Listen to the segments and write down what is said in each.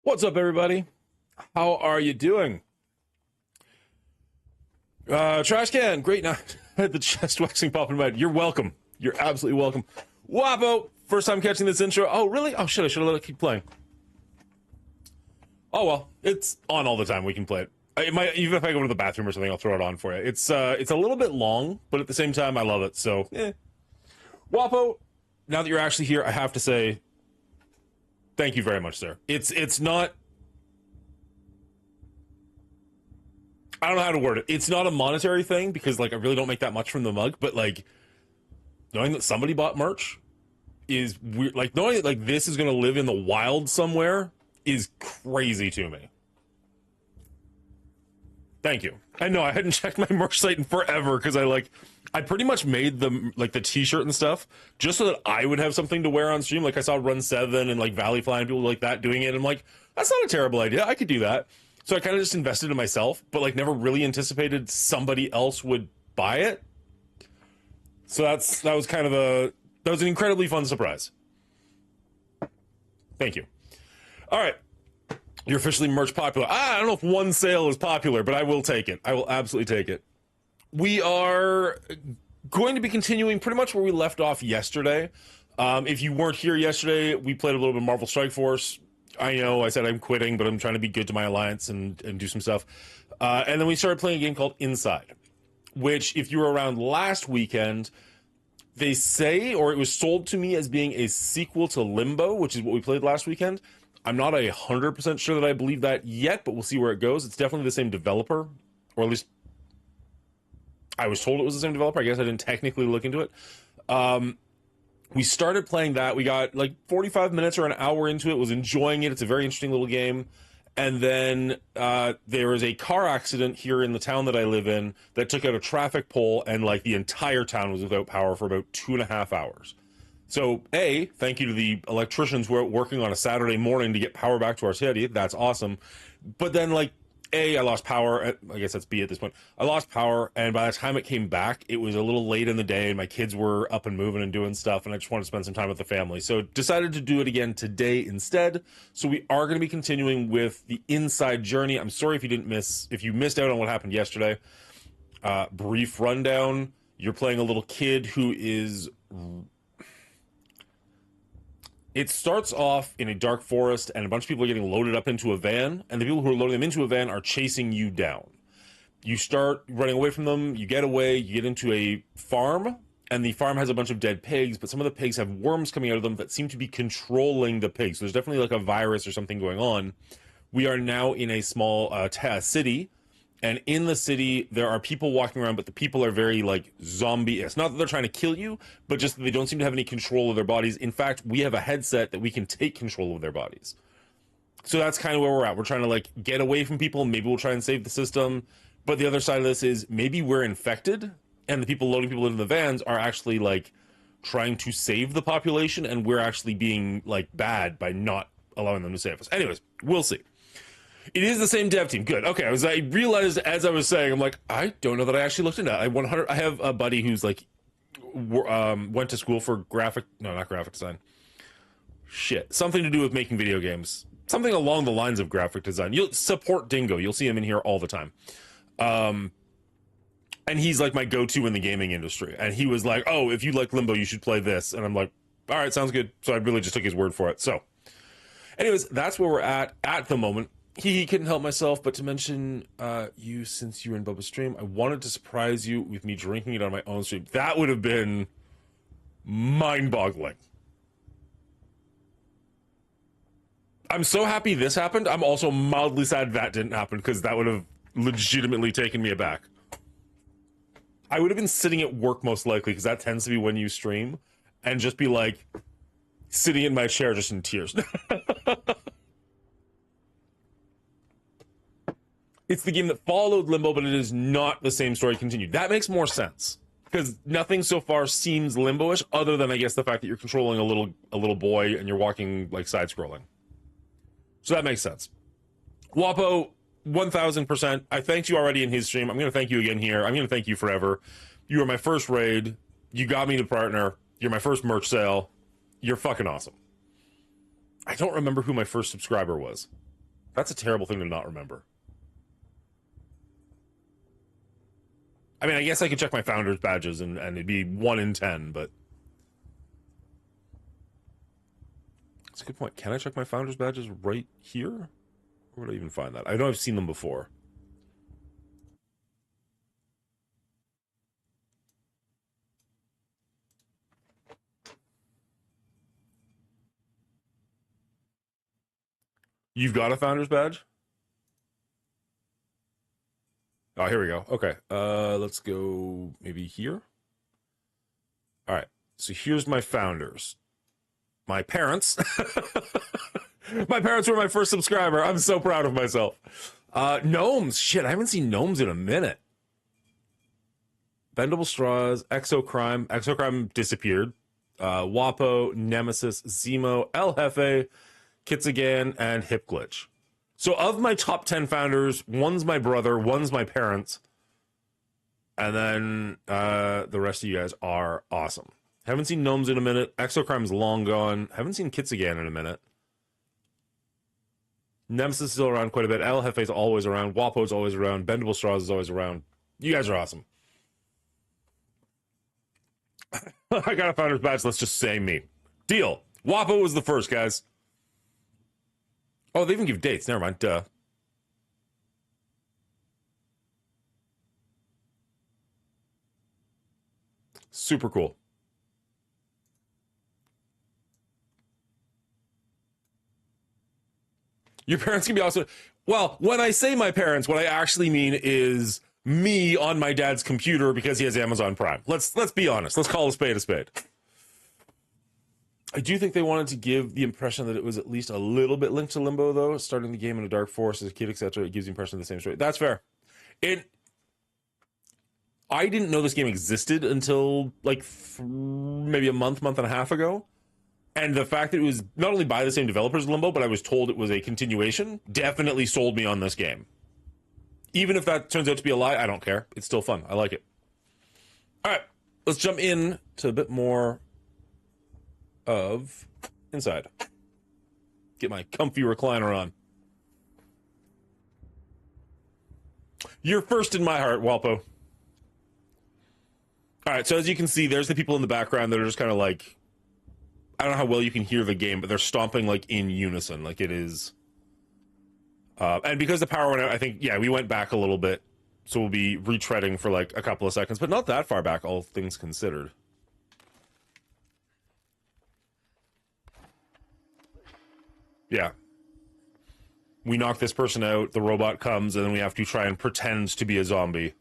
What's up, everybody? How are you doing? Trash can, great night. Had the chest waxing pop in my head. You're welcome. You're absolutely welcome. Wapo, first time catching this intro. Oh, really? Oh, shit, I should have let it keep playing. Oh, well, it's on all the time. We can play it. Even if I go to the bathroom or something, I'll throw it on for you. It's a little bit long, but at the same time, I love it. So, Wapo, now that you're actually here, I have to say, thank you very much, sir. It's not... I don't know how to word it. It's not a monetary thing because, like, I really don't make that much from the mug, but, like, knowing that somebody bought merch is weird. Like, knowing that, like, this is going to live in the wild somewhere is crazy to me. Thank you. I know I hadn't checked my merch site in forever because I pretty much made the t-shirt and stuff just so that I would have something to wear on stream. Like, I saw Run 7 and, like, Valley Fly and people like that doing it. And I'm like, that's not a terrible idea. I could do that. So I kind of just invested in myself, but, like, never really anticipated somebody else would buy it. So that was an incredibly fun surprise. Thank you. All right. You're officially merch popular. I don't know if one sale is popular, but I will take it. I will absolutely take it. We are going to be continuing pretty much where we left off yesterday. If you weren't here yesterday, we played a little bit of Marvel Strike Force. I know I said I'm quitting, but I'm trying to be good to my alliance and do some stuff. And then we started playing a game called Inside, which, if you were around last weekend, they say, or it was sold to me as being a sequel to Limbo, which is what we played last weekend. I'm not 100% sure that I believe that yet, but we'll see where it goes. It's definitely the same developer, or at least I was told it was the same developer. I guess I didn't technically look into it. We started playing that. We got like 45 minutes or an hour into it, was enjoying it. It's a very interesting little game. And then there was a car accident here in the town that I live in that took out a traffic pole, and like the entire town was without power for about 2.5 hours. So, thank you to the electricians who are working on a Saturday morning to get power back to our city. That's awesome. But then, like, I lost power. I guess that's B at this point. I lost power, and by the time it came back, it was a little late in the day, and my kids were up and moving and doing stuff, and I just wanted to spend some time with the family. So decided to do it again today instead. So we are going to be continuing with the Inside journey. I'm sorry if you missed out on what happened yesterday. Brief rundown. You're playing a little kid who is... It starts off in a dark forest, and a bunch of people are getting loaded up into a van, and the people who are loading them into a van are chasing you down. You start running away from them, you get away, you get into a farm, and the farm has a bunch of dead pigs, but some of the pigs have worms coming out of them that seem to be controlling the pigs. So there's definitely like a virus or something going on. We are now in a small city, and in the city, there are people walking around, but the people are very, like, zombie-esque. Not that they're trying to kill you, but just that they don't seem to have any control of their bodies. In fact, we have a headset that we can take control of their bodies. So that's kind of where we're at. We're trying to, like, get away from people. Maybe we'll try and save the system. But the other side of this is maybe we're infected, and the people loading people into the vans are actually, like, trying to save the population, and we're actually being, like, bad by not allowing them to save us. Anyways, we'll see. It is the same dev team. Good. Okay. I realized as I was saying, I'm like, I don't know that I actually looked into that. I have a buddy who's like, went to school for not graphic design. Something to do with making video games. Something along the lines of graphic design. You'll support Dingo. You'll see him in here all the time. And he's like my go-to in the gaming industry. And he was like, oh, if you like Limbo, you should play this. And I'm like, all right, sounds good. So I really just took his word for it. So anyways, that's where we're at the moment. He couldn't help myself but to mention you since you were in Bubba's stream. I wanted to surprise you with me drinking it on my own stream. That would have been mind-boggling. I'm so happy this happened. I'm also mildly sad that didn't happen because that would have legitimately taken me aback. I would have been sitting at work most likely because that tends to be when you stream, and just be like sitting in my chair just in tears. It's the game that followed Limbo, but it is not the same story continued. That makes more sense because nothing so far seems Limbo-ish, other than I guess the fact that you're controlling a little boy and you're walking like side scrolling. So that makes sense. Wapo, 1000%. I thanked you already in his stream. I'm going to thank you again here. I'm going to thank you forever. You were my first raid. You got me to partner. You're my first merch sale. You're fucking awesome. I don't remember who my first subscriber was. That's a terrible thing to not remember. I mean, I guess I could check my founder's badges and it'd be 1 in 10, but... That's a good point. Can I check my founder's badges right here? Where would I even find that? I know I've seen them before. You've got a founder's badge? Oh, here we go. Okay. Let's go maybe here. All right. So here's my founders. My parents. My parents were my first subscriber. I'm so proud of myself. Gnomes. Shit, I haven't seen gnomes in a minute. Bendable Straws, Exocrime. Exocrime disappeared. Wapo, Nemesis, Zemo, El Jefe, Kitsagan, and Hip Glitch. So of my top 10 founders, one's my brother, one's my parents, and then the rest of you guys are awesome. Haven't seen Gnomes in a minute. Exocrime's long gone. Haven't seen Kitsagan in a minute. Nemesis is still around quite a bit. El Jefe's always around. Wapo's always around. Bendable Straws is always around. You guys are awesome. I got a founder's badge. Let's just say me. Deal. Wapo was the first, guys. Oh, they even give dates. Never mind. Duh. Super cool. Your parents can be also... Well, when I say my parents, what I actually mean is me on my dad's computer because he has Amazon Prime. Let's be honest. Let's call a spade a spade. I do think they wanted to give the impression that it was at least a little bit linked to Limbo, though. Starting the game in a dark forest as a kid, etc. It gives the impression of the same story. That's fair. I didn't know this game existed until like maybe a month and a half ago. And the fact that it was not only by the same developers as Limbo, but I was told it was a continuation, definitely sold me on this game. Even if that turns out to be a lie, I don't care. It's still fun. I like it. All right, let's jump in to a bit more of inside. Get my comfy recliner on. You're first in my heart, Walpo. All right, so as you can see, there's the people in the background that are just kind of like... I don't know how well you can hear the game, but they're stomping like in unison, like it is. And because the power went out, I think, yeah, we went back a little bit. So we'll be retreading for like a couple of seconds, but not that far back, all things considered. Yeah. We knock this person out, the robot comes, and then we have to try and pretend to be a zombie.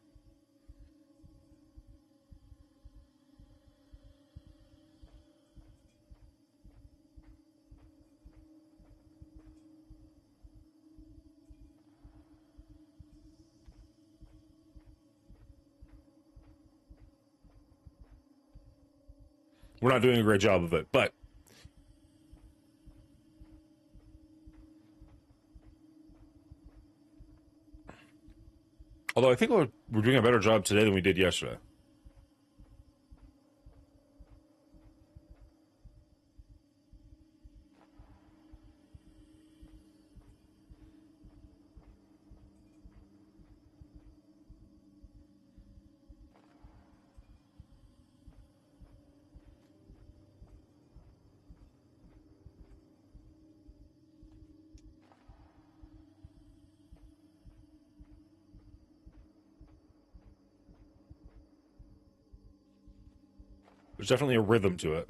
We're not doing a great job of it, but... Although I think we're doing a better job today than we did yesterday. There's definitely a rhythm to it.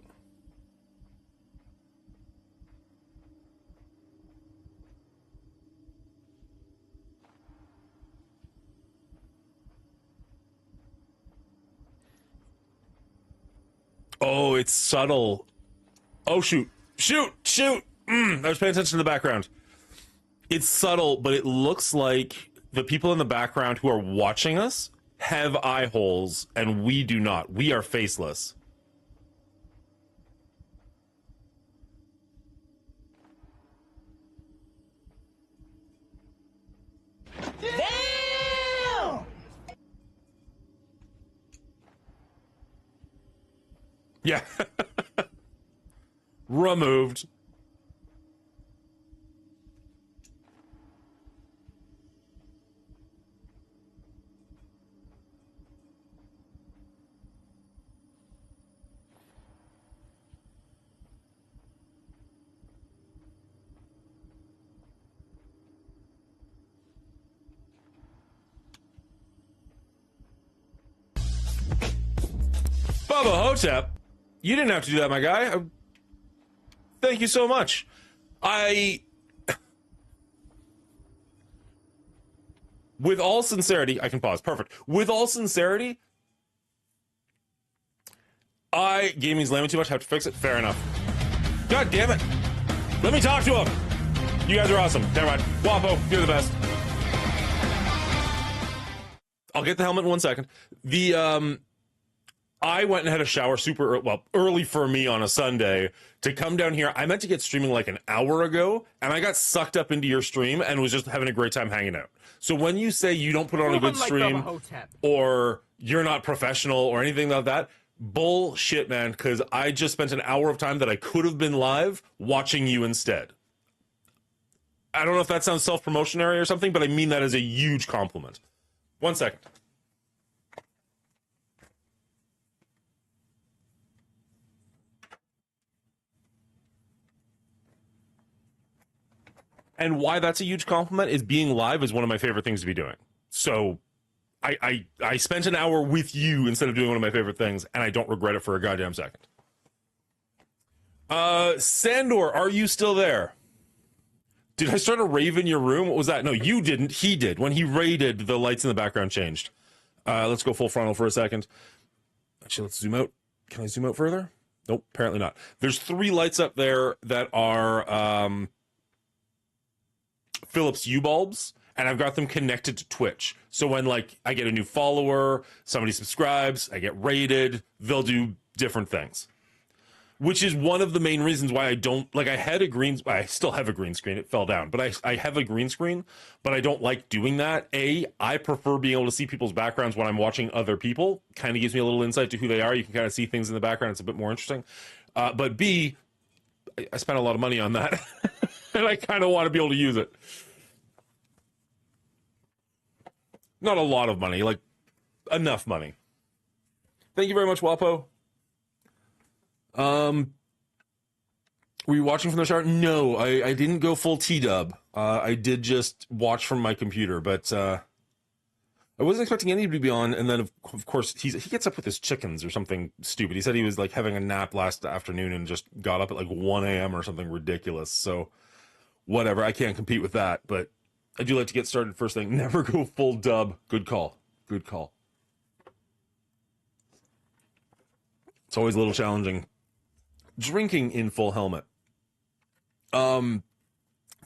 Oh, it's subtle. Oh, shoot. Shoot! Shoot! I was paying attention to the background. It's subtle, but it looks like the people in the background who are watching us have eye holes, and we do not. We are faceless. Damn! Yeah. Removed. Bubba Hotep, you didn't have to do that, my guy. Thank you so much. With all sincerity, I can pause. Perfect. With all sincerity, gaming's lamming too much. Have to fix it. Fair enough. God damn it. Let me talk to him. You guys are awesome. Never mind. Wapo, you're the best. I'll get the helmet in 1 second. I went and had a shower early for me on a Sunday to come down here. I meant to get streaming like an hour ago, and I got sucked up into your stream and was just having a great time hanging out. So when you say you don't put on a good stream or you're not professional or anything like that, bullshit, man, because I just spent an hour of time that I could have been live watching you instead. I don't know if that sounds self-promotionary or something, but I mean that as a huge compliment. 1 second. And why that's a huge compliment is being live is one of my favorite things to be doing. So I spent an hour with you instead of doing one of my favorite things, and I don't regret it for a goddamn second. Sandor, are you still there? Did I start a rave in your room? What was that? No, you didn't. He did. When he raided, the lights in the background changed. Let's go full frontal for a second. Actually, let's zoom out. Can I zoom out further? Nope, apparently not. There's 3 lights up there that are Philips Hue bulbs, and I've got them connected to Twitch. So when like I get a new follower, somebody subscribes, I get rated, they'll do different things. Which is one of the main reasons why I don't like. I still have a green screen. It fell down, but I have a green screen, but I don't like doing that. I prefer being able to see people's backgrounds when I'm watching other people. Kind of gives me a little insight to who they are. You can kind of see things in the background. It's a bit more interesting. But B, I spent a lot of money on that, and I kind of want to be able to use it. Not a lot of money, like enough money. Thank you very much, Wapo. Were you watching from the shower? No, I didn't go full T-dub. I did just watch from my computer, but I wasn't expecting anybody to be on. And then of course he gets up with his chickens or something stupid. He said he was like having a nap last afternoon and just got up at like 1 a.m. or something ridiculous. So whatever, I can't compete with that, but I do like to get started first thing. Never go full dub. Good call. Good call. It's always a little challenging. Drinking in full helmet. For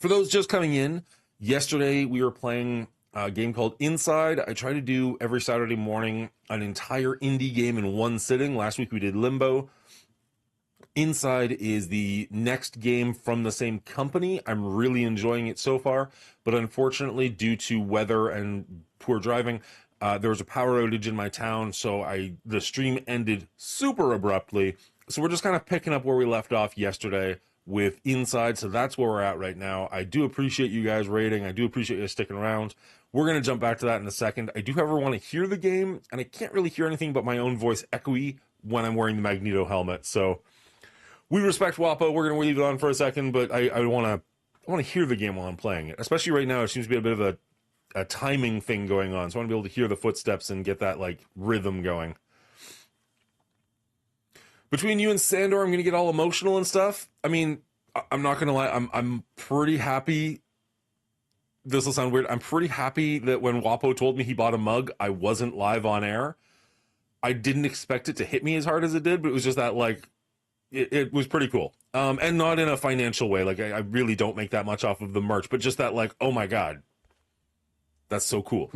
those just coming in, yesterday we were playing a game called Inside. I try to do every Saturday morning an entire indie game in one sitting. Last week we did Limbo. Inside is the next game from the same company. I'm really enjoying it so far, but unfortunately, due to weather and poor driving, there was a power outage in my town, so the stream ended super abruptly. So we're just kind of picking up where we left off yesterday with Inside, so that's where we're at right now. I do appreciate you guys rating. I do appreciate you sticking around. We're going to jump back to that in a second. I do, however, want to hear the game, and I can't really hear anything but my own voice echoey when I'm wearing the Magneto helmet, so we respect Wapo. We're going to leave it on for a second, but I want to hear the game while I'm playing it. Especially right now, it seems to be a bit of a timing thing going on. So I want to be able to hear the footsteps and get that like rhythm going. Between you and Sandor, I'm going to get all emotional and stuff. I mean, I'm not going to lie. I'm pretty happy. This will sound weird. I'm pretty happy that when Wapo told me he bought a mug, I wasn't live on air. I didn't expect it to hit me as hard as it did, but it was just that like, it was pretty cool. And not in a financial way. Like, I really don't make that much off of the merch, but just that, like, oh my God, that's so cool.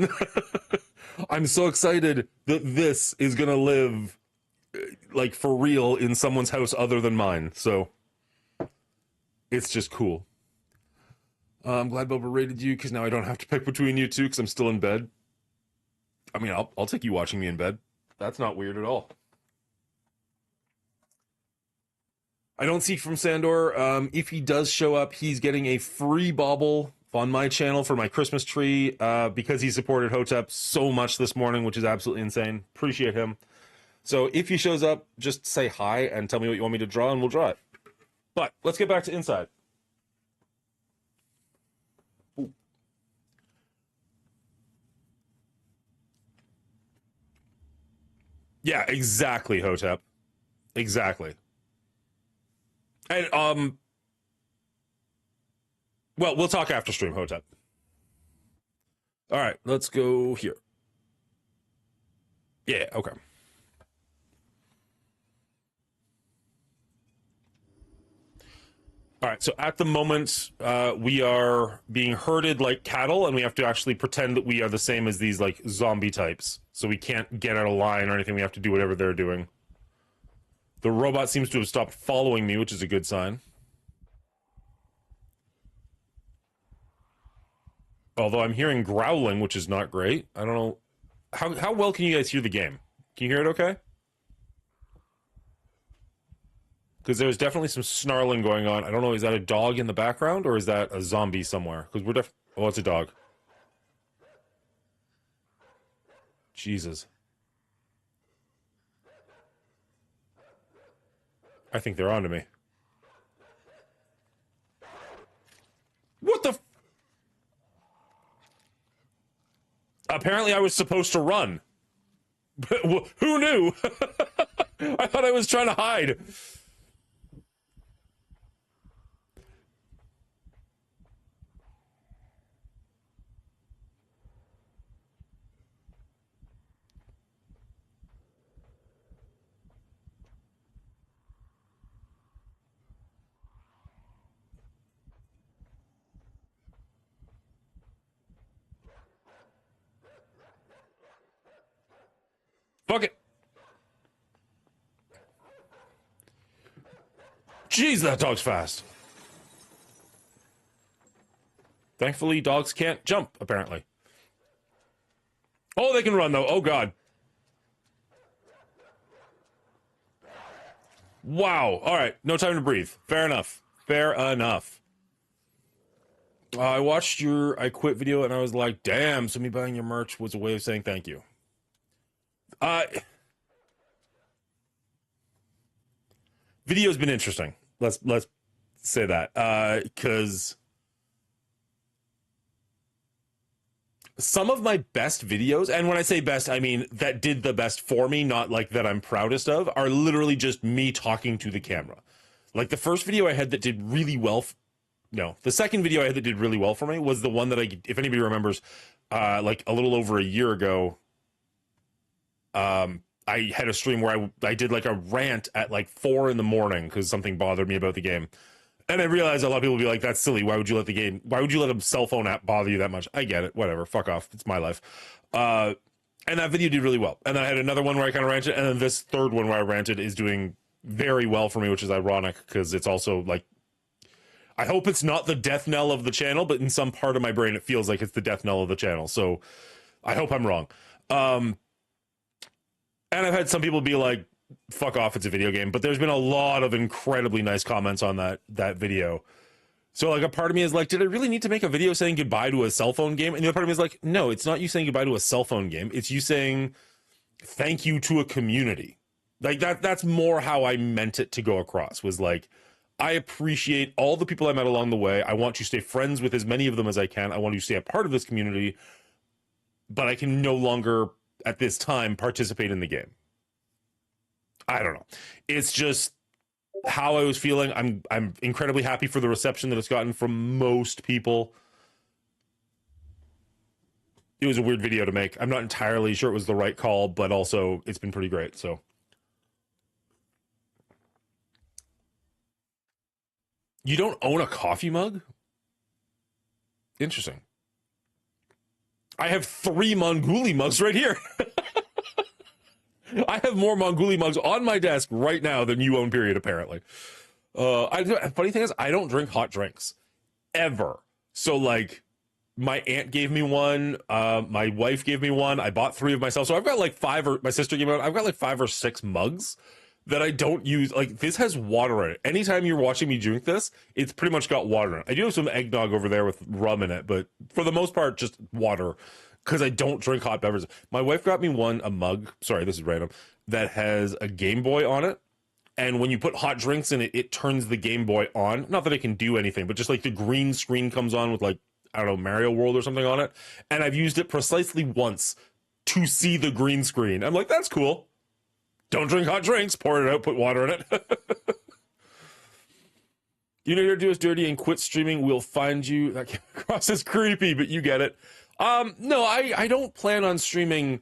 I'm so excited that this is going to live, like, for real in someone's house other than mine. So, it's just cool. I'm glad Boba rated you, because now I don't have to pick between you two, because I'm still in bed. I mean, I'll take you watching me in bed. That's not weird at all. I don't see from Sandor. If he does show up, he's getting a free bauble on my channel for my Christmas tree because he supported Hotep so much this morning, which is absolutely insane. Appreciate him. So if he shows up, just say hi and tell me what you want me to draw, and we'll draw it. But let's get back to Inside. Ooh. Yeah, exactly, Hotep. Exactly. And well, we'll talk after stream, Hotep. All right, let's go here. Yeah, okay. All right, so at the moment, we are being herded like cattle, and we have to actually pretend that we are the same as these like zombie types. So we can't get out of line or anything. We have to do whatever they're doing. The robot seems to have stopped following me, which is a good sign. Although I'm hearing growling, which is not great. I don't know. How well can you guys hear the game? Can you hear it okay? Because there's definitely some snarling going on. I don't know, is that a dog in the background or is that a zombie somewhere? Because we're oh, it's a dog. Jesus. I think they're onto me. What the? Apparently I was supposed to run. Who knew? I thought I was trying to hide. Fuck it. Jeez, that dog's fast. Thankfully, dogs can't jump, apparently. Oh, they can run, though. Oh, God. Wow. All right. No time to breathe. Fair enough. Fair enough. I watched your I Quit video, and I was like, damn, so me buying your merch was a way of saying thank you. Uh, Video's been interesting. Let's say that. Because some of my best videos, and when I say best, I mean that did the best for me, not like that I'm proudest of, are literally just me talking to the camera. Like the first video I had that did really well. No, the second video I had that did really well for me was the one that if anybody remembers, like a little over a year ago, I had a stream where I did like a rant at like 4 in the morning because something bothered me about the game. And I realized a lot of people would be like, that's silly. Why would you let a cell phone app bother you that much? I get it. Whatever. Fuck off. It's my life. And that video did really well. And then I had another one where I kind of ranted. And then this third one where I ranted is doing very well for me, which is ironic because it's also like, I hope it's not the death knell of the channel, but in some part of my brain, it feels like it's the death knell of the channel. So I hope I'm wrong. And I've had some people be like, fuck off, it's a video game. But there's been a lot of incredibly nice comments on that video. So like a part of me is like, did I really need to make a video saying goodbye to a cell phone game? And the other part of me is like, no, it's not you saying goodbye to a cell phone game. It's you saying thank you to a community. Like that's more how I meant it to go across, was like, I appreciate all the people I met along the way. I want to stay friends with as many of them as I can. I want to stay a part of this community, but I can no longer at this time participate in the game. I don't know. It's just how I was feeling. I'm incredibly happy for the reception that it's gotten from most people. It was a weird video to make. I'm not entirely sure it was the right call, but also it's been pretty great. So you don't own a coffee mug? Interesting. I have 3 Mongooli mugs right here. I have more Mongooli mugs on my desk right now than you own, period, apparently. Funny thing is, I don't drink hot drinks. Ever. So, like, my aunt gave me one. My wife gave me one. I bought 3 of myself. So I've got like 5, or my sister gave me one. I've got like 5 or 6 mugs that I don't use. Like, this has water in it. Anytime you're watching me drink this, it's pretty much got water in it. I do have some eggnog over there with rum in it, but for the most part, just water. Because I don't drink hot beverages. My wife got me a mug, sorry, this is random, that has a Game Boy on it. And when you put hot drinks in it, it turns the Game Boy on. Not that it can do anything, but just like the green screen comes on with like, I don't know, Mario World or something on it. And I've used it precisely once to see the green screen. I'm like, that's cool. Don't drink hot drinks. Pour it out. Put water in it. You know, you're do us dirty and quit streaming. We'll find you. That came across as creepy, but you get it. No, I don't plan on streaming.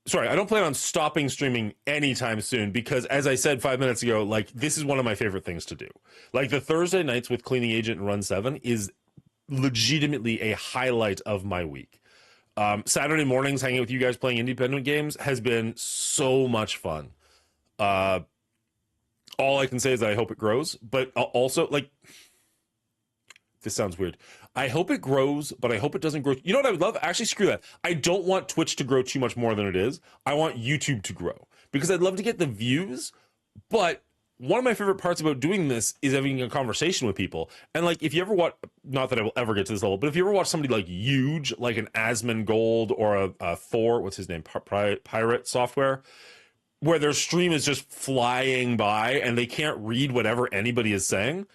Sorry, I don't plan on stopping streaming anytime soon because, as I said 5 minutes ago, like, this is one of my favorite things to do. Like, the Thursday nights with Cleaning Agent and Run 7 is legitimately a highlight of my week. Saturday mornings hanging out with you guys playing independent games has been so much fun. All I can say is that I hope it grows, but also, like, this sounds weird. I hope it grows, but I hope it doesn't grow. You know what I would love? Actually, screw that. I don't want Twitch to grow too much more than it is. I want YouTube to grow because I'd love to get the views, but one of my favorite parts about doing this is having a conversation with people. And, like, if you ever watch, not that I will ever get to this level, but if you ever watch somebody like huge, like an Asmongold or a Thor, what's his name? Pirate Software, where their stream is just flying by and they can't read whatever anybody is saying.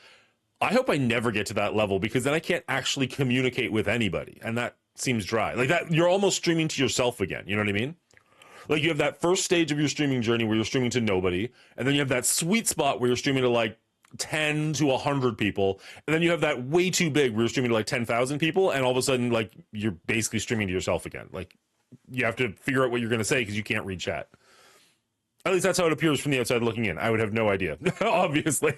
I hope I never get to that level because then I can't actually communicate with anybody. And that seems dry. Like, that, you're almost streaming to yourself again. You know what I mean? Like, you have that first stage of your streaming journey where you're streaming to nobody. And then you have that sweet spot where you're streaming to like 10 to 100 people. And then you have that way too big where you're streaming to like 10,000 people. And all of a sudden, like, you're basically streaming to yourself again. Like, you have to figure out what you're going to say because you can't read chat. At least that's how it appears from the outside looking in. I would have no idea, obviously.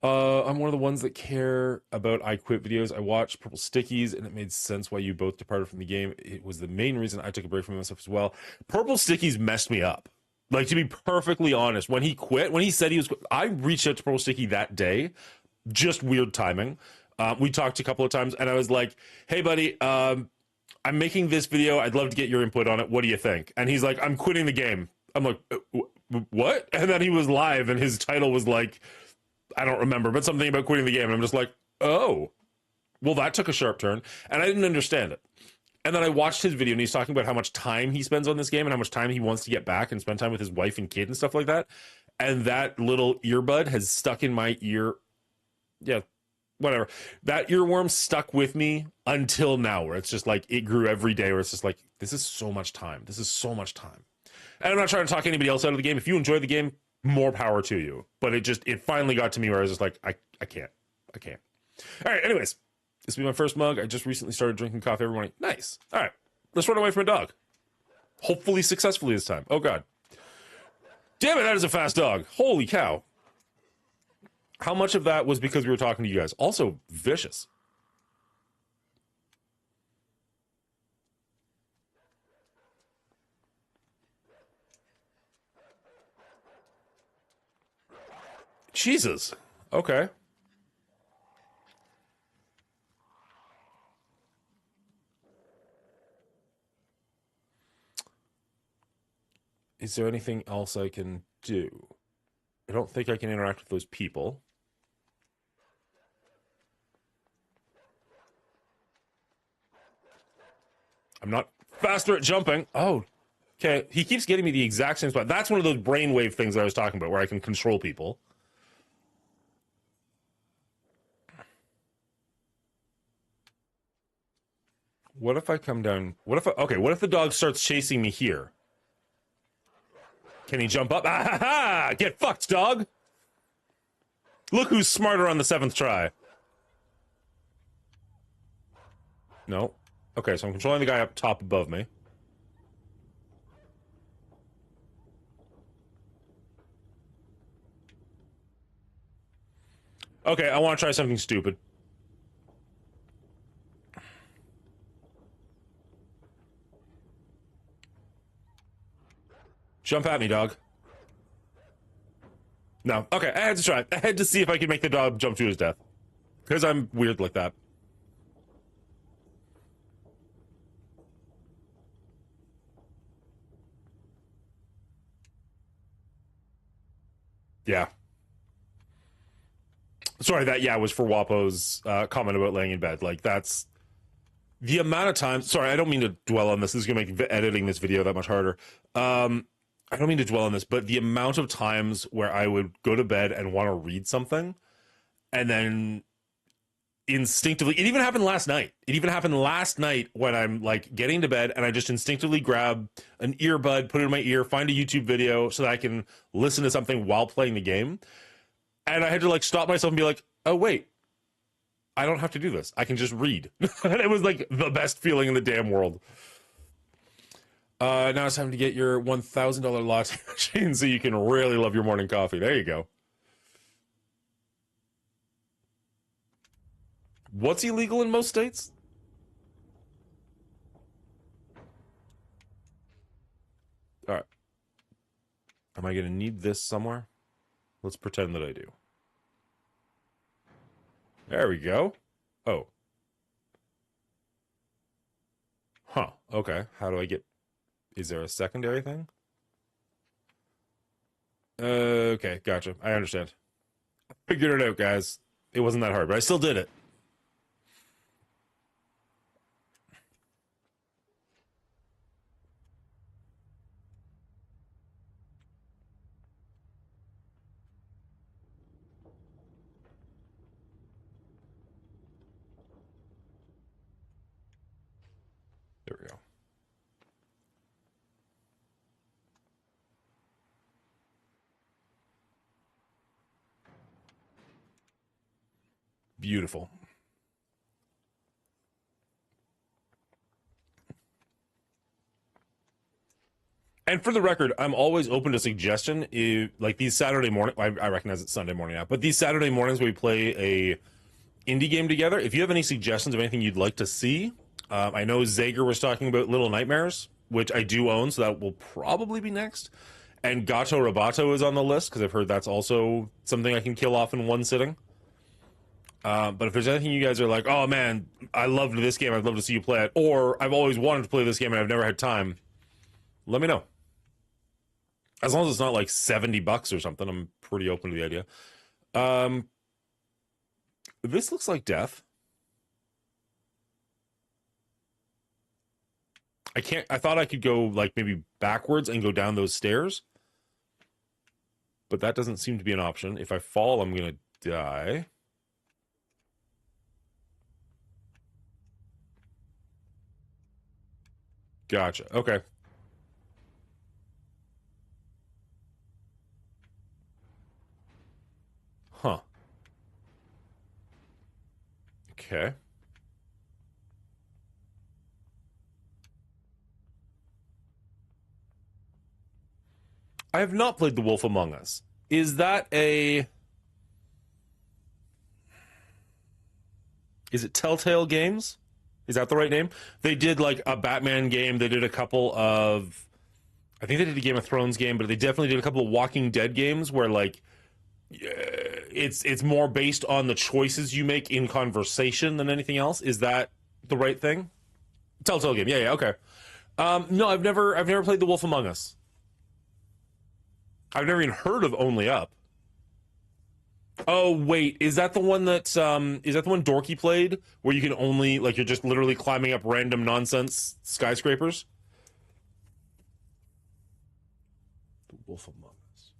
I'm one of the ones that care about I Quit videos. I watched Purple Stickies, and it made sense why you both departed from the game. It was the main reason I took a break from myself as well. Purple Stickies messed me up. Like, to be perfectly honest, when he quit, when he said he was, I reached out to Purple Sticky that day. Just weird timing. We talked a couple of times, and I was like, hey, buddy, I'm making this video. I'd love to get your input on it. What do you think? And he's like, I'm quitting the game. I'm like, what? And then he was live, and his title was like, I don't remember, but something about quitting the game. And I'm just like, oh, well, that took a sharp turn. And I didn't understand it. And then I watched his video, and he's talking about how much time he spends on this game and how much time he wants to get back and spend time with his wife and kid and stuff like that. And that little earbud has stuck in my ear. Yeah, whatever. That earworm stuck with me until now, where it's just like, it grew every day, where it's just like, this is so much time. This is so much time. And I'm not trying to talk anybody else out of the game. If you enjoy the game, more power to you. But it finally got to me where I was just like, I can't. All right, anyways, this will be my first mug. I just recently started drinking coffee every morning. Nice. All right, let's run away from a dog. Hopefully successfully this time. Oh, God. Damn it, that is a fast dog. Holy cow. How much of that was because we were talking to you guys? Also, vicious. Jesus. Okay. Is there anything else I can do? I don't think I can interact with those people. I'm not faster at jumping. Oh, okay. He keeps getting me the exact same spot. That's one of those brainwave things that I was talking about where I can control people. What if I come down? Okay, what if the dog starts chasing me here? Can he jump up? Ah, ha, ha! Get fucked, dog! Look who's smarter on the 7th try. No. Okay, so I'm controlling the guy up top above me. Okay, I want to try something stupid. Jump at me, dog. No. Okay, I had to try. I had to see if I could make the dog jump to his death. Because I'm weird like that. Yeah. Sorry, that, yeah, was for Wapo's comment about laying in bed. Like, that's... The amount of times... Sorry, I don't mean to dwell on this. This is going to make editing this video that much harder. I don't mean to dwell on this, but the amount of times where I would go to bed and want to read something, and then instinctively, it even happened last night. It even happened last night when I'm like getting to bed and I just instinctively grab an earbud, put it in my ear, find a YouTube video so that I can listen to something while playing the game. And I had to like stop myself and be like, oh wait, I don't have to do this. I can just read. And it was like the best feeling in the damn world. Now it's time to get your $1,000 latte machine so you can really love your morning coffee. There you go. What's illegal in most states? All right. Am I going to need this somewhere? Let's pretend that I do. There we go. Oh. Huh. Okay. How do I get... Is there a secondary thing? Okay. Gotcha. I understand. Figured it out, guys. It wasn't that hard, but I still did it. There we go. Beautiful. And for the record, I'm always open to suggestion. If, like these Saturday morning, I recognize it's Sunday morning now, but these Saturday mornings where we play a indie game together, if you have any suggestions of anything you'd like to see, I know Zager was talking about Little Nightmares, which I do own, so that will probably be next. And Gato Roboto is on the list, because I've heard that's also something I can kill off in one sitting. But if there's anything you guys are like, oh man, I loved this game, I'd love to see you play it, or I've always wanted to play this game and I've never had time, let me know. As long as it's not like $70 or something, I'm pretty open to the idea. This looks like death. I thought I could go like maybe backwards and go down those stairs. But that doesn't seem to be an option. If I fall, I'm gonna die. Gotcha. Okay. Huh. Okay. I have not played The Wolf Among Us. Is that a... Is it Telltale Games? Is that the right name? They did like a Batman game. They did a couple of... I think they did a Game of Thrones game, but they definitely did a couple of Walking Dead games where like... It's more based on the choices you make in conversation than anything else. Is that the right thing? Telltale game. Yeah, okay. No, I've never played The Wolf Among Us. I've never even heard of Only Up. Oh wait, is that the one Dorky played where you can only like you're just literally climbing up random nonsense skyscrapers? The Wolf Among Us.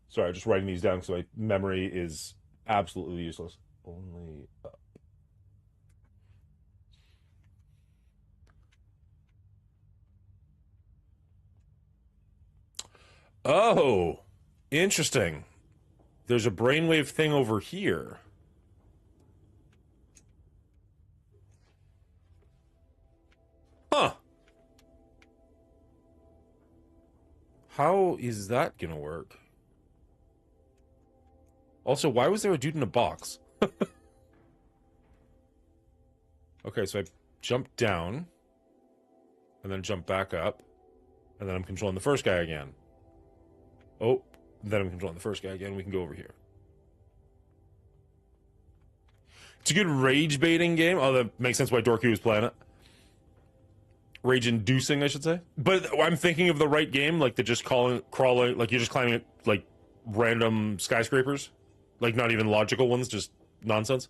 Sorry, I'm just writing these down because my memory is absolutely useless. Only Up. Oh, interesting. There's a brainwave thing over here. Huh. How is that gonna work? Also, why was there a dude in a box? Okay, so I jump down, and then jump back up, and then I'm controlling the first guy again. Oh, then I'm controlling the first guy again. We can go over here. It's a good rage baiting game. Oh, that makes sense why Dorky was playing it. Rage inducing, I should say. But I'm thinking of the right game, like the just crawling, like you're just climbing like random skyscrapers, like not even logical ones, just nonsense.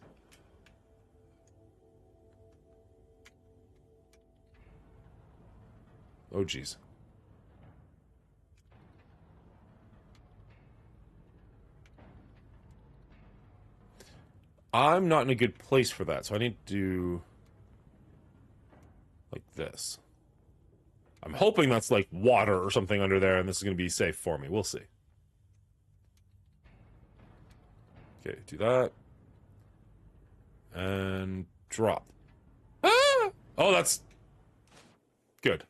Oh, geez. I'm not in a good place for that, so I need to do like this. I'm hoping that's like water or something under there, and this is going to be safe for me. We'll see. Okay, do that. And drop. Ah! Oh, that's good.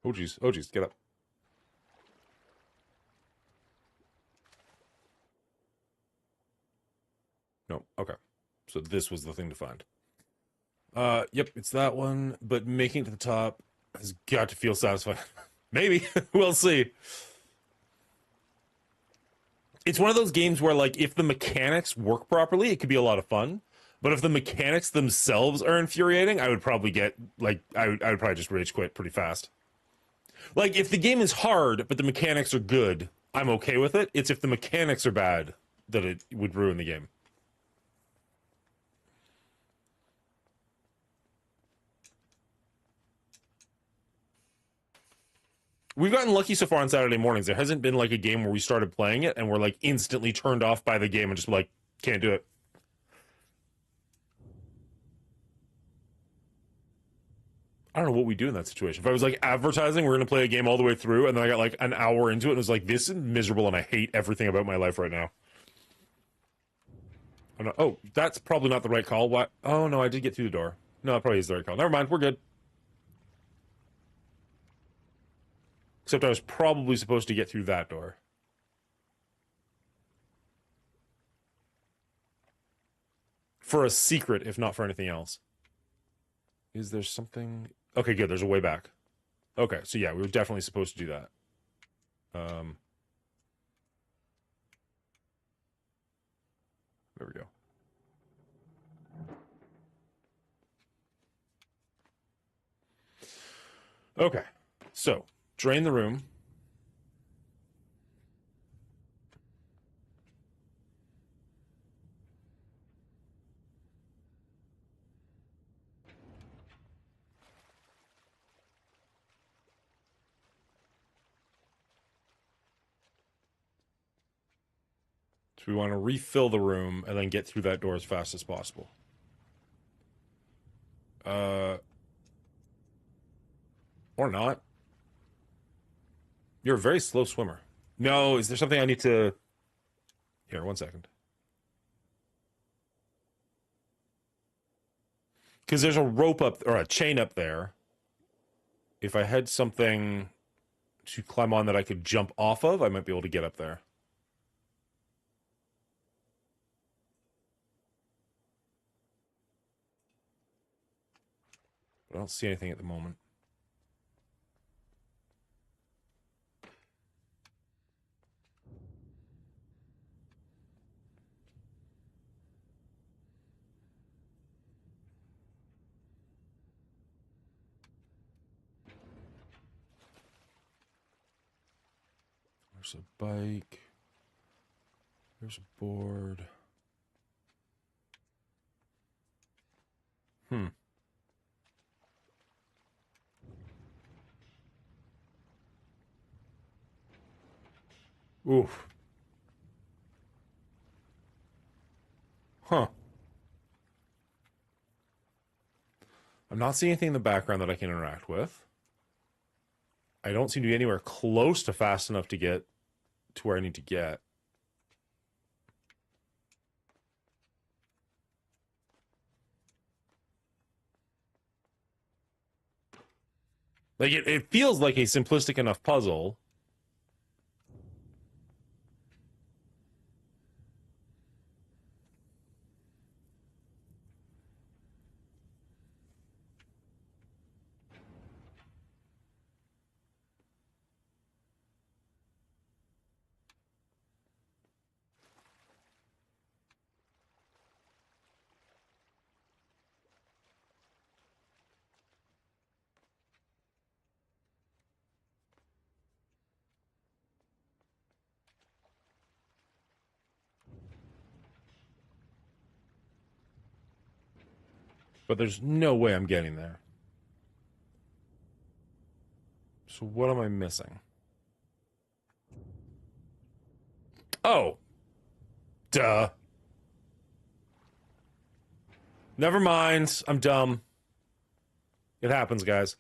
Oh, geez. Oh, geez. Get up. No. Okay. So this was the thing to find. Yep, it's that one, but making it to the top has got to feel satisfying. Maybe. We'll see. It's one of those games where, like, if the mechanics work properly, it could be a lot of fun. But if the mechanics themselves are infuriating, I would probably get, like, I would probably just rage quit pretty fast. Like, if the game is hard, but the mechanics are good, I'm okay with it. It's if the mechanics are bad that it would ruin the game. We've gotten lucky so far on Saturday mornings. There hasn't been like a game where we started playing it and we're like instantly turned off by the game and just like, can't do it. I don't know what we do in that situation. If I was like advertising, we're going to play a game all the way through, and then I got like an hour into it and was like, this is miserable and I hate everything about my life right now. Oh, that's probably not the right call. What? Oh, no, I did get through the door. No, it probably is the right call. Never mind, we're good. Except I was probably supposed to get through that door. For a secret, if not for anything else. Is there something... Okay, good, there's a way back. Okay, so yeah, we were definitely supposed to do that. There we go. Okay, so drain the room. So we want to refill the room and then get through that door as fast as possible. Or not. You're a very slow swimmer. No, is there something I need to... Here, 1 second. Because there's a rope up, or a chain up there. If I had something to climb on that I could jump off of, I might be able to get up there. But I don't see anything at the moment. There's a bike. There's a board. Hmm. Oof. Huh. I'm not seeing anything in the background that I can interact with. I don't seem to be anywhere close to fast enough to get to where I need to get. Like, it feels like a simplistic enough puzzle. But there's no way I'm getting there. So what am I missing? Oh. Duh. Never mind. I'm dumb. It happens, guys.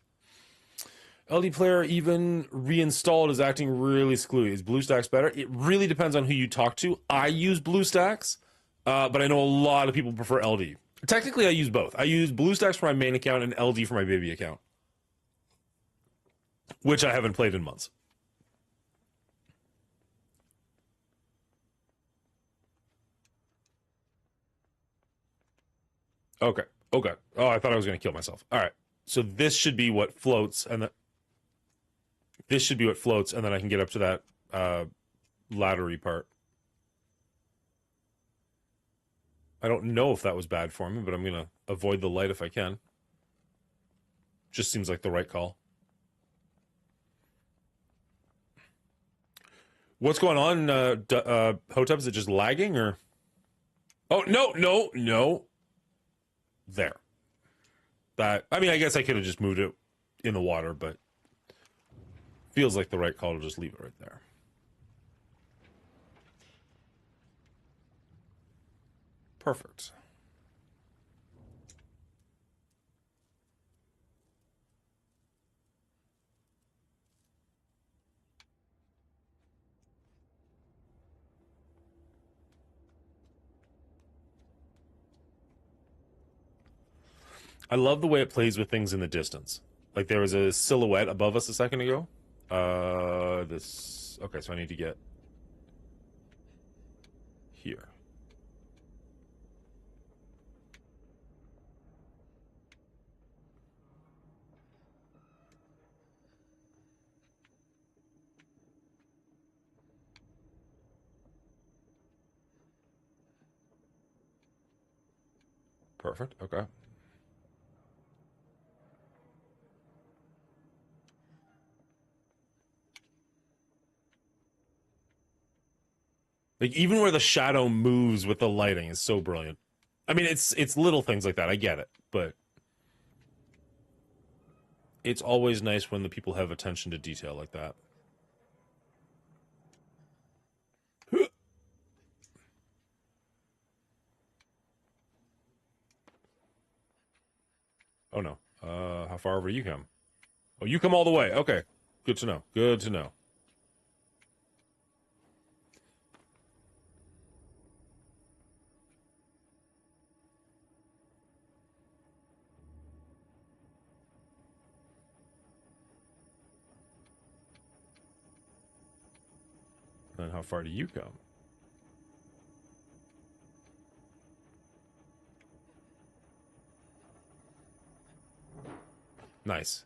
LD player even reinstalled is acting really screwy. Is BlueStacks better? It really depends on who you talk to. I use BlueStacks, but I know a lot of people prefer LD. Technically, I use both. I use BlueStacks for my main account and LD for my baby account, which I haven't played in months. Okay. Okay. Oh, I thought I was going to kill myself. All right. So this should be what floats, and this should be what floats, and then I can get up to that laddery part. I don't know if that was bad for me, but I'm going to avoid the light if I can. Just seems like the right call. What's going on, Hotep? Is it just lagging, or? Oh, no. There. That, I mean, I guess I could have just moved it in the water, but feels like the right call to just leave it right there. Perfect. I love the way it plays with things in the distance. Like there was a silhouette above us a second ago. This... Okay, so I need to get here. Perfect, okay. Like even where the shadow moves with the lighting is so brilliant. I mean, it's little things like that. I get it, but it's always nice when the people have attention to detail like that. Oh no. How far over you come? Oh, you come all the way. Okay. Good to know. Good to know. And how far do you come? Nice.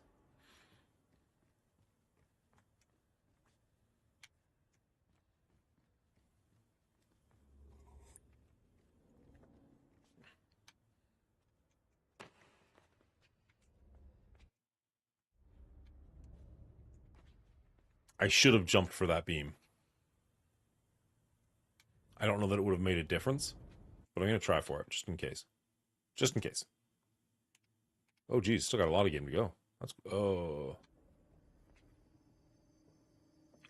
I should have jumped for that beam. I don't know that it would have made a difference, but I'm going to try for it, just in case. Just in case. Oh, geez, still got a lot of game to go. That's... Oh.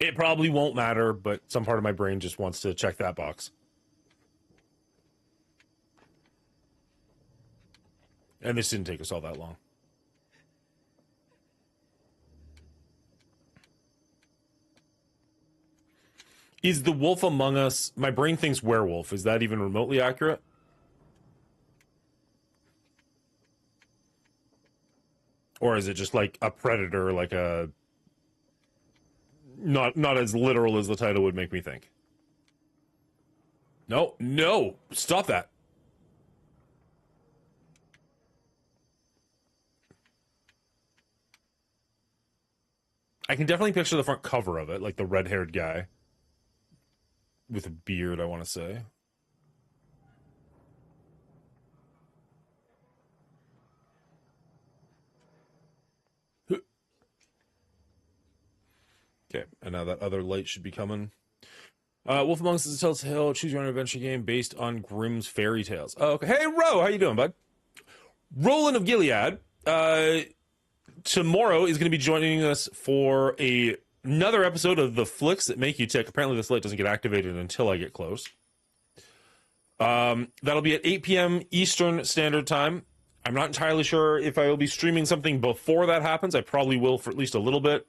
It probably won't matter, but some part of my brain just wants to check that box. And this didn't take us all that long. Is the wolf among us... My brain thinks werewolf. Is that even remotely accurate? Or is it just like a predator, like a... Not as literal as the title would make me think. No, no! Stop that! I can definitely picture the front cover of it, like the red-haired guy. With a beard, I want to say. Okay, and now that other light should be coming. Wolf Among Us is a telltale choose your own adventure game based on Grimm's fairy tales. Oh, okay. Hey, Ro, how you doing, bud? Roland of Gilead tomorrow is going to be joining us for another episode of the Flicks That Make You Tick. Apparently this light doesn't get activated until I get close. That'll be at 8 p.m. Eastern Standard Time. I'm not entirely sure if I will be streaming something before that happens. I probably will for at least a little bit.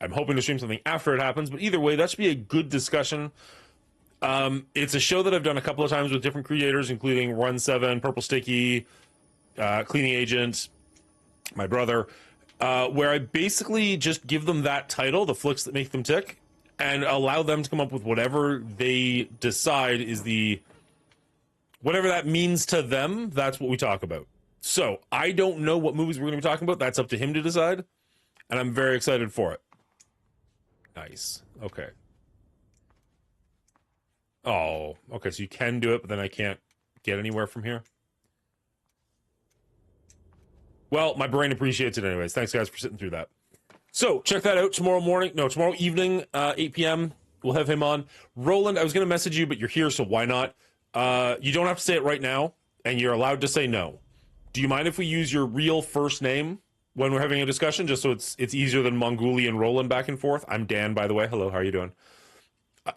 I'm hoping to stream something after it happens, but either way, that should be a good discussion. It's a show that I've done a couple of times with different creators, including Run 7, Purple Sticky, Cleaning Agent, my brother, where I basically just give them that title, the flicks that make them tick, and allow them to come up with whatever they decide is whatever that means to them. That's what we talk about. So I don't know what movies we're going to be talking about. That's up to him to decide, and I'm very excited for it. Nice. Okay. Oh, okay, so you can do it, but then I can't get anywhere from here. Well, my brain appreciates it anyways. Thanks, guys, for sitting through that. So, check that out tomorrow evening, 8 p.m. We'll have him on. Roland, I was going to message you, but you're here, so why not? You don't have to say it right now, and you're allowed to say no. Do you mind if we use your real first name when we're having a discussion, just so it's easier than Mongooli and Roland back and forth? I'm Dan, by the way. Hello, how are you doing?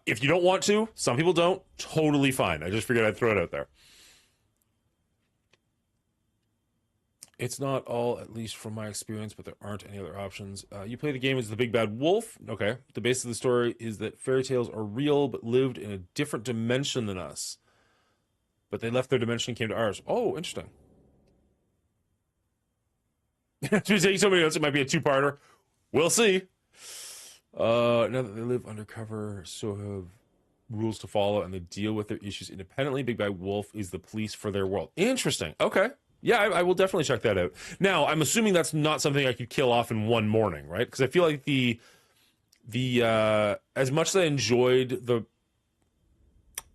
If you don't want to, some people don't, totally fine. I just figured I'd throw it out there. It's not all, at least from my experience, but there aren't any other options. You play the game as the big bad wolf. Okay. The base of the story is that fairy tales are real, but lived in a different dimension than us. But they left their dimension and came to ours. Oh, interesting. If you're taking so many notes, it might be a two-parter. We'll see. Now that they live undercover, so have rules to follow, and they deal with their issues independently. Big Bad Wolf is the police for their world. Interesting. Okay. Yeah, I will definitely check that out. Now, I'm assuming that's not something I could kill off in one morning, right? Because I feel like the as much as I enjoyed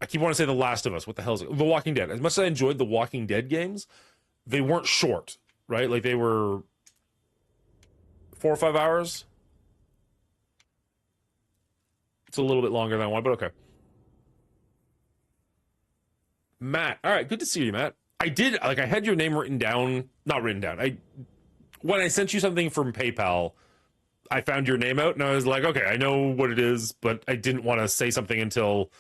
I keep wanting to say The Last of Us. What the hell is it? The Walking Dead. As much as I enjoyed the Walking Dead games, they weren't short, right? Like they were 4 or 5 hours. It's a little bit longer than I want, but okay. Matt. All right, good to see you, Matt. I had your name written down, not written down. When I sent you something from PayPal, I found your name out and I was like, okay, I know what it is, but I didn't want to say something until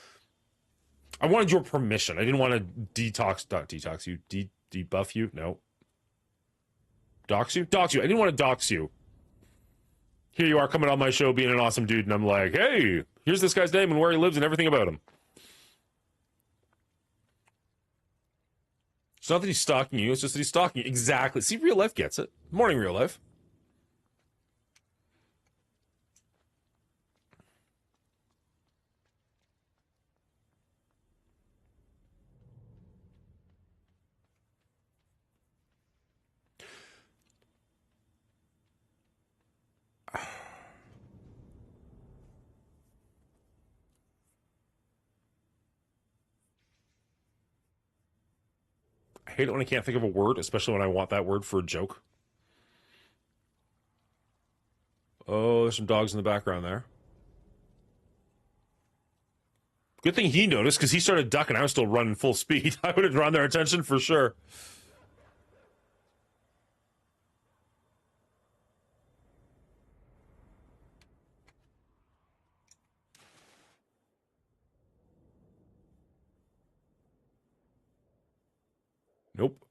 I wanted your permission. I didn't want to detox you, debuff you. No. Dox you. I didn't want to dox you. Here you are coming on my show being an awesome dude, and I'm like, hey, here's this guy's name and where he lives and everything about him. It's not that he's stalking you, it's just that he's stalking you. Exactly. See, real life gets it. Morning, real life. I hate it when I can't think of a word, especially when I want that word for a joke. Oh, there's some dogs in the background there. Good thing he noticed, because he started ducking. I was still running full speed. I would have drawn their attention for sure. Nope.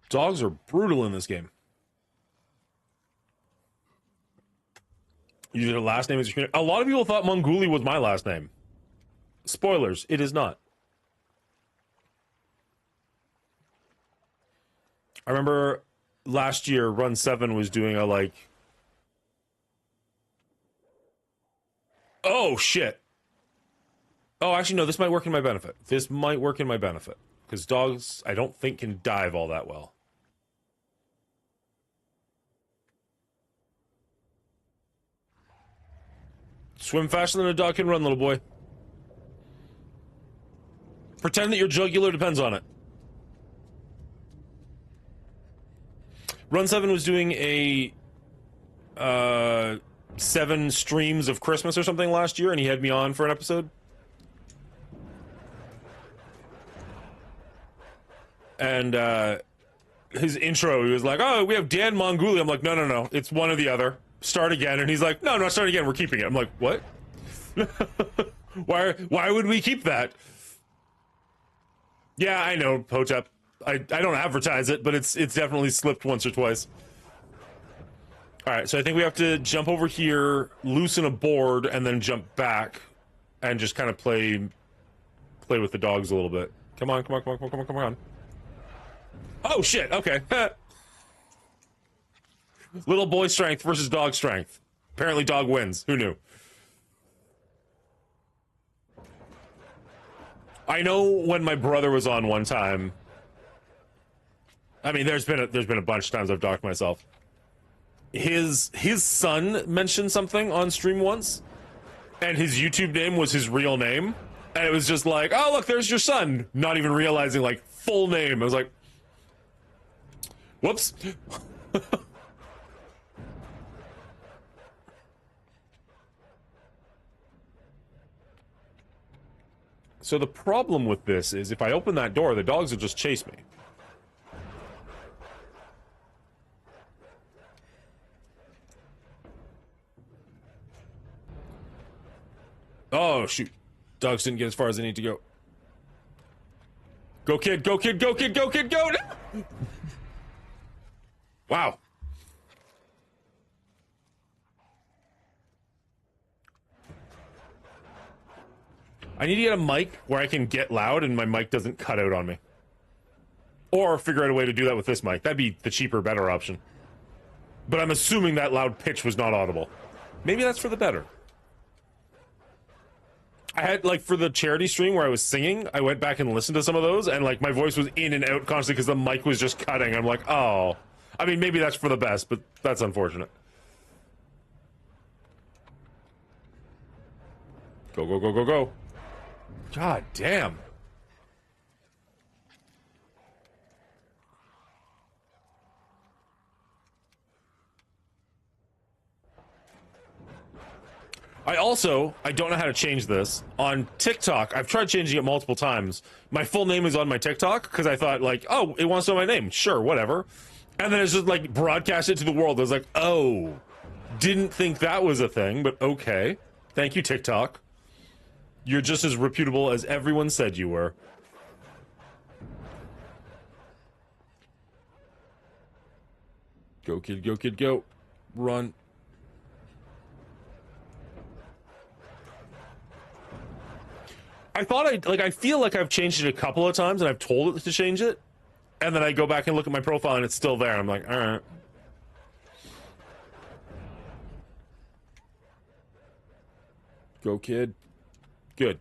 Dogs are brutal in this game. Your last name is... A lot of people thought Mongooli was my last name. Spoilers, it is not. I remember last year, Run 7 was doing a, like... Oh, shit. Oh, actually, no, this might work in my benefit. Because dogs, I don't think, can dive all that well. Swim faster than a dog can run, little boy. Pretend that your jugular depends on it. Run 7 was doing a 7 streams of Christmas or something last year, and he had me on for an episode. And his intro, he was like, "Oh, we have Dan Mongooli." I'm like, no, it's one or the other. Start again. And he's like, no, start again. We're keeping it. I'm like, what? Why would we keep that? Yeah, I know, Hotep. I don't advertise it, but it's definitely slipped once or twice. All right, so I think we have to jump over here, loosen a board, and then jump back, and just kind of play with the dogs a little bit. Come on. Oh shit! Okay. Little boy strength versus dog strength. Apparently, dog wins. Who knew? I know when my brother was on one time. I mean, there's been a bunch of times I've docked myself. His son mentioned something on stream once, and his YouTube name was his real name, and it was just like, "Oh, look, there's your son," not even realizing like full name. I was like, "Whoops." So the problem with this is if I open that door, the dogs will just chase me. Oh, shoot. Dogs didn't get as far as they need to go. Go, kid, go, kid, go, kid, go, kid, go! Wow. I need to get a mic where I can get loud and my mic doesn't cut out on me. Or figure out a way to do that with this mic. That'd be the cheaper, better option. But I'm assuming that loud pitch was not audible. Maybe that's for the better. I had, like, for the charity stream where I was singing, I went back and listened to some of those, and, like, my voice was in and out constantly because the mic was just cutting. I'm like, oh. I mean, maybe that's for the best, but that's unfortunate. Go, go, go, go, go. God damn. I don't know how to change this. On TikTok, I've tried changing it multiple times. My full name is on my TikTok, because I thought, like, oh, it wants to know my name. Sure, whatever. And then it's just, like, broadcast it to the world. I was like, oh, didn't think that was a thing, but okay. Thank you, TikTok. You're just as reputable as everyone said you were. Go, kid, go, kid, go. Run. I feel like I've changed it a couple of times and I've told it to change it. And then I go back and look at my profile and it's still there. I'm like, all right. Go, kid. Good.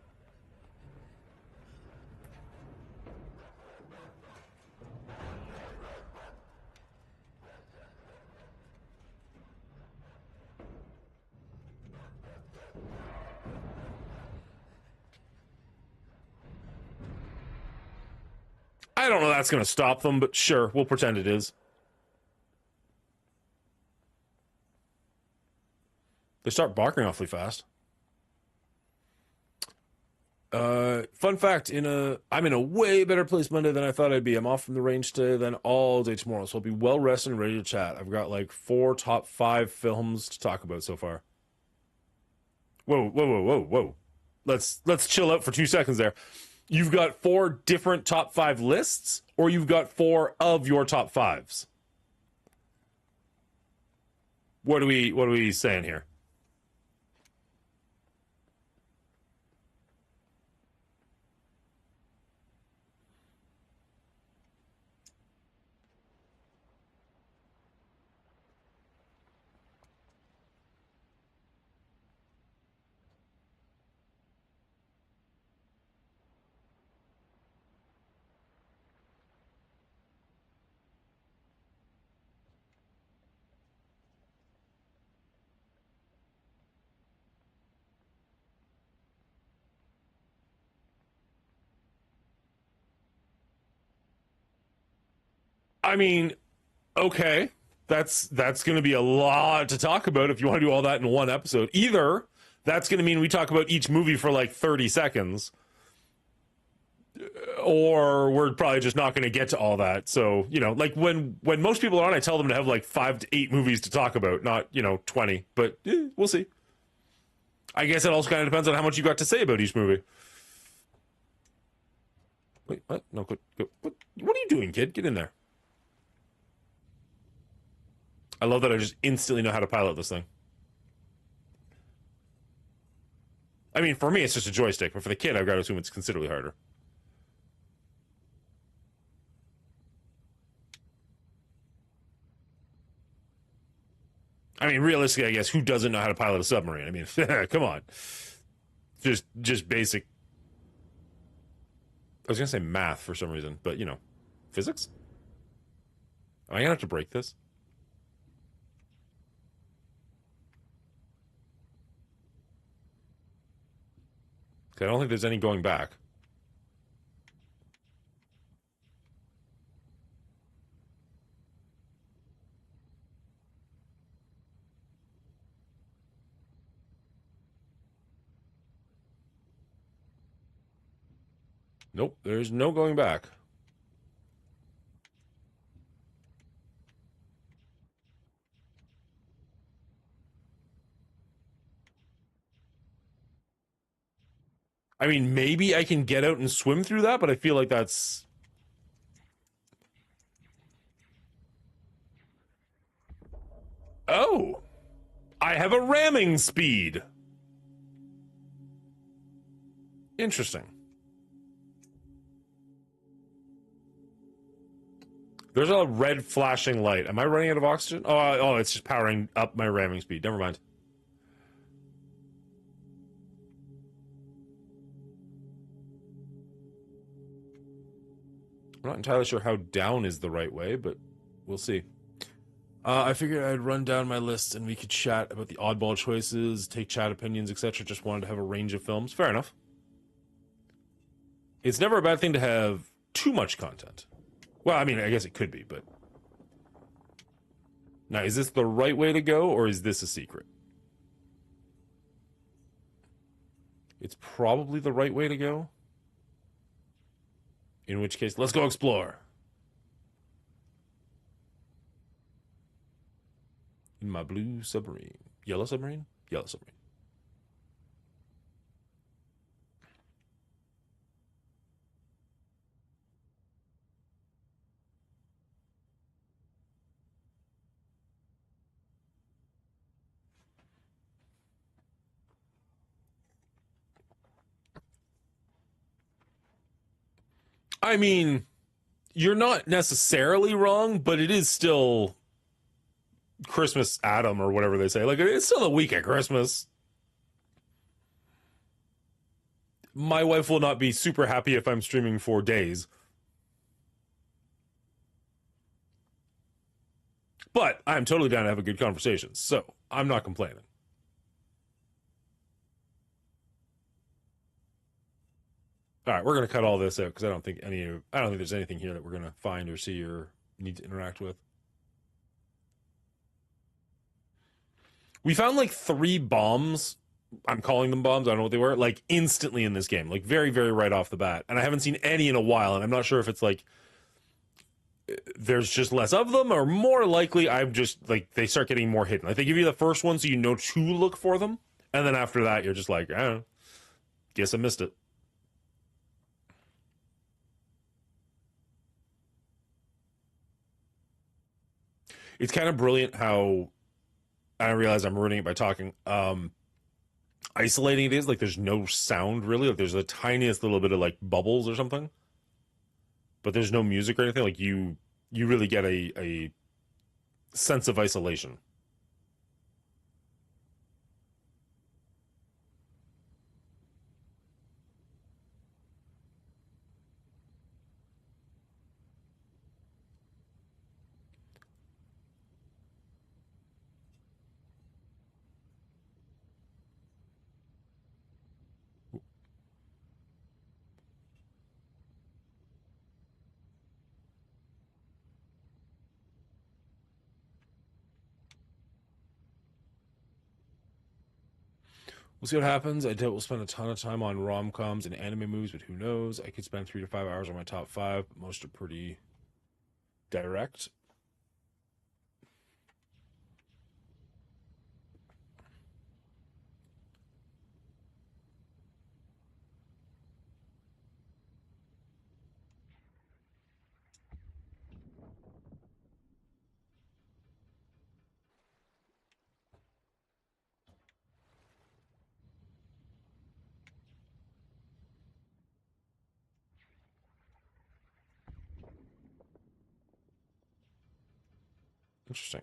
I don't know that's going to stop them, but sure, we'll pretend it is. They start barking awfully fast. Fun fact, I'm in a way better place Monday than I thought I'd be. I'm off from the range today, then all day tomorrow, so I'll be well rested and ready to chat. I've got like 4 top 5 films to talk about so far. Whoa. Let's chill out for 2 seconds there. You've got 4 different top 5 lists, or you've got 4 of your top 5s? What are we saying here? I mean, okay, that's going to be a lot to talk about if you want to do all that in one episode. Either that's going to mean we talk about each movie for like 30 seconds, or we're probably just not going to get to all that. So, you know, like when most people are on, I tell them to have like 5 to 8 movies to talk about, not, you know, 20. But we'll see. I guess it also kind of depends on how much you got to say about each movie. Wait, what? No, go. What are you doing, kid? Get in there. I love that I just instantly know how to pilot this thing. I mean, for me, it's just a joystick, but for the kid, I've got to assume it's considerably harder. I mean, realistically, I guess who doesn't know how to pilot a submarine? I mean, come on, just basic. I was gonna say math for some reason, but you know, physics. Am I gonna have to break this? I don't think there's any going back. Nope, there's no going back. I mean, maybe I can get out and swim through that, but I feel like that's. Oh, I have a ramming speed. Interesting. There's a red flashing light. Am I running out of oxygen? Oh, it's just powering up my ramming speed. Never mind. I'm not entirely sure how down is the right way, but we'll see. I figured I'd run down my list and we could chat about the oddball choices, take chat opinions, etc. Just wanted to have a range of films. Fair enough. It's never a bad thing to have too much content. Well, I mean, I guess it could be, but. Now, is this the right way to go, or is this a secret? It's probably the right way to go. In which case, let's go explore. In my blue submarine. Yellow submarine? Yellow submarine. I mean, you're not necessarily wrong, but it is still Christmas Adam or whatever they say. Like, it's still a week at Christmas. My wife will not be super happy if I'm streaming for days. But I'm totally down to have a good conversation, so I'm not complaining. All right, we're gonna cut all this out because I don't think there's anything here that we're gonna find or see or need to interact with. We found like 3 bombs. I'm calling them bombs. I don't know what they were. Like instantly in this game, like very, very right off the bat. And I haven't seen any in a while. And I'm not sure if it's like there's just less of them, or more likely I'm just like they start getting more hidden. Like they give you the first one so you know to look for them, and then after that you're just like, I don't know, guess I missed it. It's kind of brilliant how I realize I'm ruining it by talking. Isolating it is like there's no sound really. Like there's the tiniest little bit of like bubbles or something, but there's no music or anything. Like you really get a sense of isolation. We'll see what happens. I doubt we'll spend a ton of time on rom-coms and anime movies, but who knows? I could spend 3 to 5 hours on my top five, but most are pretty direct. Interesting.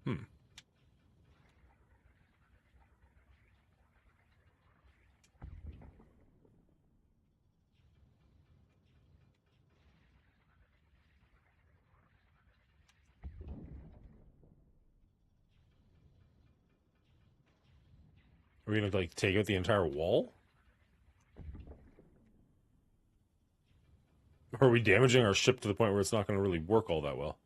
Hmm. Are we gonna like take out the entire wall? Or are we damaging our ship to the point where it's not gonna really work all that well?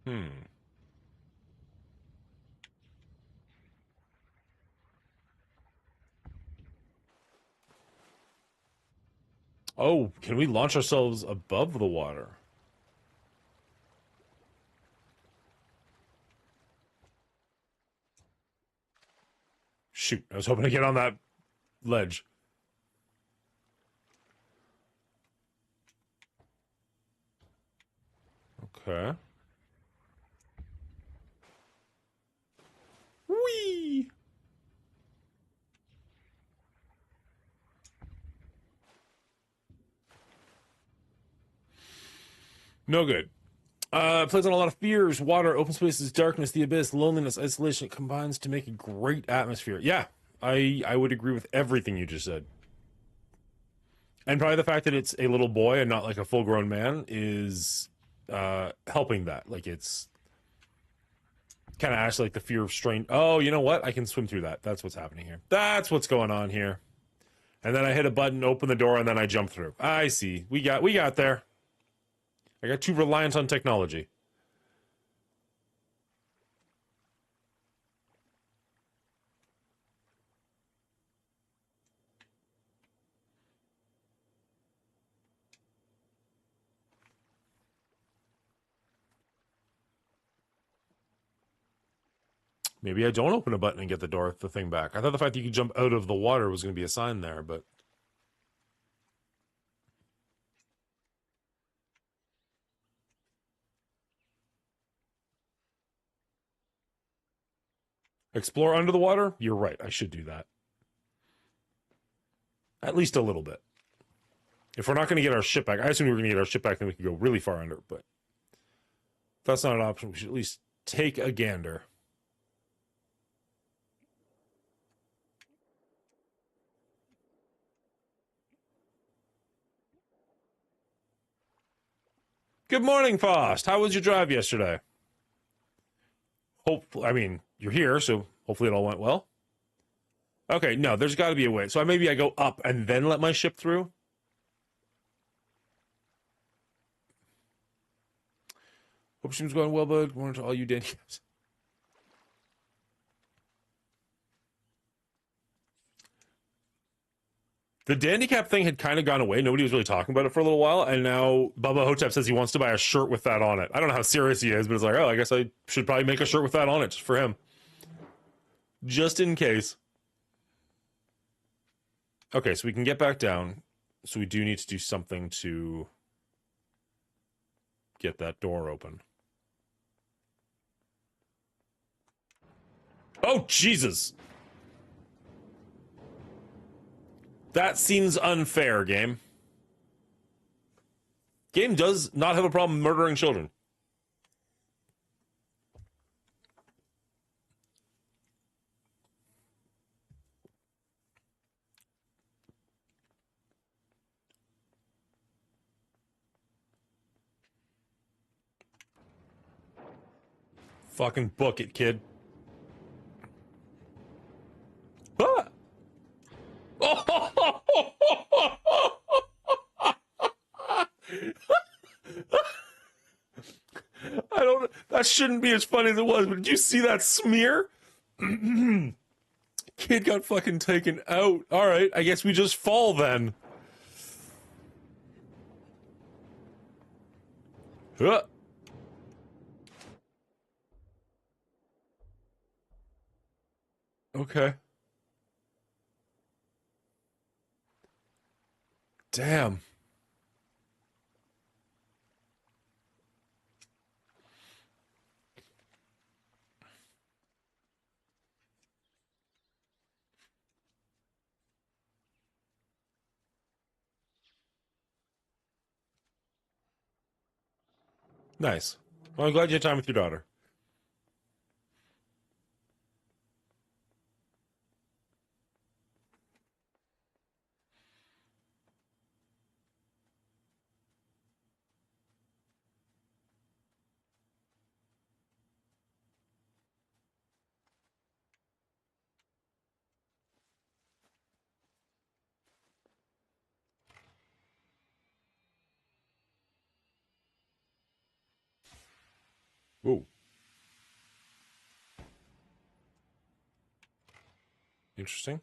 Hmm. Oh, can we launch ourselves above the water? Shoot, I was hoping to get on that ledge. Okay. Whee! No good. It plays on a lot of fears: water, open spaces, darkness, the abyss, loneliness, isolation. It combines to make a great atmosphere. Yeah, I would agree with everything you just said. And probably the fact that it's a little boy and not like a full grown man is helping that. Like it's kind of acts like the fear of strain. Oh, you know what? I can swim through that. That's what's happening here. That's what's going on here. And then I hit a button, open the door, and then I jump through. I see. We got there. I got too reliant on technology. Maybe I don't open a button and get the thing back. I thought the fact that you could jump out of the water was going to be a sign there, but explore under the water? You're right. I should do that. At least a little bit. If we're not going to get our ship back, I assume we are going to get our ship back, then we can go really far under, but if that's not an option, we should at least take a gander. Good morning, Faust. How was your drive yesterday? Hopefully, I mean, you're here, so hopefully it all went well. Okay, no, there's got to be a way. So maybe I go up and then let my ship through. Hope stream's going well, bud. Good morning to all you Danny. The Dandicap thing had kind of gone away. Nobody was really talking about it for a little while, and now Bubba Hotep says he wants to buy a shirt with that on it. I don't know how serious he is, but it's like, oh, I guess I should probably make a shirt with that on it for him. Just in case. Okay, so we can get back down. So we do need to do something to get that door open. Oh, Jesus! That seems unfair, game. Game does not have a problem murdering children. Fucking book it, kid. Ah! I don't. That shouldn't be as funny as it was. But did you see that smear? Kid got fucking taken out. All right, I guess we just fall then. Huh. Okay. Damn. Nice. Well, I'm glad you had time with your daughter. Ooh, interesting.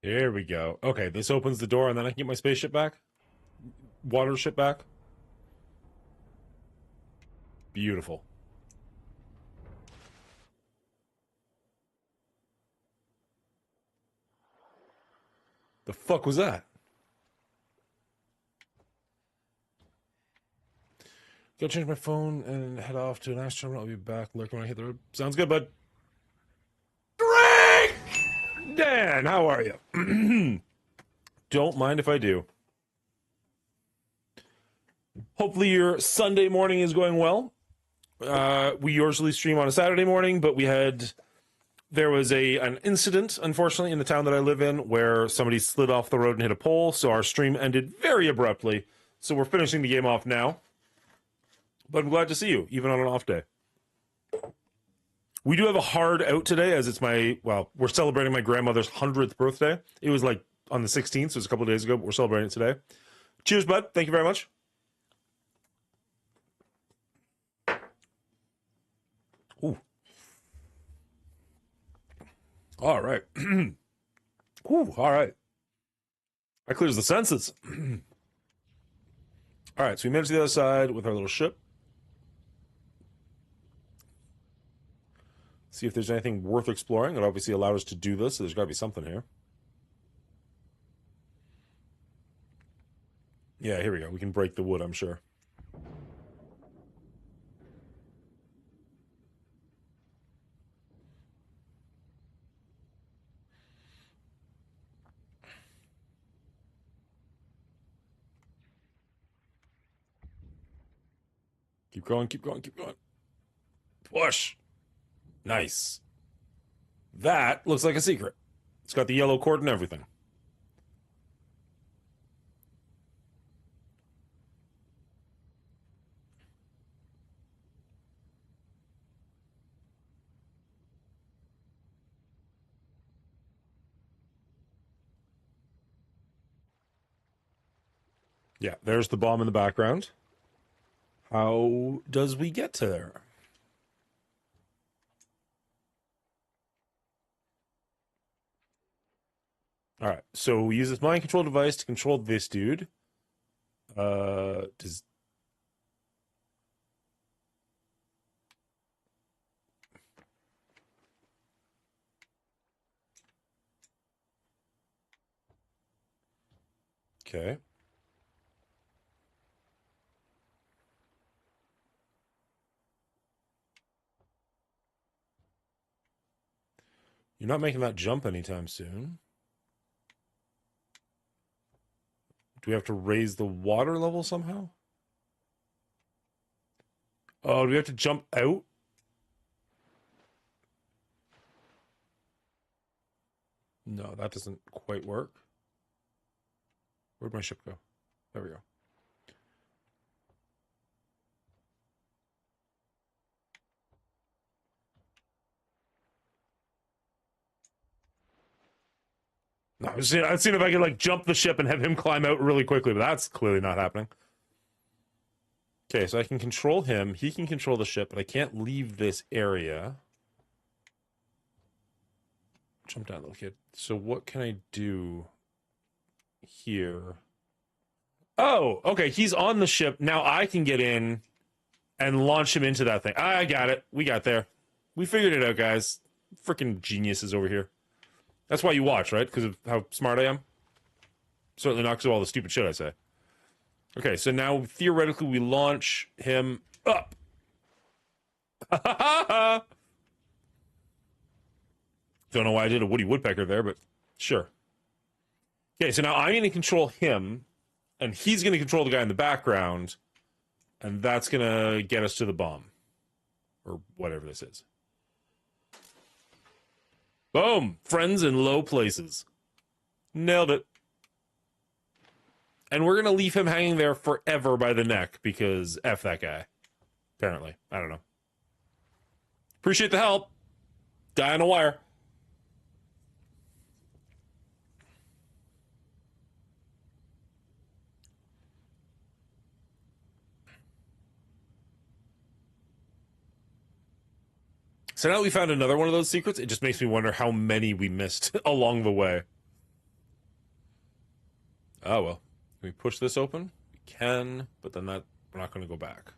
Here we go. Okay, this opens the door, and then I can get my spaceship back. Water ship back. Beautiful. The fuck was that? Go change my phone and head off to an ice terminal. I'll be back. Lurk when I hit the road. Sounds good, bud. Drink! Dan, how are you? Don't mind if I do. Hopefully your Sunday morning is going well. We usually stream on a Saturday morning, but there was an incident, unfortunately, in the town that I live in where somebody slid off the road and hit a pole, so our stream ended very abruptly. So we're finishing the game off now. But I'm glad to see you, even on an off day. We do have a hard out today, as we're celebrating my grandmother's 100th birthday. It was like on the 16th, so it's a couple of days ago, but we're celebrating it today. Cheers, bud. Thank you very much. Ooh. All right. Ooh, all right. That clears the senses. All right, so we made it to the other side with our little ship. See if there's anything worth exploring. It obviously allowed us to do this, so there's got to be something here. Yeah, here we go. We can break the wood, I'm sure. Keep going, keep going, keep going. Push. Nice. That looks like a secret. It's got the yellow cord and everything. Yeah, there's the bomb in the background. How does we get to there? All right, so we use this mind control device to control this dude. Does okay. You're not making that jump anytime soon. Do we have to raise the water level somehow? Oh, do we have to jump out? No, that doesn't quite work. Where'd my ship go? There we go. No, I'd seen if I could like jump the ship and have him climb out really quickly, but that's clearly not happening. Okay, so I can control him. He can control the ship, but I can't leave this area. Jump down, little kid. So what can I do here? Oh, okay. He's on the ship. Now I can get in and launch him into that thing. I got it. We got there. We figured it out, guys. Freaking geniuses over here. That's why you watch, right? Because of how smart I am? Certainly not because of all the stupid shit I say. Okay, so now theoretically we launch him up. Don't know why I did a Woody Woodpecker there, but sure. Okay, so now I'm going to control him, and he's going to control the guy in the background, and that's going to get us to the bomb. Or whatever this is. Boom! Friends in low places. Nailed it. And we're going to leave him hanging there forever by the neck, because F that guy. Apparently. I don't know. Appreciate the help. Die on a wire. So now we found another one of those secrets. It just makes me wonder how many we missed along the way. Oh, well. Can we push this open? We can, but then we're not going to go back.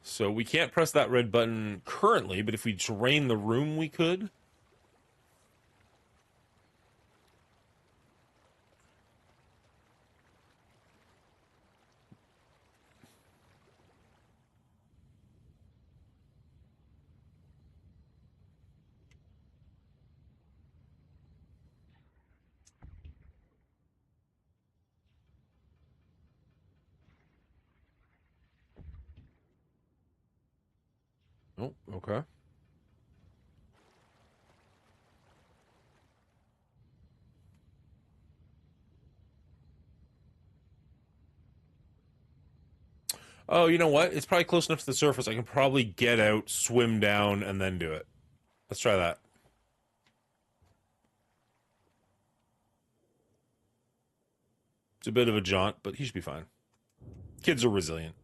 So we can't press that red button currently, but if we drain the room, we could. Oh, okay. Oh, you know what? It's probably close enough to the surface. I can probably get out, swim down, and then do it. Let's try that. It's a bit of a jaunt, but he should be fine. Kids are resilient.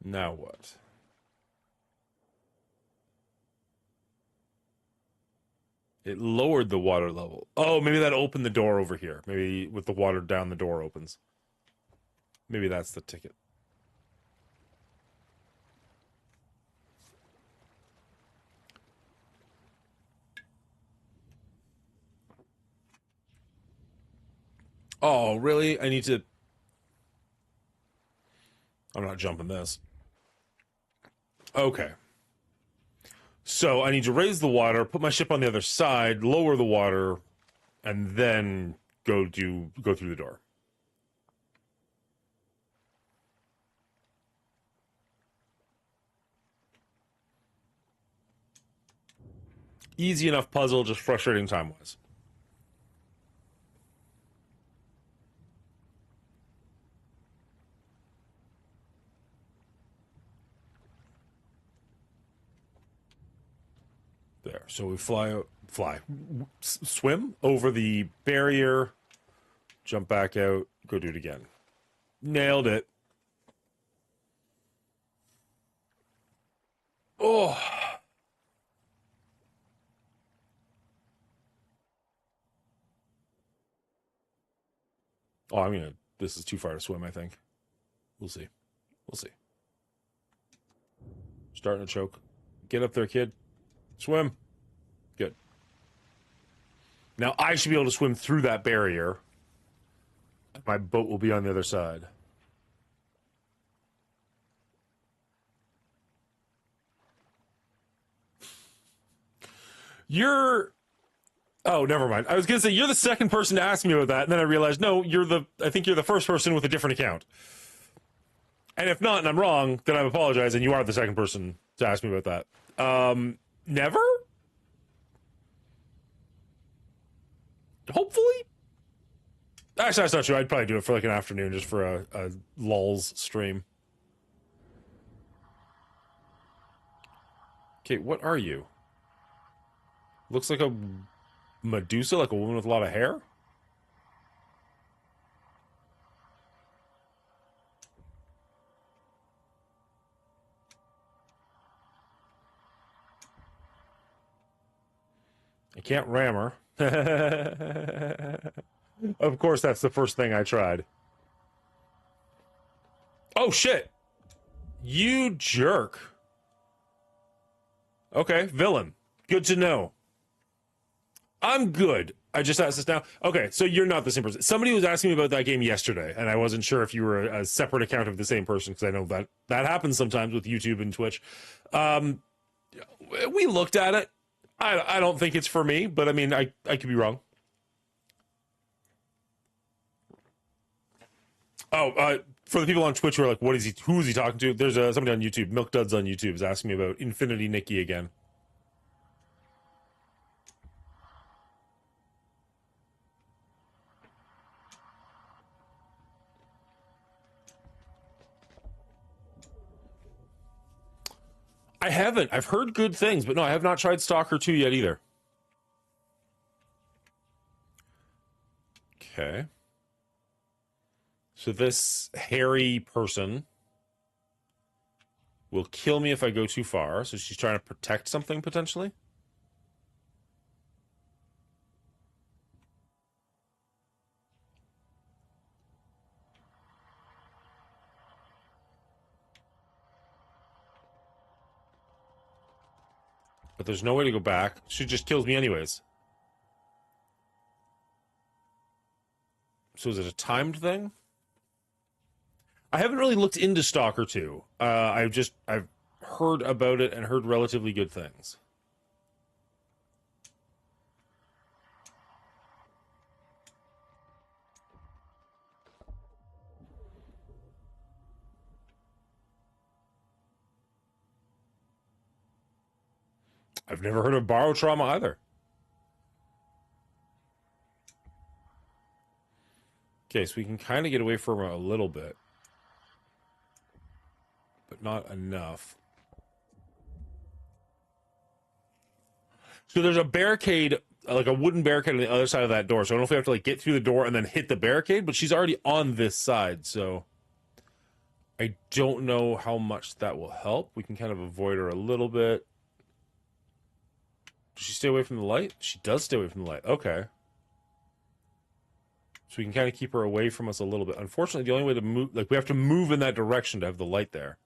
Now what? It lowered the water level. Oh, maybe that opened the door over here. Maybe with the water down, the door opens. Maybe that's the ticket. Oh, really? I need to... I'm not jumping this. Okay. So I need to raise the water, put my ship on the other side, lower the water, and then go through the door. Easy enough puzzle, just frustrating time-wise. There. So we swim over the barrier, jump back out, go do it again. Nailed it. Oh. Oh, this is too far to swim, I think. We'll see. We'll see. Starting to choke. Get up there, kid. Swim. Good. Now I should be able to swim through that barrier. My boat will be on the other side. You're... Oh, never mind. I was going to say, you're the second person to ask me about that, and then I realized, no, I think you're the first person with a different account. And if not, and I'm wrong, then I apologize, and you are the second person to ask me about that. Never? Hopefully? Actually, that's not true. I'd probably do it for like an afternoon, just for a lulz stream. Okay, what are you? Looks like a Medusa, like a woman with a lot of hair? I can't ram her. Of course, that's the first thing I tried. Oh, shit! You jerk. Okay, villain. Good to know. I'm good. I just asked this now. Okay, so you're not the same person. Somebody was asking me about that game yesterday, and I wasn't sure if you were a separate account of the same person, because I know that happens sometimes with YouTube and Twitch. We looked at it. I don't think it's for me, but I mean, I could be wrong. Oh, for the people on Twitch who are like, who is he talking to? There's somebody on YouTube, Milk Duds on YouTube, is asking me about Infinity Nikki again. I haven't. I've heard good things, but no, I have not tried Stalker 2 yet either. Okay. So this hairy person will kill me if I go too far. So she's trying to protect something, potentially? But there's no way to go back. She just kills me anyways. So is it a timed thing? I haven't really looked into Stalker 2. I've heard about it and heard relatively good things. I've never heard of borrow trauma either. Okay, so we can kind of get away from her a little bit. But not enough. So there's a barricade, like a wooden barricade on the other side of that door. So I don't know if we have to like get through the door and then hit the barricade, but she's already on this side, so I don't know how much that will help. We can kind of avoid her a little bit. Does she stay away from the light? She does stay away from the light. Okay. So we can kind of keep her away from us a little bit. Unfortunately, the only way to move, like we have to move in that direction to have the light there.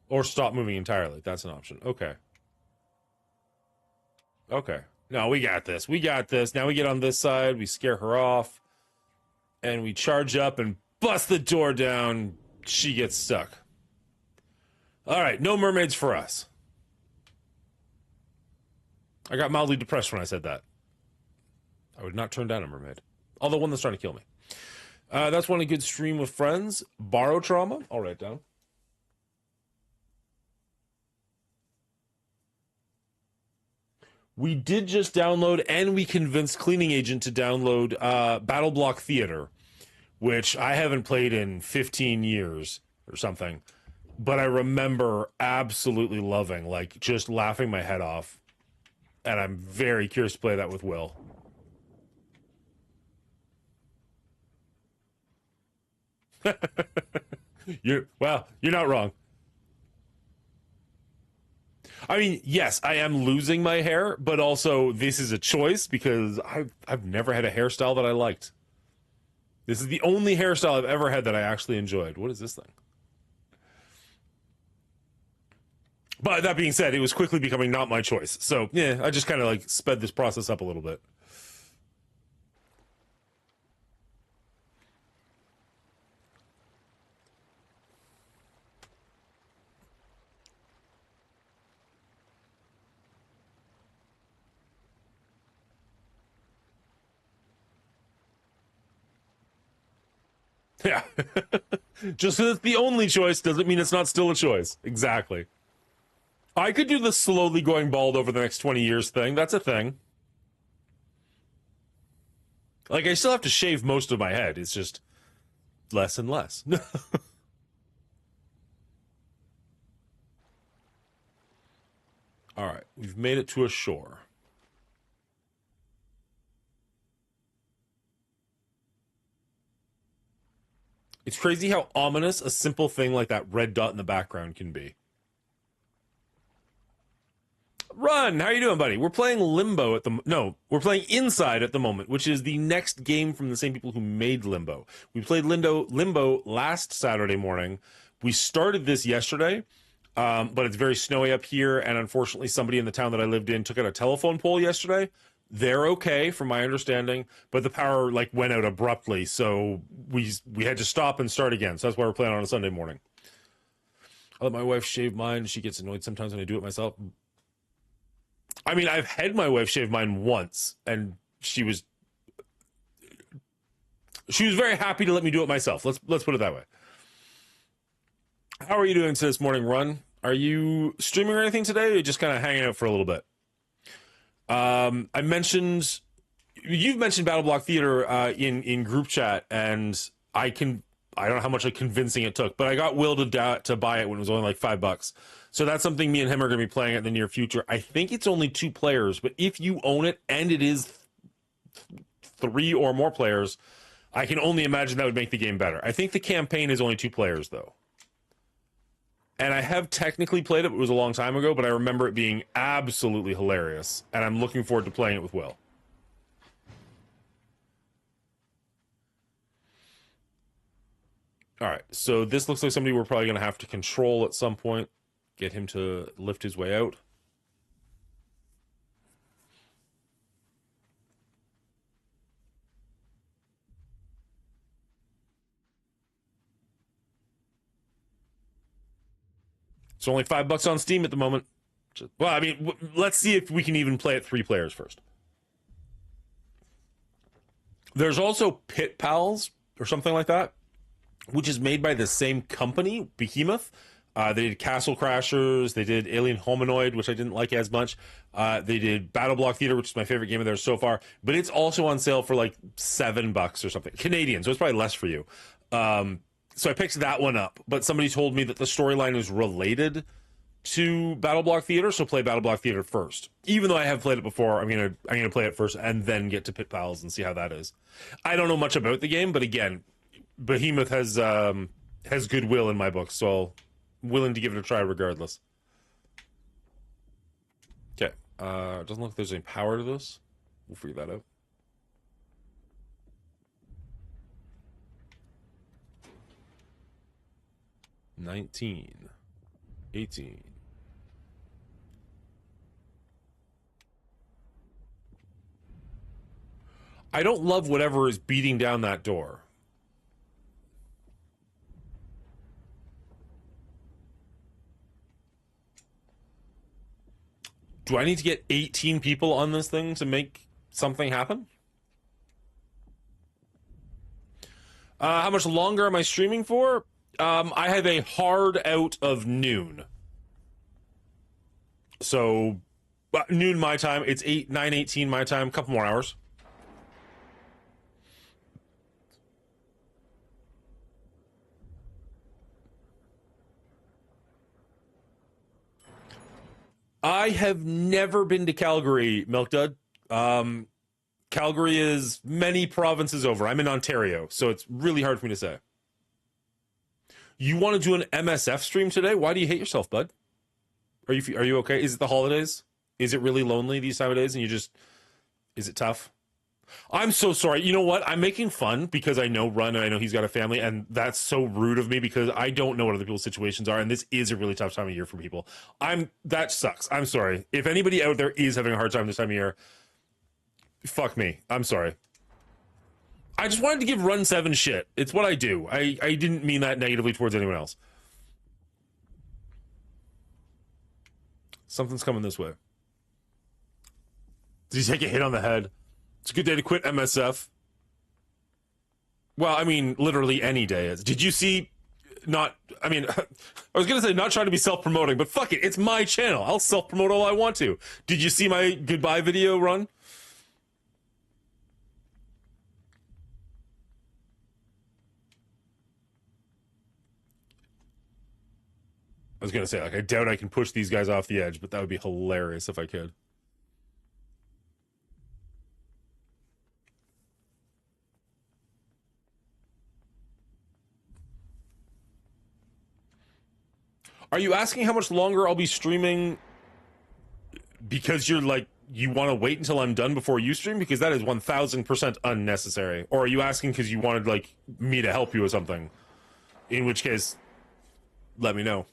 Or stop moving entirely. That's an option. Okay. Okay. No, we got this. We got this. Now we get on this side. We scare her off. And we charge up and bust the door down. She gets stuck. All right. No mermaids for us. I got mildly depressed when I said that. I would not turn down a mermaid. Although one that's trying to kill me. That's one a good stream with friends. Borrow trauma. I'll write it down. We did just download, and we convinced Cleaning Agent to download Battle Block Theater, which I haven't played in 15 years or something. But I remember absolutely loving, like, just laughing my head off. And I'm very curious to play that with Will. You're not wrong. I mean, yes, I am losing my hair, but also this is a choice because I've never had a hairstyle that I liked. This is the only hairstyle I've ever had that I actually enjoyed. What is this thing? But that being said, it was quickly becoming not my choice. So yeah, I just kind of like sped this process up a little bit. Yeah. Just because it's the only choice doesn't mean it's not still a choice. Exactly. I could do the slowly going bald over the next 20 years thing. That's a thing. Like, I still have to shave most of my head. It's just less and less. All right. We've made it to a shore. It's crazy how ominous a simple thing like that red dot in the background can be. Run, how you doing, buddy? We're playing Limbo at the no, we're playing Inside at the moment, which is the next game from the same people who made Limbo. We played Limbo last Saturday morning. We started this yesterday, but it's very snowy up here, and unfortunately, somebody in the town that I lived in took out a telephone pole yesterday. They're okay, from my understanding, but the power like went out abruptly, so we had to stop and start again. So that's why we're playing on a Sunday morning. I let my wife shave mine. She gets annoyed sometimes when I do it myself. I mean, I've had my wife shave mine once, and she was very happy to let me do it myself. Let's put it that way. How are you doing this morning, Run? Are you streaming or anything today, or are you just kind of hanging out for a little bit? You've mentioned Battle Block Theater in group chat, and I don't know how much like convincing it took, but I got Will to buy it when it was only like $5. So that's something me and him are going to be playing in the near future. I think it's only 2 players, but if you own it and it is 3 or more players, I can only imagine that would make the game better. I think the campaign is only 2 players though. And I have technically played it, but it was a long time ago, but I remember it being absolutely hilarious, and I'm looking forward to playing it with Will. All right, so this looks like somebody we're probably going to have to control at some point. Get him to lift his way out. It's only $5 on Steam at the moment. Well, I mean, let's see if we can even play it 3 players first. There's also Pit Pals or something like that, which is made by the same company, Behemoth. They did Castle Crashers. They did Alien Hominoid, which I didn't like as much. They did Battle Block Theater, which is my favorite game of theirs so far. But it's also on sale for like $7 or something. Canadian, so it's probably less for you. So I picked that one up. But somebody told me that the storyline is related to Battle Block Theater, so play Battle Block Theater first. Even though I have played it before, I'm gonna play it first and then get to Pit Pals and see how that is. I don't know much about the game, but again, Behemoth has goodwill in my book, so willing to give it a try regardless. Okay. Doesn't look like there's any power to this. We'll figure that out. $19, $18. I don't love whatever is beating down that door. Do I need to get 18 people on this thing to make something happen? How much longer am I streaming for? I have a hard out of noon. So, noon my time. It's 9:18 my time. A couple more hours. I have never been to Calgary, Milk Dud. Calgary is many provinces over. I'm in Ontario, so it's really hard for me to say. You want to do an MSF stream today? Why do you hate yourself, bud? Are you okay? Is it the holidays? Is it really lonely these time of days and is it tough? I'm so sorry. You know what? I'm making fun because I know Run and I know he's got a family, and that's so rude of me because I don't know what other people's situations are, and this is a really tough time of year for people. That sucks. I'm sorry. If anybody out there is having a hard time this time of year, fuck me. I'm sorry. I just wanted to give Run 7 shit. It's what I do. I didn't mean that negatively towards anyone else. Something's coming this way. Did he take a hit on the head? It's a good day to quit MSF. Well, I mean, literally any day is. Did you see? I was going to say not trying to be self-promoting, but fuck it. It's my channel. I'll self-promote all I want to. Did you see my goodbye video, Run? I was going to say, like, I doubt I can push these guys off the edge, but that would be hilarious if I could. Are you asking how much longer I'll be streaming because you're like, you want to wait until I'm done before you stream? Because that is 1000% unnecessary. Or are you asking because you wanted, like, me to help you with something? In which case, let me know.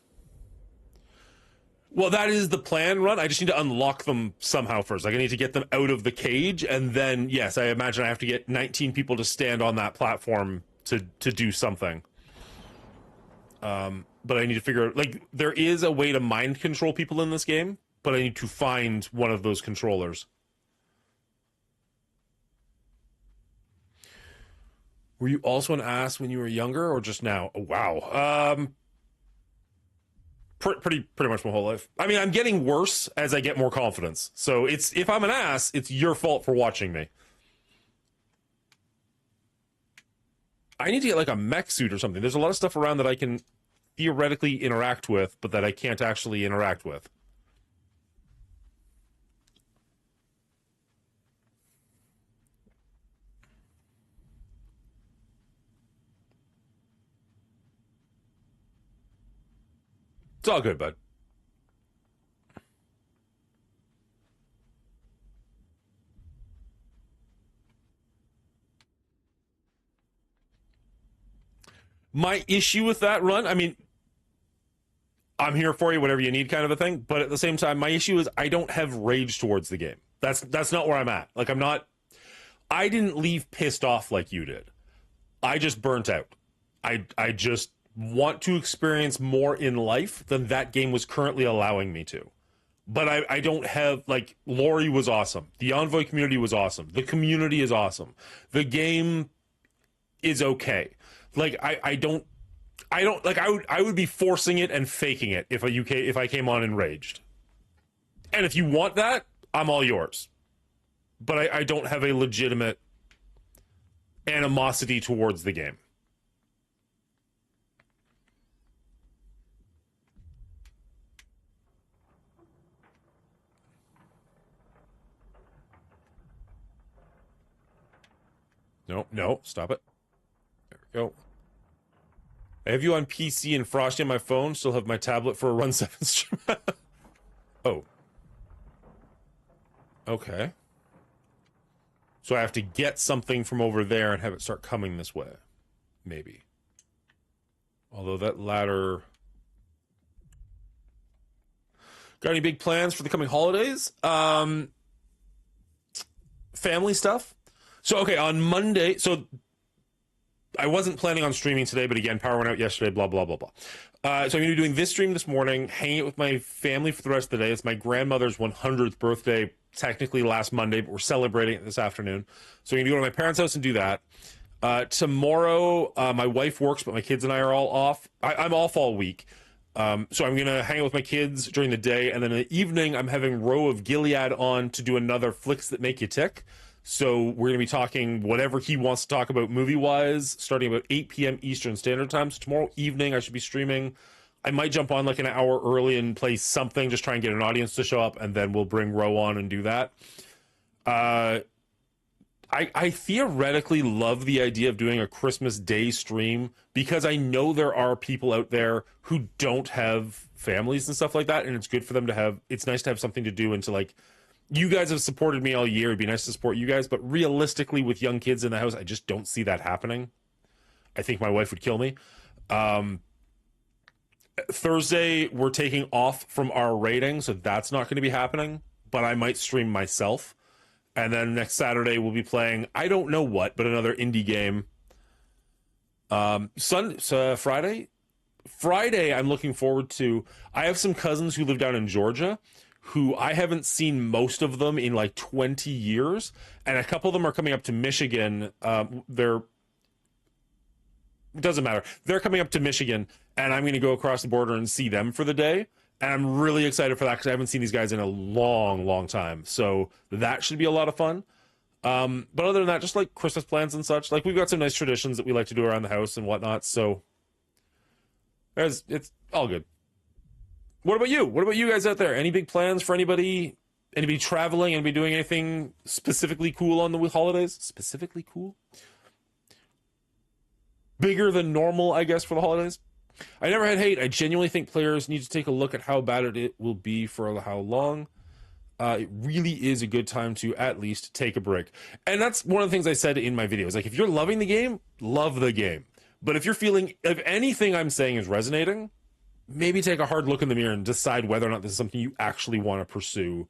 Well, that is the plan, Run. I just need to unlock them somehow first. Like, I need to get them out of the cage, and then, yes, I imagine I have to get 19 people to stand on that platform to do something. But I need to figure out, like, there is a way to mind control people in this game, but I need to find one of those controllers. Were you also an ass when you were younger, or just now? Oh, wow. Pretty much my whole life. I mean, I'm getting worse as I get more confidence. So if I'm an ass, it's your fault for watching me. I need to get like a mech suit or something. There's a lot of stuff around that I can theoretically interact with, but that I can't actually interact with. It's all good, bud. My issue with that, Run, I mean, I'm here for you, whatever you need kind of a thing. But at the same time, my issue is I don't have rage towards the game. That's not where I'm at. Like, I didn't leave pissed off like you did. I just burnt out. I just want to experience more in life than that game was currently allowing me to. But I don't have, like, Lori was awesome. The Envoy community was awesome. The community is awesome. The game is okay. Like, I don't like, I would be forcing it and faking it if I came on enraged. And if you want that, I'm all yours. But I don't have a legitimate animosity towards the game. No, stop it. There we go. I have you on PC and Frosty on my phone. Still have my tablet for a Run 7 stream. Oh. Okay. So I have to get something from over there and have it start coming this way. Maybe. Although that ladder... Got any big plans for the coming holidays? Family stuff. So, okay, on Monday... So, I wasn't planning on streaming today, but again, power went out yesterday, blah, blah, blah, blah. So I'm going to be doing this stream this morning, hanging out with my family for the rest of the day. It's my grandmother's 100th birthday, technically last Monday, but we're celebrating it this afternoon. So I'm going to go to my parents' house and do that. Tomorrow, my wife works, but my kids and I are all off. I'm off all week. So I'm going to hang out with my kids during the day, and then in the evening, I'm having Row of Gilead on to do another Flicks That Make You Tick. So we're going to be talking whatever he wants to talk about movie-wise, starting about 8 p.m. Eastern Standard Time. So tomorrow evening, I should be streaming. I might jump on like an hour early and play something, just try and get an audience to show up, and then we'll bring Row on and do that. I theoretically love the idea of doing a Christmas Day stream because I know there are people out there who don't have families and stuff like that, and it's good for them to have, it's nice to have something to do and to like You guys have supported me all year. It'd be nice to support you guys, but realistically, with young kids in the house, I just don't see that happening. I think my wife would kill me. Um, Thursday, we're taking off from our rating, so that's not going to be happening, but I might stream myself. And then next Saturday, we'll be playing, I don't know what, but another indie game. Friday, I'm looking forward to. I have some cousins who live down in Georgia who I haven't seen most of them in like 20 years. And a couple of them are coming up to Michigan. It doesn't matter. They're coming up to Michigan, and I'm going to go across the border and see them for the day. And I'm really excited for that because I haven't seen these guys in a long, long time. So that should be a lot of fun. But other than that, just like Christmas plans and such, like we've got some nice traditions that we like to do around the house and whatnot. So it's all good. What about you? What about you guys out there? Any big plans for anybody? Anybody traveling? Anybody doing anything specifically cool on the holidays? Specifically cool? Bigger than normal, I guess, for the holidays? I never had hate. I genuinely think players need to take a look at how bad it will be for how long. It really is a good time to at least take a break. And that's one of the things I said in my videos. Like, if you're loving the game, love the game. But if you're feeling, if anything I'm saying is resonating, maybe take a hard look in the mirror and decide whether or not this is something you actually want to pursue,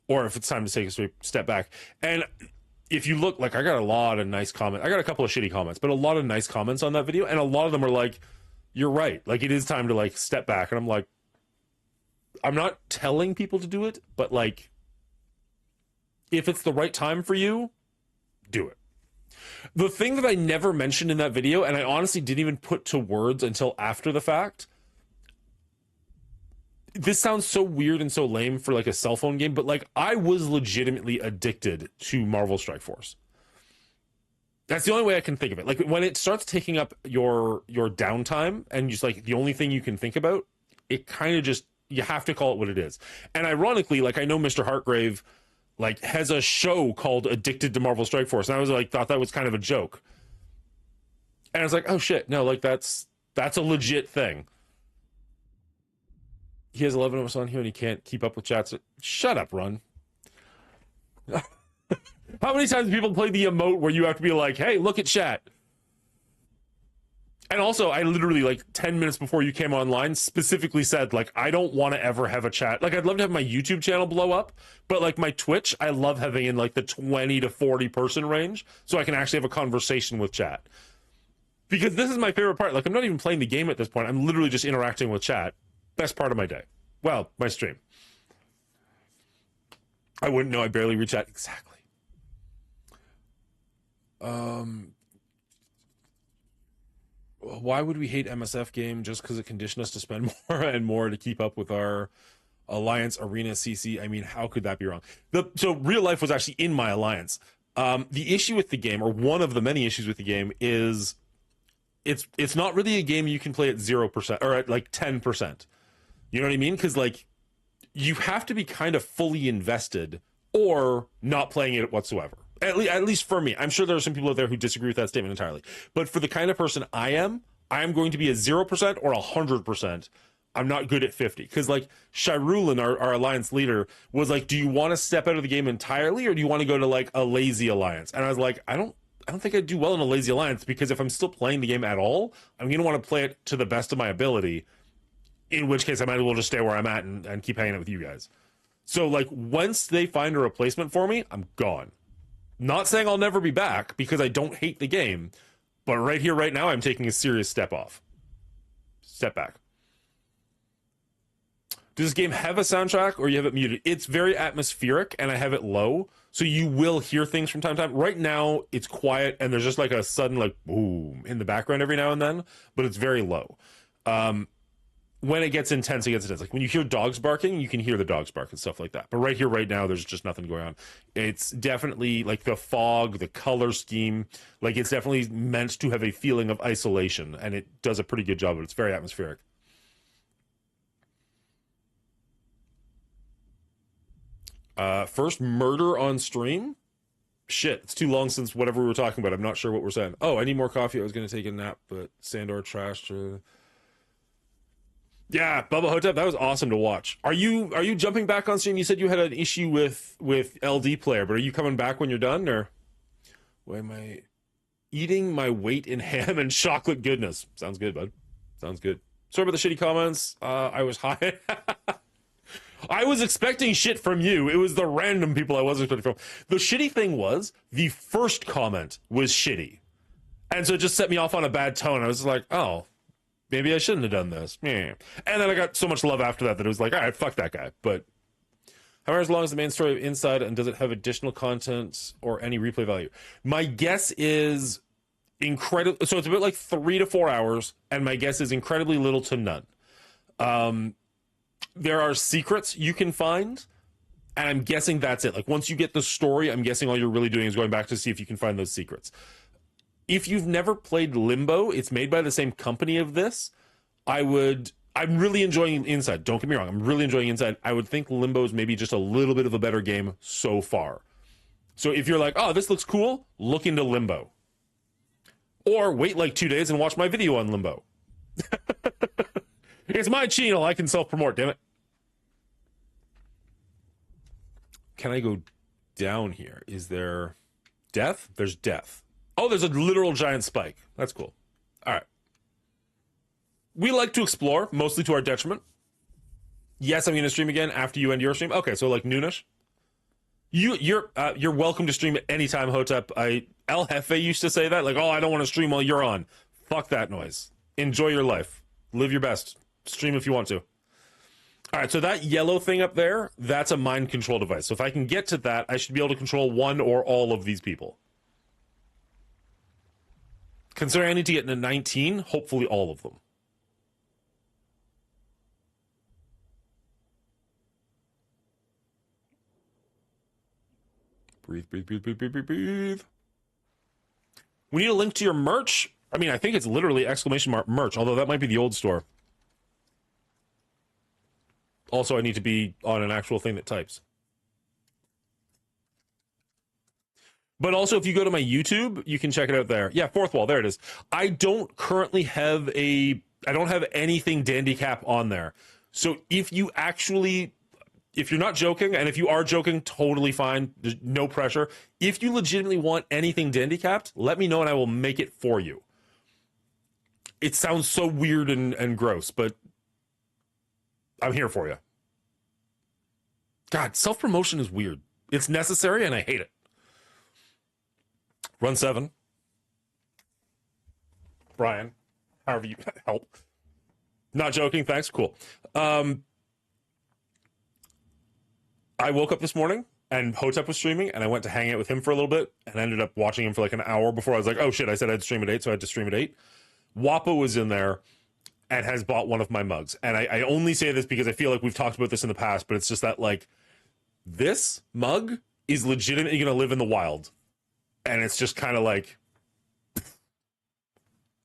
or if it's time to take a step back. And if you look, like, I got a lot of nice comments. I got a couple of shitty comments, but a lot of nice comments on that video. And a lot of them are like, you're right. Like, it is time to, like, step back. And I'm like, I'm not telling people to do it, but, like, if it's the right time for you, do it. The thing that I never mentioned in that video, and I honestly didn't even put to words until after the fact, this sounds so weird and so lame for, like, a cell phone game, but, like, I was legitimately addicted to Marvel Strike Force. That's the only way I can think of it. Like, when it starts taking up your downtime and just, like, the only thing you can think about, it kind of just, you have to call it what it is. And ironically, like, I know Mr. Hartgrave, like, has a show called Addicted to Marvel Strike Force, and I was like, thought that was kind of a joke. And I was like, oh shit, no, like, that's a legit thing. He has 11 of us on here and he can't keep up with chats. Shut up, Run. How many times do people play the emote where you have to be like, hey, look at chat? And also, I literally, like, 10 minutes before you came online, specifically said, like, I don't want to ever have a chat. Like, I'd love to have my YouTube channel blow up, but, like, my Twitch, I love having in, like, the 20 to 40 person range, so I can actually have a conversation with chat. Because this is my favorite part. Like, I'm not even playing the game at this point. I'm literally just interacting with chat. Best part of my day. Well, my stream. I wouldn't know. I barely reach out. Exactly. Why would we hate MSF game just because it conditioned us to spend more and more to keep up with our Alliance Arena CC? I mean, how could that be wrong? So real life was actually in my Alliance. The issue with the game, or one of the many issues with the game, is it's not really a game you can play at 0% or at like 10%. You know what I mean? Because, like, you have to be kind of fully invested or not playing it whatsoever. At least for me. I'm sure there are some people out there who disagree with that statement entirely. But for the kind of person I am going to be a 0% or 100%. I'm not good at 50. Because, like, Shirulin, our alliance leader, was like, do you want to step out of the game entirely, or do you want to go to, like, a lazy alliance? And I was like, I don't think I'd do well in a lazy alliance, because if I'm still playing the game at all, I'm going to want to play it to the best of my ability, in which case I might as well just stay where I'm at and keep hanging out with you guys. So, like, once they find a replacement for me, I'm gone. Not saying I'll never be back, because I don't hate the game, but right here, right now, I'm taking a serious step back. Does this game have a soundtrack, or you have it muted? It's very atmospheric, and I have it low, so you will hear things from time to time. Right now, it's quiet, and there's just like a sudden, like, boom in the background every now and then, but it's very low. When it gets intense, it gets intense. Like, when you hear dogs barking, you can hear the dogs bark and stuff like that. But right here, right now, there's just nothing going on. It's definitely, like, the fog, the color scheme, like, it's definitely meant to have a feeling of isolation, and it does a pretty good job of it. It's very atmospheric. First murder on stream? Shit, it's too long since whatever we were talking about. I'm not sure what we're saying. Oh, I need more coffee. I was going to take a nap, but Sandor trashed. Yeah, Bubba Hotep, that was awesome to watch. Are you jumping back on stream? You said you had an issue with LD player, but are you coming back when you're done, or why am I eating my weight in ham and chocolate goodness? Sounds good, bud. Sounds good. Sorry about the shitty comments. I was high. I was expecting shit from you. It was the random people I wasn't expecting from. The shitty thing was the first comment was shitty, and so it just set me off on a bad tone. I was like, oh, maybe I shouldn't have done this. Yeah. And then I got so much love after that that it was like, all right, fuck that guy. But however, as long as the main story of Inside, and does it have additional content or any replay value? My guess is incredible. So it's about like 3 to 4 hours, and my guess is incredibly little to none. There are secrets you can find, and I'm guessing that's it. Like once you get the story, I'm guessing all you're really doing is going back to see if you can find those secrets. If you've never played Limbo, it's made by the same company of this. I'm really enjoying Inside. Don't get me wrong. I'm really enjoying Inside. I would think Limbo is maybe just a little bit of a better game so far. So if you're like, oh, this looks cool, look into Limbo. Or wait like 2 days and watch my video on Limbo. It's my channel. I can self-promote, damn it. Can I go down here? Is there death? There's death. Oh, there's a literal giant spike. That's cool. All right. We like to explore, mostly to our detriment. Yes, I'm going to stream again after you end your stream. Okay, so like noonish. You're welcome to stream at any time, Hotep. El Jefe used to say that, like, oh, I don't want to stream while you're on. Fuck that noise. Enjoy your life. Live your best. Stream if you want to. All right, so that yellow thing up there, that's a mind control device. So if I can get to that, I should be able to control one or all of these people. Considering I need to get into 19, hopefully all of them. Breathe, breathe, breathe, breathe, breathe, breathe, breathe. We need a link to your merch. I mean, I think it's literally exclamation mark merch, although that might be the old store. Also, I need to be on an actual thing that types. But also, if you go to my YouTube, you can check it out there. Yeah, fourth wall, there it is. I don't currently have I don't have anything Dandy Cap on there. So if you actually, if you're not joking, and if you are joking, totally fine. There's no pressure. If you legitimately want anything Dandy Capped, let me know and I will make it for you. It sounds so weird and gross, but I'm here for you. God, self-promotion is weird. It's necessary and I hate it. Run 7. Brian, however you help. Not joking, thanks, cool. I woke up this morning and Hotep was streaming and I went to hang out with him for a little bit and ended up watching him for like an hour before I was like, oh shit, I said I'd stream at 8, so I had to stream at 8. Wappa was in there and has bought one of my mugs. And I only say this because I feel like we've talked about this in the past, but it's just that like this mug is legitimately going to live in the wild. And it's just kind of like,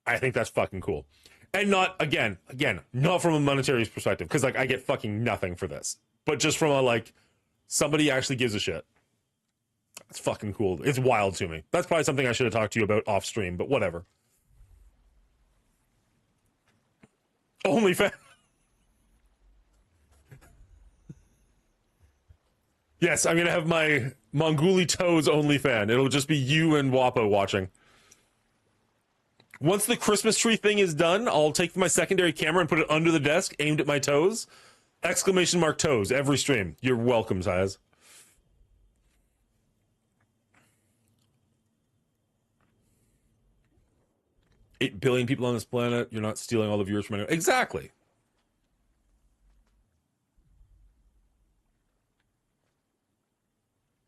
I think that's fucking cool. And not, again, not from a monetary perspective, because like I get fucking nothing for this. But just from a like, somebody actually gives a shit. It's fucking cool. It's wild to me. That's probably something I should have talked to you about off stream, but whatever. OnlyFans. Yes, I'm going to have my Mongooli Toes OnlyFans. It'll just be you and Wappo watching. Once the Christmas tree thing is done, I'll take my secondary camera and put it under the desk, aimed at my toes. Exclamation mark toes, every stream. You're welcome, Taz. $8 billion people on this planet. You're not stealing all the viewers from anyone. Exactly.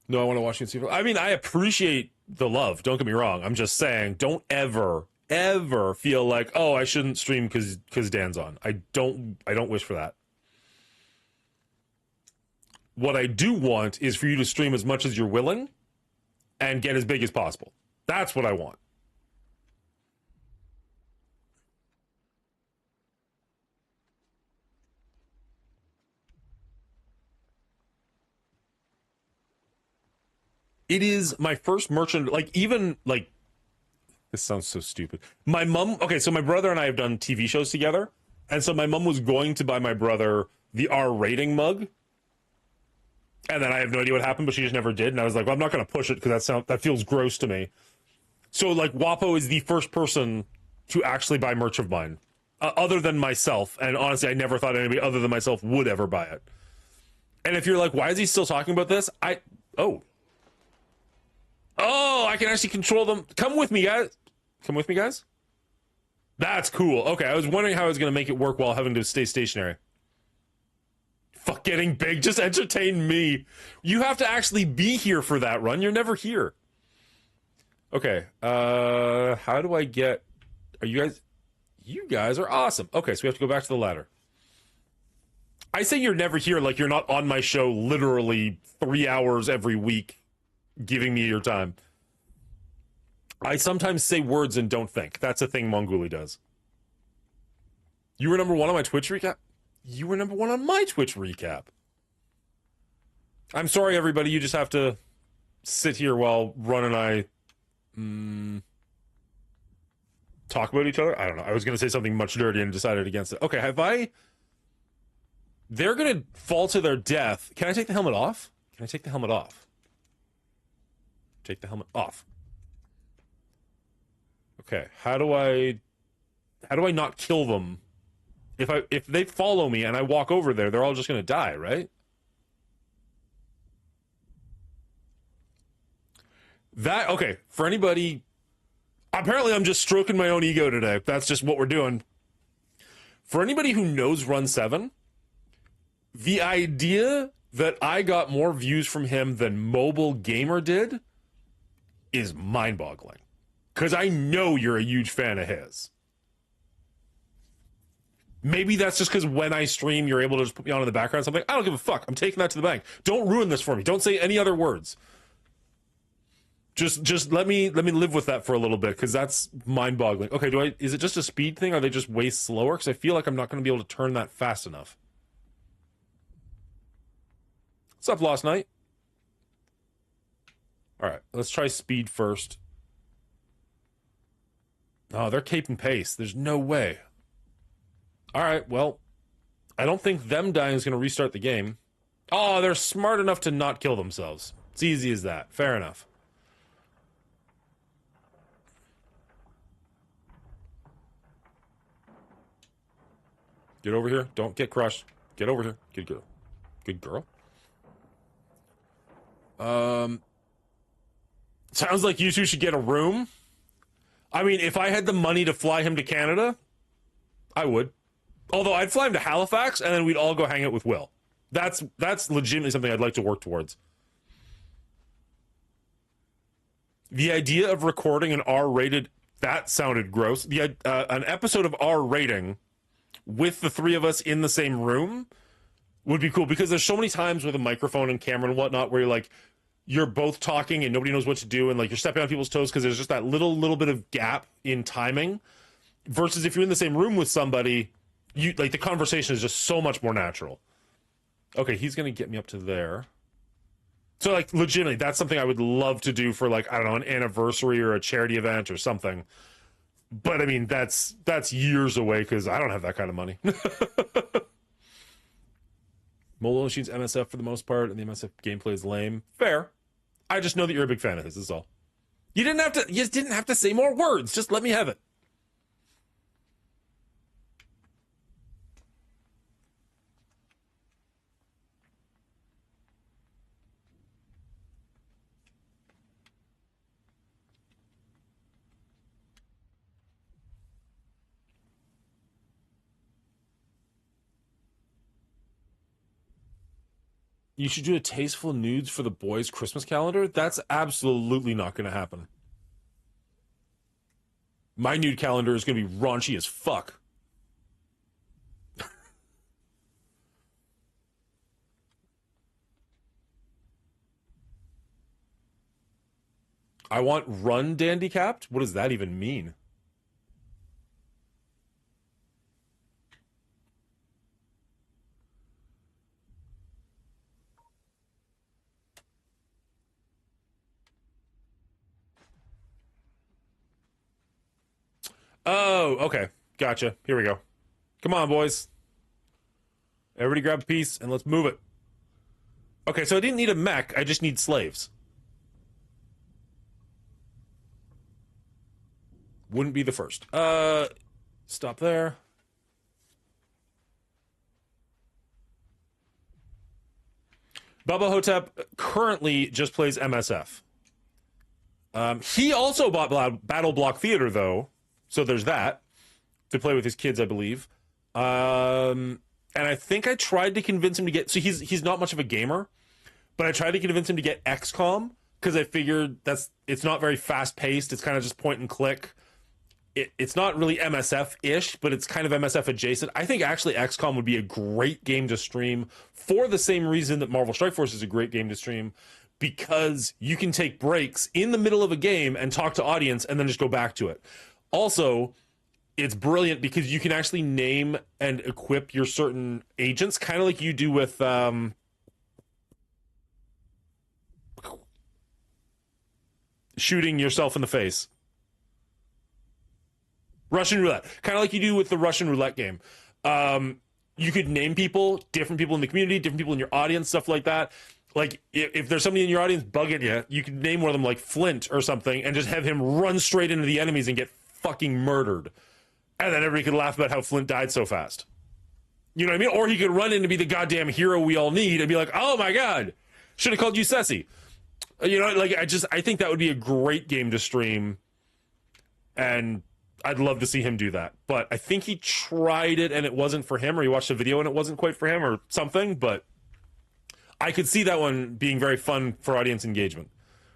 No, I want to watch you see. I mean, I appreciate the love. Don't get me wrong. I'm just saying, don't ever feel like, oh, I shouldn't stream because Dan's on. I don't wish for that. What I do want is for you to stream as much as you're willing and get as big as possible. That's what I want. It is my first merchant, like, even, like, this sounds so stupid. My mom, okay, so my brother and I have done TV shows together, And so my mom was going to buy my brother the R rating mug. And then I have no idea what happened, but she just never did. And I was like, well, I'm not going to push it because that feels gross to me. So, like, Wapo is the first person to actually buy merch of mine, other than myself. And honestly, I never thought anybody other than myself would ever buy it. And if you're like, why is he still talking about this? Oh, I can actually control them. Come with me, guys. Come with me, guys. That's cool. Okay, I was wondering how I was going to make it work while having to stay stationary. Fuck getting big. Just entertain me. You have to actually be here for that run. You're never here. Okay. How do I get... Are you guys... You guys are awesome. Okay, so we have to go back to the ladder. I say you're never here like you're not on my show literally 3 hours every week giving me your time. I sometimes say words and don't think. That's a thing Mongooli does. You were number one on my Twitch recap? You were number one on my Twitch recap. I'm sorry, everybody. You just have to sit here while Run and I talk about each other. I don't know. I was going to say something much dirty and decided against it. Okay, they're going to fall to their death. Can I take the helmet off? Can I take the helmet off? Take the helmet off. Okay, how do I not kill them? If they follow me and I walk over there, they're all just going to die, right? Okay, for anybody, apparently I'm just stroking my own ego today. That's just what we're doing. For anybody who knows Run 7, the idea that I got more views from him than Mobile Gamer did is mind-boggling. Because I know you're a huge fan of his. Maybe that's just because when I stream, you're able to just put me on in the background. Something. I don't give a fuck. I'm taking that to the bank. Don't ruin this for me. Don't say any other words. Just let me live with that for a little bit, because that's mind-boggling. Okay, is it just a speed thing? Are they just way slower? Because I feel like I'm not going to be able to turn that fast enough. What's up, Lost Night? All right, let's try speed first. Oh, they're cape and pace. There's no way. All right, well, I don't think them dying is going to restart the game. Oh, they're smart enough to not kill themselves. It's easy as that. Fair enough. Get over here. Don't get crushed. Get over here. Good girl. Good girl. Sounds like you two should get a room. I mean, if I had the money to fly him to Canada, I would. Although I'd fly him to Halifax, and then we'd all go hang out with Will. That's legitimately something I'd like to work towards. The idea of recording an R-rated... That sounded gross. An episode of R rating with the three of us in the same room would be cool, because there's so many times with a microphone and camera and whatnot where you're both talking and nobody knows what to do, and like you're stepping on people's toes because there's just that little bit of gap in timing, versus if you're in the same room with somebody, the conversation is just so much more natural. Okay, he's gonna get me up to there. So like legitimately, that's something I would love to do for, like, I don't know, an anniversary or a charity event or something. But I mean, that's years away because I don't have that kind of money. Mobile Machines MSF for the most part, and the MSF gameplay is lame. Fair. I just know that you're a big fan of his, is all. You just didn't have to say more words. Just let me have it. You should do a tasteful nudes for the boys' Christmas calendar? That's absolutely not going to happen. My nude calendar is going to be raunchy as fuck. I want run dandy capped? What does that even mean? Oh, okay. Gotcha. Here we go. Come on, boys. Everybody grab a piece and let's move it. Okay, so I didn't need a mech. I just need slaves. Wouldn't be the first. Stop there. Bubba Hotep currently just plays MSF. He also bought Battle Block Theater, though, so there's that to play with his kids, I believe. And I think I tried to convince him to get. So he's not much of a gamer, but I tried to convince him to get XCOM because I figured it's not very fast paced. It's kind of just point and click. It's not really MSF-ish, but it's kind of MSF adjacent. I think actually XCOM would be a great game to stream for the same reason that Marvel Strike Force is a great game to stream, because you can take breaks in the middle of a game and talk to audience and then just go back to it. Also, it's brilliant because you can actually name and equip your certain agents, kind of like you do with shooting yourself in the face. Russian roulette, kind of like you do with the Russian roulette game. You could name people, different people in the community, different people in your audience, stuff like that. Like, if there's somebody in your audience bugging you, you could name one of them like Flint or something and just have him run straight into the enemies and get fucking murdered. And then everybody could laugh about how Flint died so fast. You know what I mean? Or he could run in to be the goddamn hero we all need and be like, oh my god, should have called you Ceci. You know, like, I think that would be a great game to stream. And I'd love to see him do that. But I think he tried it and it wasn't for him, or he watched a video and it wasn't quite for him or something. But I could see that one being very fun for audience engagement.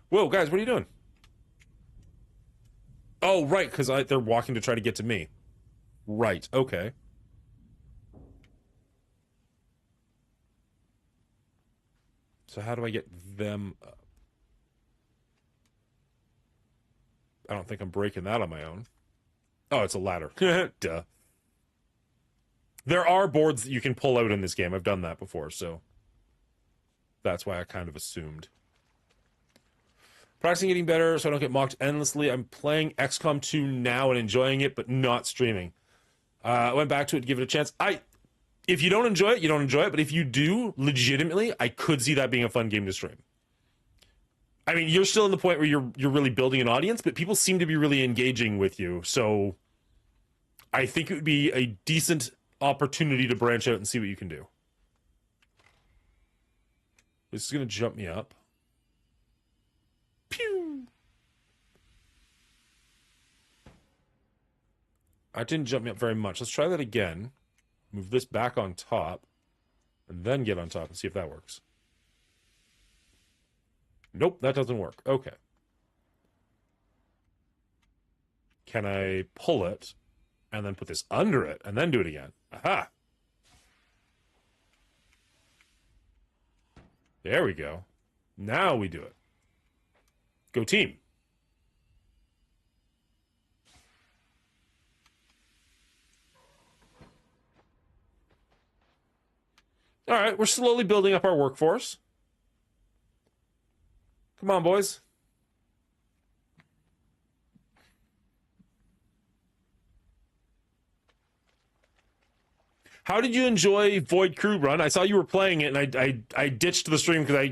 Whoa, guys, what are you doing? Oh, right, because they're walking to try to get to me. Right, okay. So how do I get them up? I don't think I'm breaking that on my own. Oh, it's a ladder. Duh. There are boards that you can pull out in this game. I've done that before, so that's why I kind of assumed. Practicing getting better so I don't get mocked endlessly. I'm playing XCOM 2 now and enjoying it, but not streaming. I went back to it to give it a chance. If you don't enjoy it, you don't enjoy it, but if you do, legitimately, I could see that being a fun game to stream. I mean, you're still in the point where you're really building an audience, but people seem to be really engaging with you, so I think it would be a decent opportunity to branch out and see what you can do. This is going to jump me up. Pew! I didn't jump me up very much. Let's try that again. Move this back on top, and then get on top and see if that works. Nope, that doesn't work. Okay. Can I pull it and then put this under it and then do it again? Aha! There we go. Now we do it. Go team. All right, we're slowly building up our workforce. Come on, boys. How did you enjoy Void Crew Run? I saw you were playing it, and I ditched the stream because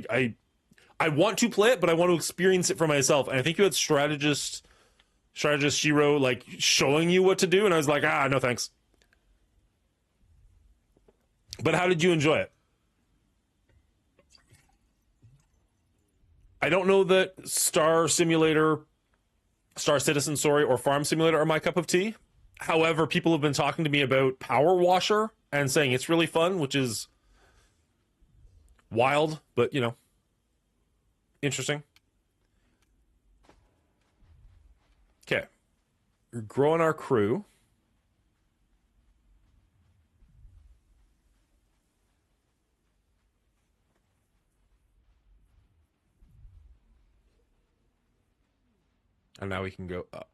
I want to play it, but I want to experience it for myself. And I think you had strategist Shiro like showing you what to do, and I was like, no thanks. But how did you enjoy it? I don't know that Star Citizen, or Farm Simulator are my cup of tea. However, people have been talking to me about Power Washer and saying it's really fun, which is wild, but, you know, interesting. Okay. We're growing our crew. And now we can go up.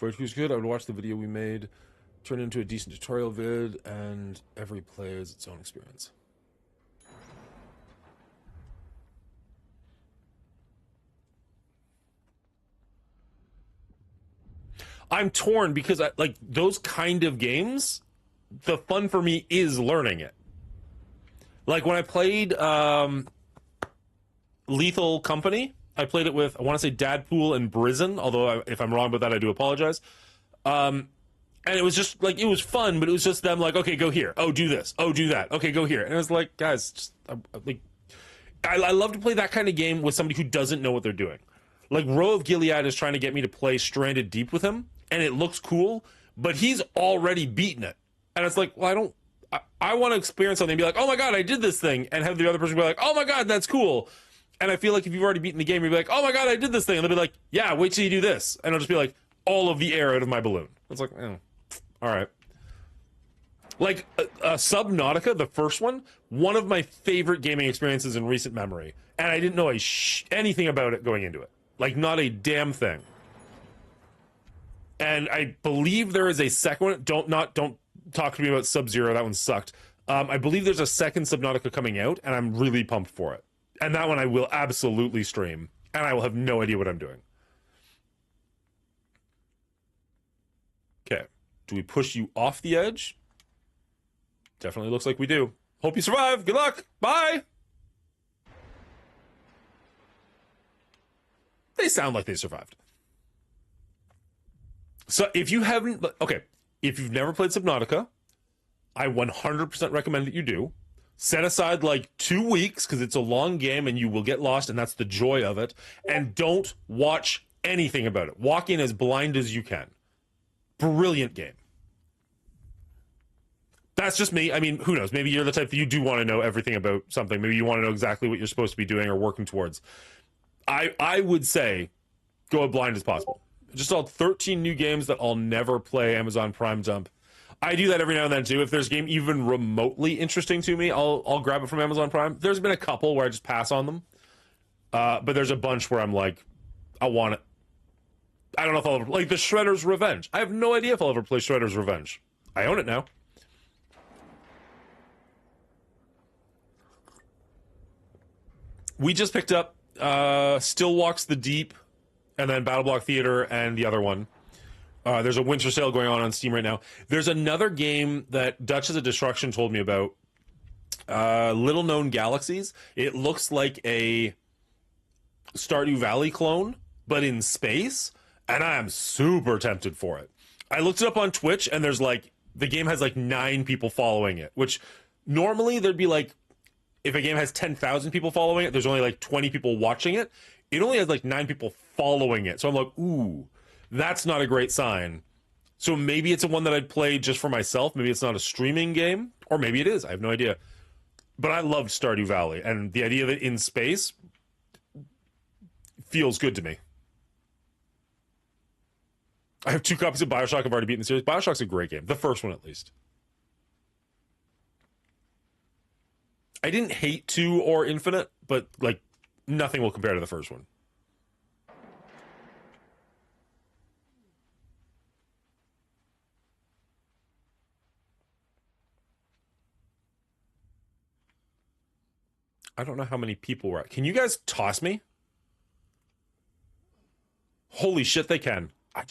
Void Crew's good. I would watch the video we made, turn it into a decent tutorial vid, and every play is its own experience. I'm torn because I like those kind of games. The fun for me is learning it. Like when I played Lethal Company, I played it with, I want to say Dadpool and Brizen, although if I'm wrong about that, I do apologize. And it was just like, it was fun, but it was just them like, okay, go here. Oh, do this. Oh, do that. Okay, go here. And it was like, guys, just like, I love to play that kind of game with somebody who doesn't know what they're doing. Like Roe of Gilead is trying to get me to play Stranded Deep with him, and it looks cool, but he's already beaten it. And it's like, well, I want to experience something and be like, oh my God, I did this thing, and have the other person be like, oh my God, that's cool. And I feel like if you've already beaten the game, you'll be like, oh my God, I did this thing. And they'll be like, yeah, wait till you do this. And I'll just be like, all of the air out of my balloon. It's like, all right. Like Subnautica, the first one of my favorite gaming experiences in recent memory. And I didn't know anything about it going into it. Like, not a damn thing. And I believe there is a second one. Don't talk to me about Sub-Zero. That one sucked. I believe there's a second Subnautica coming out, and I'm really pumped for it. And that one I will absolutely stream, and I will have no idea what I'm doing. Okay. Do we push you off the edge? Definitely looks like we do. Hope you survive. Good luck. Bye. They sound like they survived. So if you haven't, okay, if you've never played Subnautica, I 100% recommend that you do. Set aside like 2 weeks because it's a long game and you will get lost, and that's the joy of it. And don't watch anything about it. Walk in as blind as you can. Brilliant game. That's just me. I mean, who knows? Maybe you're the type that you do want to know everything about something. Maybe you want to know exactly what you're supposed to be doing or working towards. I would say go as blind as possible. Just saw 13 new games that I'll never play Amazon Prime dump. I do that every now and then too. If there's a game even remotely interesting to me, I'll grab it from Amazon Prime. There's been a couple where I just pass on them. But there's a bunch where I'm like, I want it. I don't know if I'll ever, like the Shredder's Revenge. I have no idea if I'll ever play Shredder's Revenge. I own it now. We just picked up Still Walks the Deep, and then Battle Block Theater, and the other one. There's a winter sale going on Steam right now. There's another game that Duchess of Destruction told me about. Little Known Galaxies. It looks like a Stardew Valley clone, but in space, and I am super tempted for it. I looked it up on Twitch, and there's like, the game has like 9 people following it, which normally there'd be like, if a game has 10,000 people following it, there's only like 20 people watching it. It only has like 9 people following it. So I'm like, ooh, that's not a great sign. So maybe it's a one that I'd play just for myself. Maybe it's not a streaming game, or maybe it is. I have no idea. But I loved Stardew Valley, and the idea of it in space feels good to me. I have 2 copies of BioShock. I've already beaten the series. BioShock's a great game. The first one, at least. I didn't hate 2 or Infinite, but like nothing will compare to the first one. I don't know how many people were at. Can you guys toss me? Holy shit, they can. I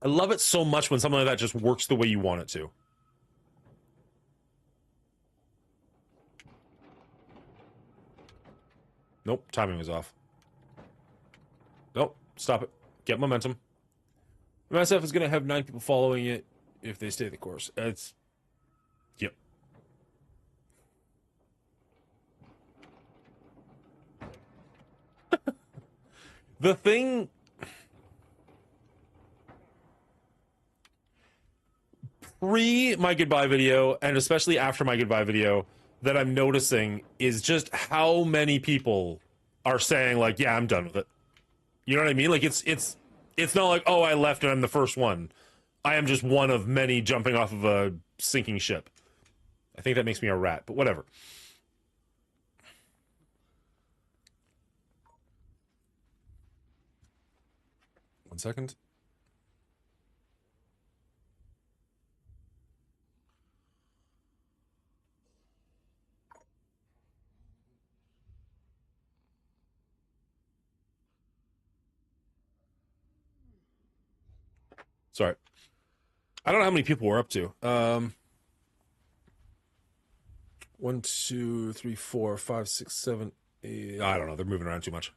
love it so much when something like that just works the way you want it to. Nope, timing was off. Nope, stop it. Get momentum. MSF is going to have 9 people following it if they stay the course. It's... Yep. The thing... Pre my goodbye video, and especially after my goodbye video, that I'm noticing is just how many people are saying like, yeah, I'm done with it. You know what I mean? Like it's not like, oh, I left and I'm the first one. I am just one of many jumping off of a sinking ship. I think that makes me a rat, but whatever. One second. Sorry. I don't know how many people we're up to. 1, 2, 3, 4, 5, 6, 7, 8. I don't know. They're moving around too much.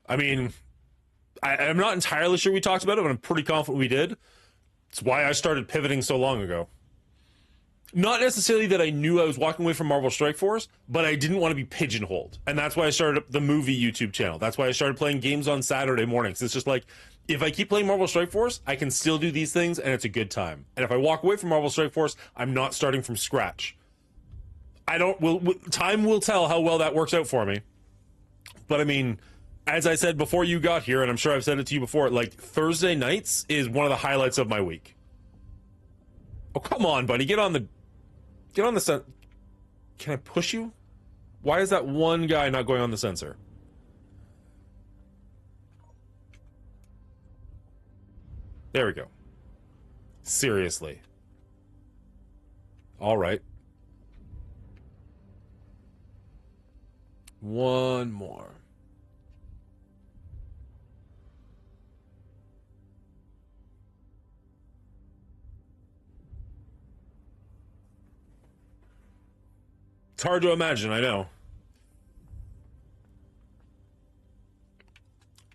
I mean, I'm not entirely sure we talked about it, but I'm pretty confident we did. It's why I started pivoting so long ago. Not necessarily that I knew I was walking away from Marvel Strike Force, but I didn't want to be pigeonholed. And that's why I started the movie YouTube channel. That's why I started playing games on Saturday mornings. It's just like, if I keep playing Marvel Strike Force, I can still do these things, and it's a good time. And if I walk away from Marvel Strike Force, I'm not starting from scratch. Time will tell how well that works out for me. But I mean, as I said before you got here, and I'm sure I've said it to you before, like, Thursday nights is one of the highlights of my week. Oh, come on, buddy. Get on the sen- Can I push you? Why is that one guy not going on the sensor? There we go. Seriously. All right. One more. It's hard to imagine, I know.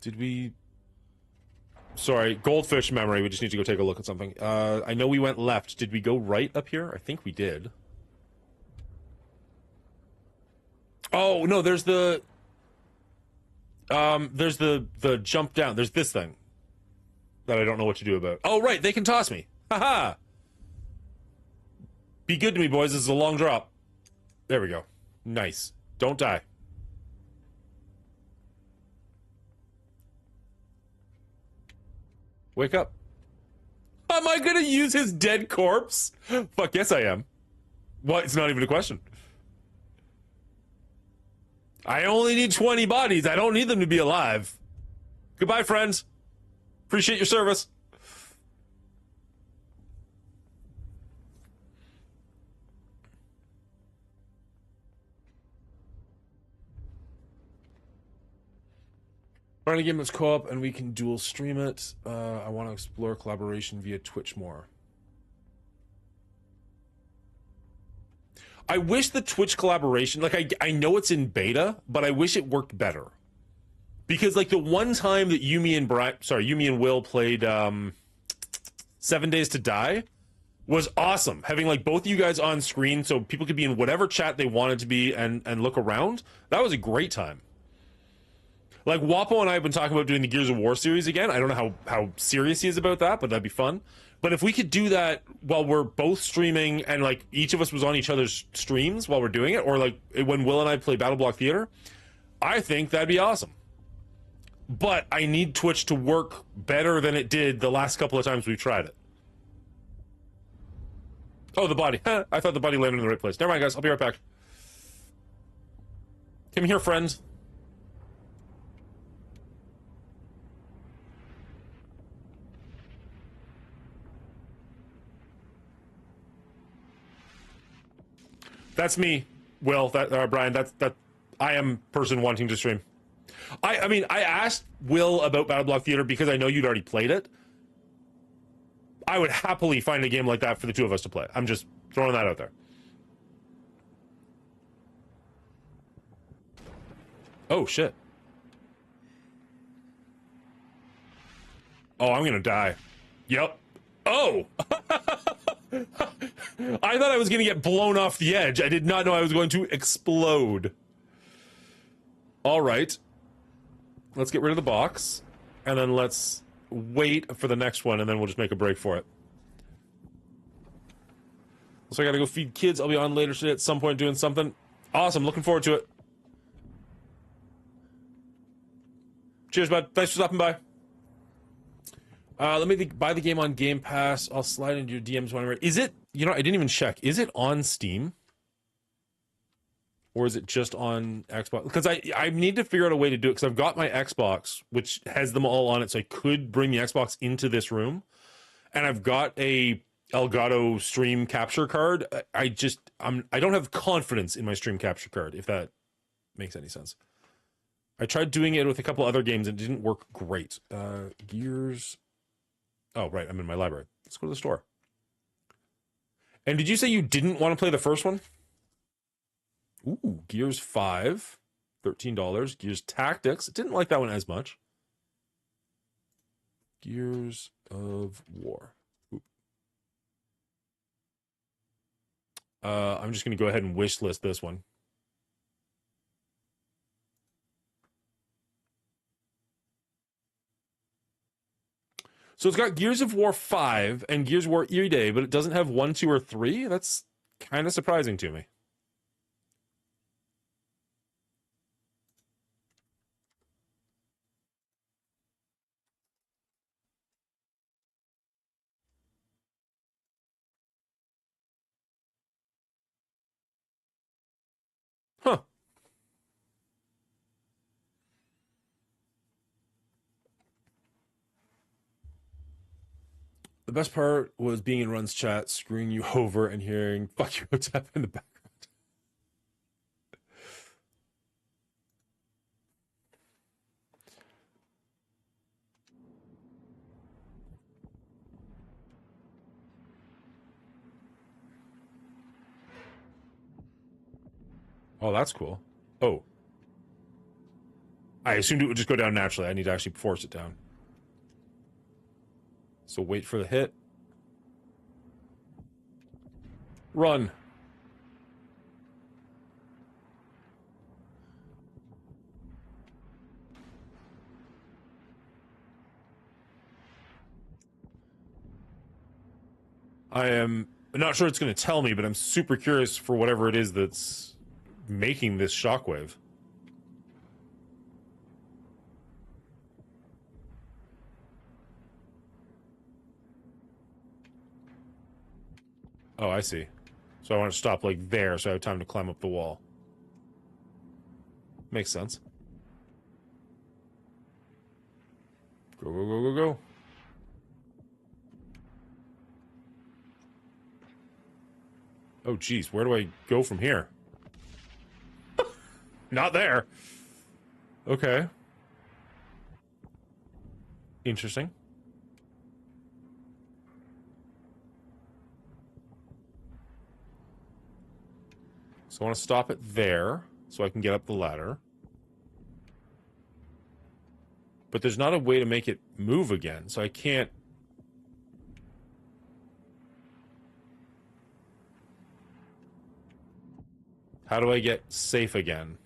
Did we... Sorry, goldfish memory. We just need to go take a look at something. I know we went left. Did we go right up here? I think we did. Oh, no, there's the jump down. There's this thing that I don't know what to do about. Oh, right, they can toss me. Haha. Be good to me, boys. This is a long drop. There we go. Nice. Don't die. Wake up. Am I gonna use his dead corpse? Fuck yes I am. What? It's not even a question. I only need 20 bodies. I don't need them to be alive. Goodbye, friends. Appreciate your service. Running a game that's co-op and we can dual stream it. I want to explore collaboration via Twitch more. I wish the Twitch collaboration, like I know it's in beta, but I wish it worked better. Because like the one time that you, me, and Will played 7 Days to Die was awesome. Having like both of you guys on screen so people could be in whatever chat they wanted to be and look around. That was a great time. Like, Wapo and I have been talking about doing the Gears of War series again. I don't know how serious he is about that, but that'd be fun. But if we could do that while we're both streaming and, like, each of us was on each other's streams while we're doing it, or, like, when Will and I play Battle Block Theater, I think that'd be awesome. But I need Twitch to work better than it did the last couple of times we've tried it. Oh, the body. I thought the body landed in the right place. Never mind, guys. I'll be right back. Come here, friends. That's me, Will. Brian. That I am person wanting to stream. I mean, I asked Will about Battle Block Theater because I know you'd already played it. I would happily find a game like that for the two of us to play. I'm just throwing that out there. Oh shit. Oh, I'm gonna die. Yep. Oh! I thought I was going to get blown off the edge. I did not know I was going to explode. All right. Let's get rid of the box. And then let's wait for the next one, and then we'll just make a break for it. So I got to go feed kids. I'll be on later today at some point doing something. Awesome. Looking forward to it. Cheers, bud. Thanks for stopping by. Let me buy the game on Game Pass. I'll slide into your DMs whenever. Is it, you know, I didn't even check. Is it on Steam? Or is it just on Xbox? Because I need to figure out a way to do it, because I've got my Xbox, which has them all on it, so I could bring the Xbox into this room. And I've got a Elgato stream capture card. I don't have confidence in my stream capture card, if that makes any sense. I tried doing it with a couple other games and it didn't work great. Gears. Oh, right. I'm in my library. Let's go to the store. And did you say you didn't want to play the first one? Ooh, Gears 5, $13. Gears Tactics. Didn't like that one as much. Gears of War. I'm just going to go ahead and wish list this one. So it's got Gears of War 5 and Gears of War Eerie Day, but it doesn't have 1, 2, or 3? That's kind of surprising to me. Huh. The best part was being in Run's chat, screwing you over, and hearing "fuck you" tap in the background. Oh, that's cool. Oh. I assumed it would just go down naturally. I need to actually force it down. So wait for the hit. Run. I am not sure it's going to tell me, but I'm super curious for whatever it is that's making this shockwave. Oh, I see. So I want to stop like there so I have time to climb up the wall. Makes sense. Go, go, go, go, go. Oh, geez. Where do I go from here? Not there. Okay. Interesting. So I want to stop it there so I can get up the ladder. But there's not a way to make it move again, so I can't... How do I get safe again?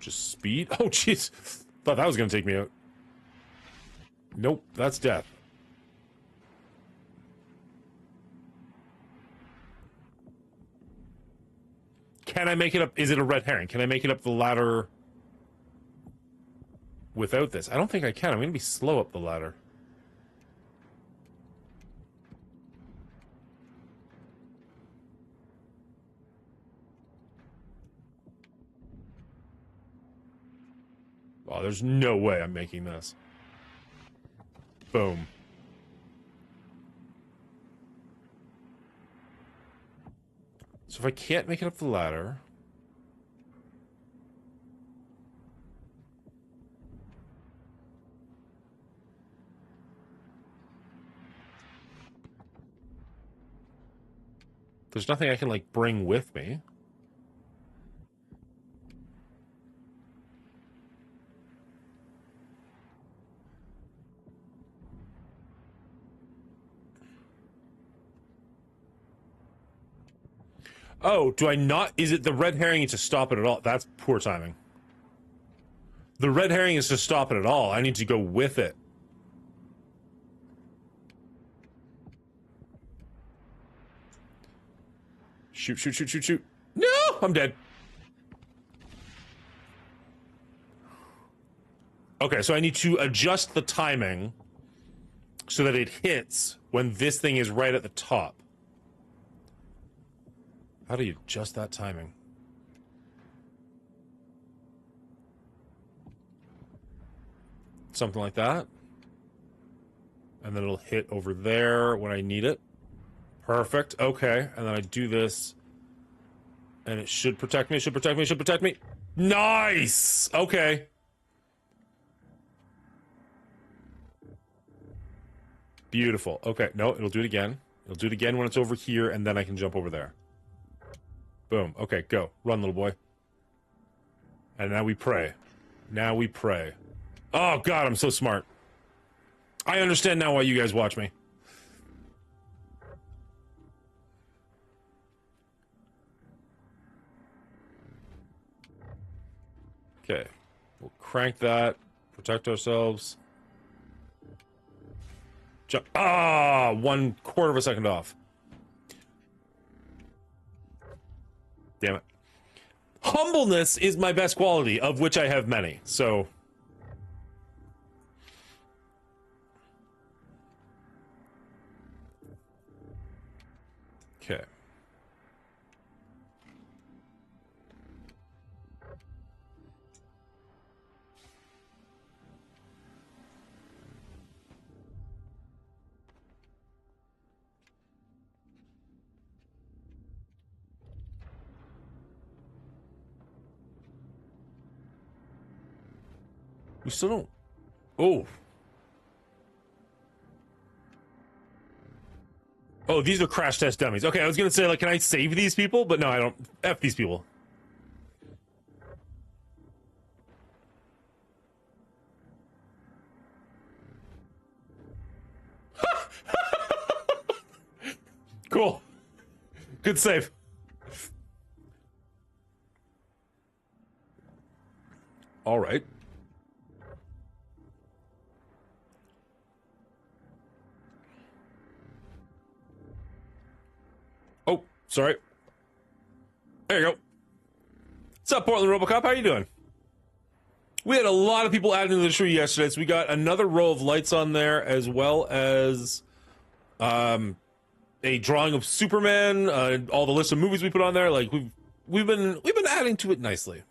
Just speed? Oh, jeez. Thought that was going to take me out. Nope, that's death. Can I make it up? Is it a red herring? Can I make it up the ladder without this? I don't think I can. I'm going to be slow up the ladder. Oh, there's no way I'm making this. Boom. So if I can't make it up the ladder... There's nothing I can, like, bring with me. Oh, do I not? Is it the red herring to stop it at all? That's poor timing. The red herring is to stop it at all. I need to go with it. Shoot, shoot, shoot, shoot, shoot. No! I'm dead. Okay, so I need to adjust the timing so that it hits when this thing is right at the top. How do you adjust that timing? Something like that. And then it'll hit over there when I need it. Perfect. Okay. And then I do this. And it should protect me. It should protect me. It should protect me. Nice! Okay. Beautiful. Okay. No, it'll do it again. It'll do it again when it's over here, and then I can jump over there. Boom. Okay, go. Run, little boy. And now we pray. Now we pray. Oh, God, I'm so smart. I understand now why you guys watch me. Okay. We'll crank that. Protect ourselves. Jump. Ah! 1/4 of a second off. Damn it. Humbleness is my best quality, of which I have many, so... Okay. We still don't... Oh. Oh, these are crash test dummies. Okay, I was gonna say, like, can I save these people? But no, I don't. F these people. Cool. Good save. All right. Oh, sorry. There you go. What's up, Portland Robocop? How you doing? We had a lot of people added to the tree yesterday, so we got another row of lights on there, as well as a drawing of Superman, all the list of movies we put on there. Like we've been adding to it nicely.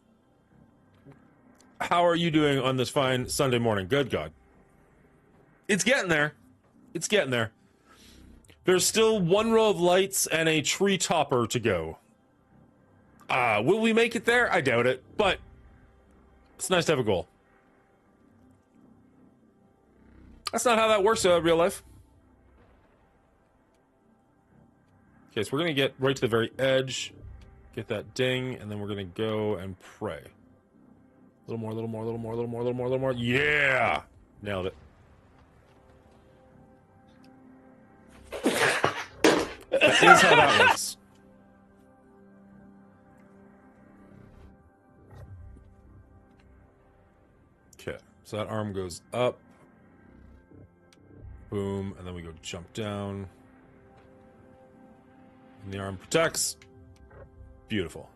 How are you doing on this fine Sunday morning? Good God. It's getting there. It's getting there. There's still one row of lights and a tree topper to go. Will we make it there? I doubt it, but it's nice to have a goal. That's not how that works in real life. Okay, so we're going to get right to the very edge, get that ding, and then we're going to go and pray. A little more, a little more, a little more, a little more, a little more, a little more. Yeah! Nailed it. That is how that works. Okay, so that arm goes up. Boom, and then we go jump down. And the arm protects. Beautiful.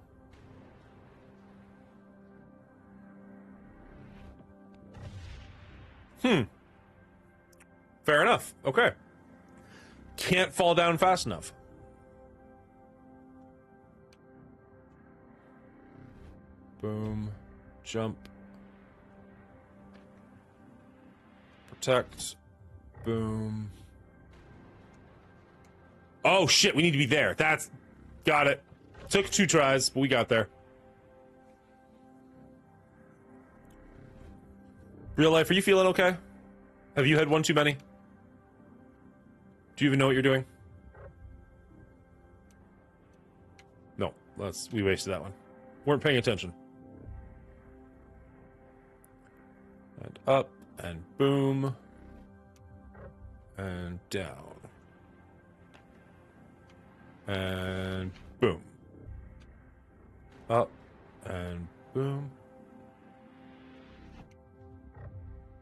Fair enough. Okay. Can't fall down fast enough. Boom. Jump. Protect. Boom. Oh, shit. We need to be there. That's... Got it. Took 2 tries, but we got there. Real life, are you feeling okay? Have you had one too many? Do you even know what you're doing? No. We wasted that one. Weren't paying attention. And up, and boom. And down. And boom. Up, and boom.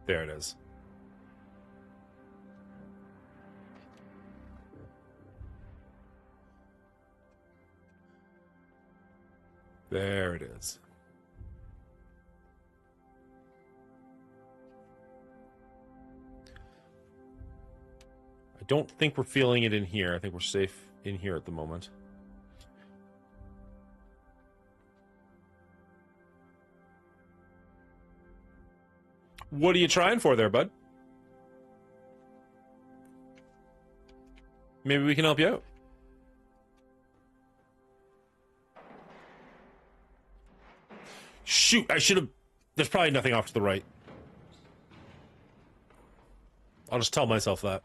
There it is. There it is. don't think we're feeling it in here. I think we're safe in here at the moment. What are you trying for there, bud? Maybe we can help you out. Shoot, I should have... There's probably nothing off to the right. I'll just tell myself that.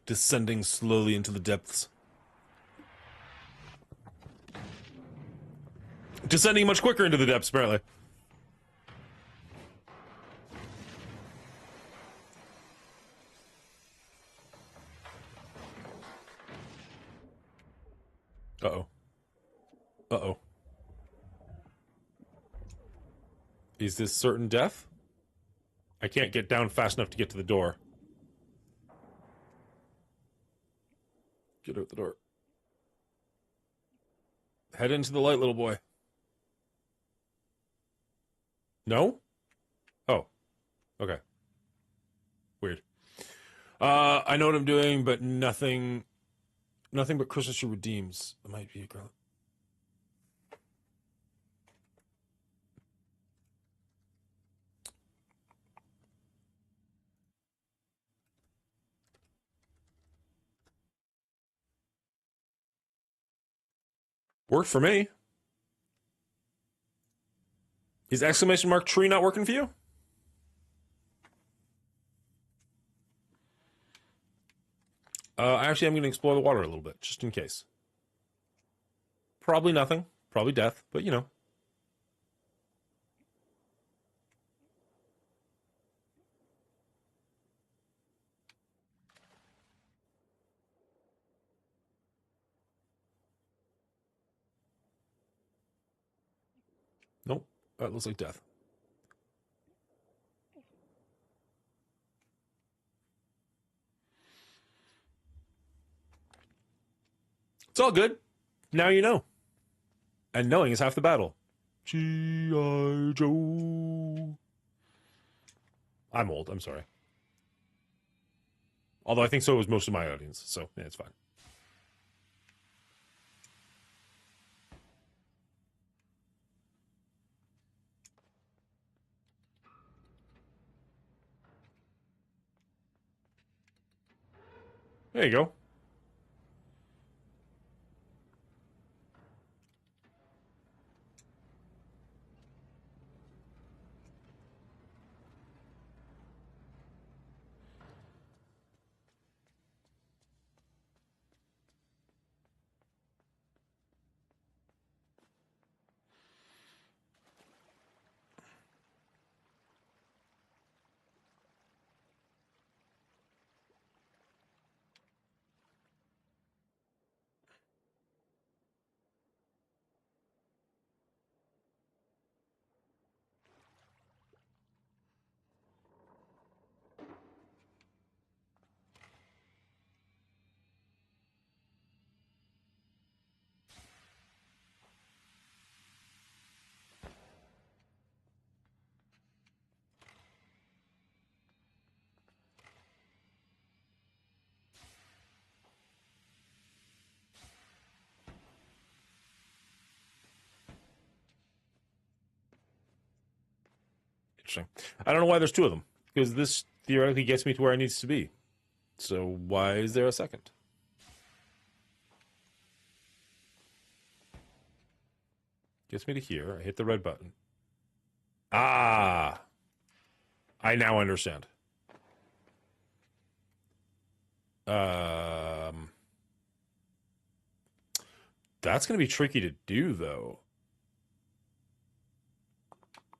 Descending slowly into the depths. Descending much quicker into the depths, apparently. Uh-oh. Uh-oh. Is this certain death? I can't get down fast enough to get to the door. Get out the door. Head into the light, little boy. No? Oh. Okay. Weird. I know what I'm doing, but nothing but Christmas tree redeems. It might be a girl. Worked for me. Is exclamation mark tree not working for you? Actually, I'm going to explore the water a little bit, just in case. Probably nothing. Probably death, but you know. Nope. That looks like death. It's all good. Now you know. And knowing is half the battle. G.I. Joe. I'm old, I'm sorry. Although I think so was most of my audience, so yeah, it's fine. There you go. Interesting. I don't know why there's two of them, because this theoretically gets me to where I needs to be. So why is there a second? Gets me to here. I hit the red button. Ah! I now understand. That's going to be tricky to do, though.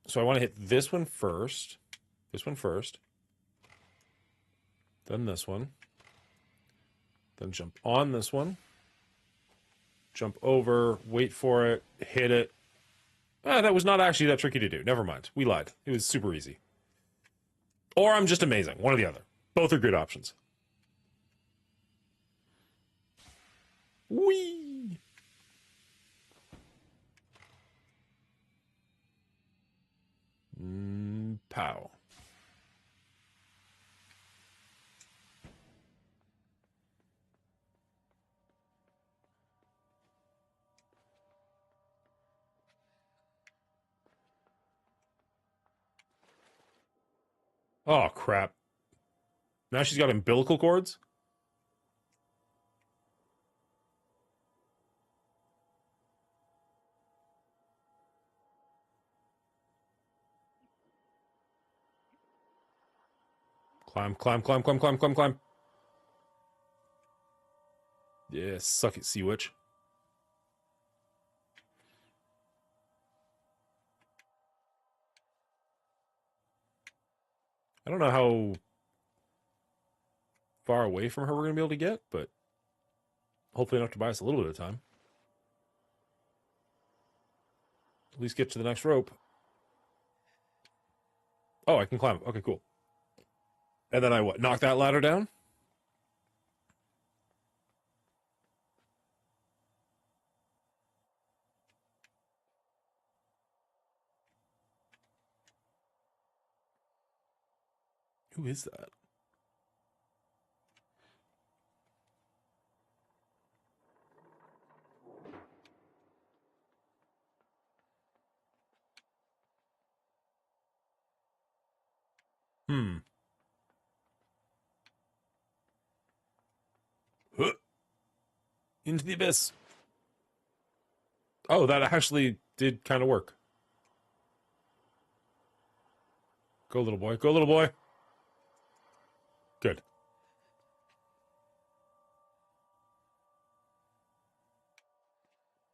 So I want to hit this one first. This one first. Then this one. Then jump on this one. Jump over, wait for it, hit it. That was not actually that tricky to do. Never mind. We lied. It was super easy. Or I'm just amazing. One or the other. Both are good options. Whee! Pow. Oh, crap. Now she's got umbilical cords? Climb, climb, climb, climb, climb, climb, climb. Yeah, suck it, Sea Witch. I don't know how far away from her we're going to be able to get, but hopefully enough to buy us a little bit of time. At least get to the next rope. Oh, I can climb. Okay, cool. And then I what? Knock that ladder down? Who is that? Hmm. Huh. Into the abyss. Oh, that actually did kind of work. Go, little boy. Go, little boy. Good.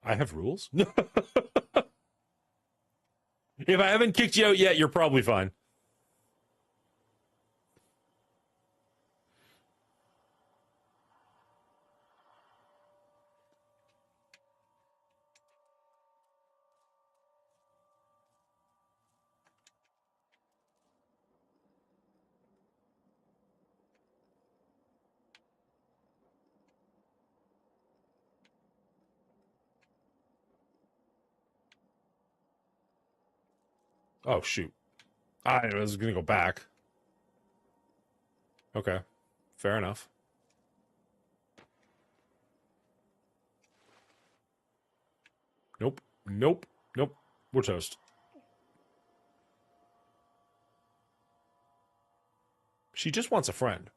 I have rules? If I haven't kicked you out yet, you're probably fine. Oh, shoot. I was going to go back. Okay. Fair enough. Nope. Nope. Nope. We're toast. She just wants a friend.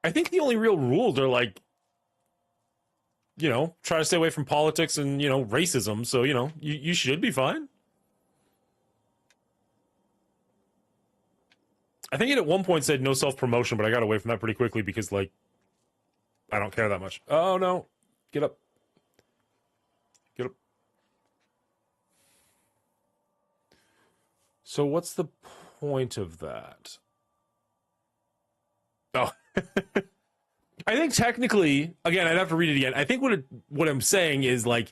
I think the only real rules are like, try to stay away from politics and, racism. So, you should be fine. I think it at one point said no self promotion, but I got away from that pretty quickly because, like, I don't care that much. Oh, no. Get up. Get up. So, what's the point of that? Oh. I think technically, again, I'd have to read it again. I think what I'm saying is like,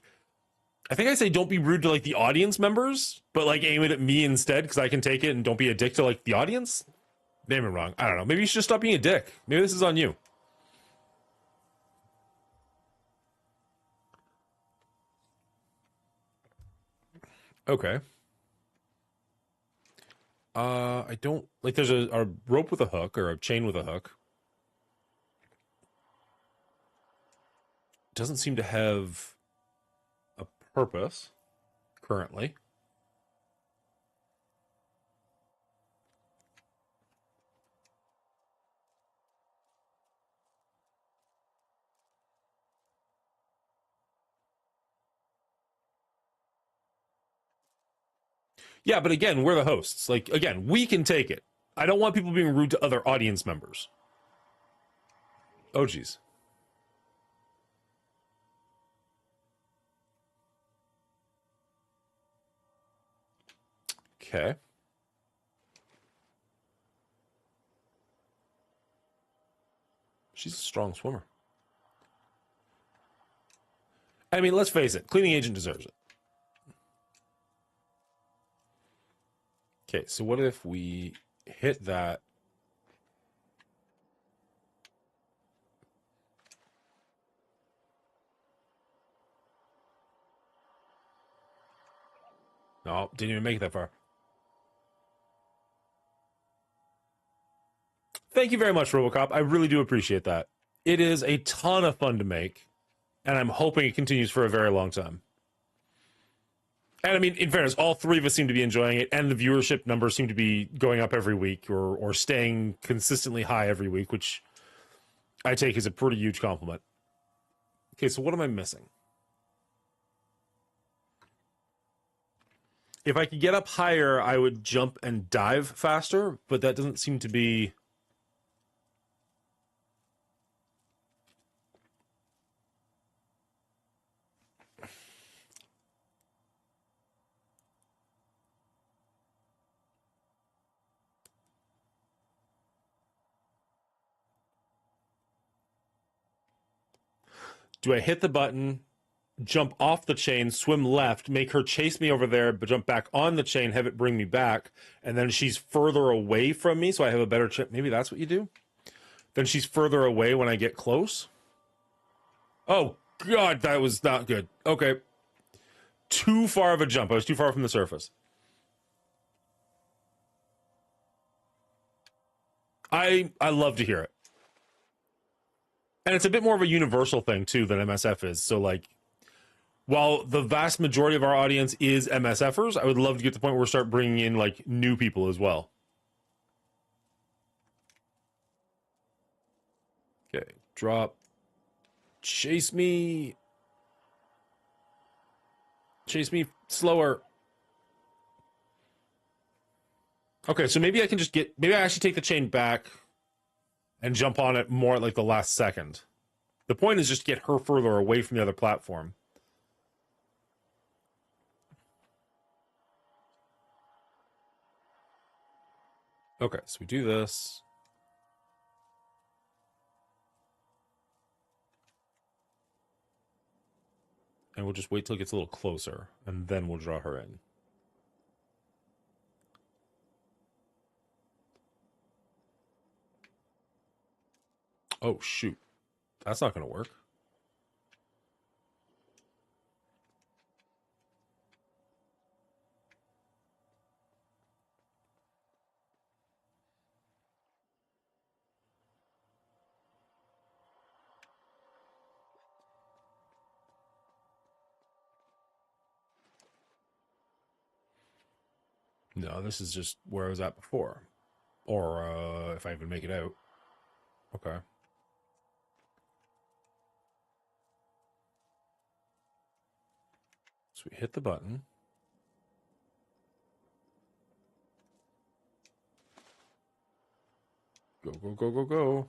I think I say don't be rude to like the audience members, but like aim it at me instead because I can take it and don't be a dick to like the audience. Maybe I'm wrong. I don't know. Maybe you should just stop being a dick. Maybe this is on you. Okay. I don't like. There's a rope with a hook or a chain with a hook. Doesn't seem to have a purpose currently. Yeah, but again, we're the hosts. Like, again, we can take it. I don't want people being rude to other audience members. Oh, geez. Okay. She's a strong swimmer. I mean, let's face it. Cleaning agent deserves it. Okay, so what if we hit that? No, didn't even make it that far. Thank you very much, Robocop. I really do appreciate that. It is a ton of fun to make, and I'm hoping it continues for a very long time. And I mean, in fairness, all three of us seem to be enjoying it, and the viewership numbers seem to be going up every week or staying consistently high every week, which I take as a pretty huge compliment. Okay, so what am I missing? If I could get up higher, I would jump and dive faster, but that doesn't seem to be. Do I hit the button, jump off the chain, swim left, make her chase me over there, but jump back on the chain, have it bring me back, and then she's further away from me, so I have a better chance? Maybe that's what you do? Then she's further away when I get close? Oh, God, that was not good. Okay. Too far of a jump. I was too far from the surface. I love to hear it. And it's a bit more of a universal thing, too, than MSF is. So, like, while the vast majority of our audience is MSFers, I would love to get to the point where we start bringing in, like, new people as well. Okay, drop. Chase me. Chase me slower. Okay, so maybe I can just get... Maybe I actually take the chain back and jump on it more at, like, the last second. The point is just to get her further away from the other platform. Okay, so we do this. And we'll just wait till it gets a little closer, and then we'll draw her in. Oh, shoot. That's not going to work. No, this is just where I was at before. Or if I even make it out. Okay. So we hit the button. Go, go, go, go, go.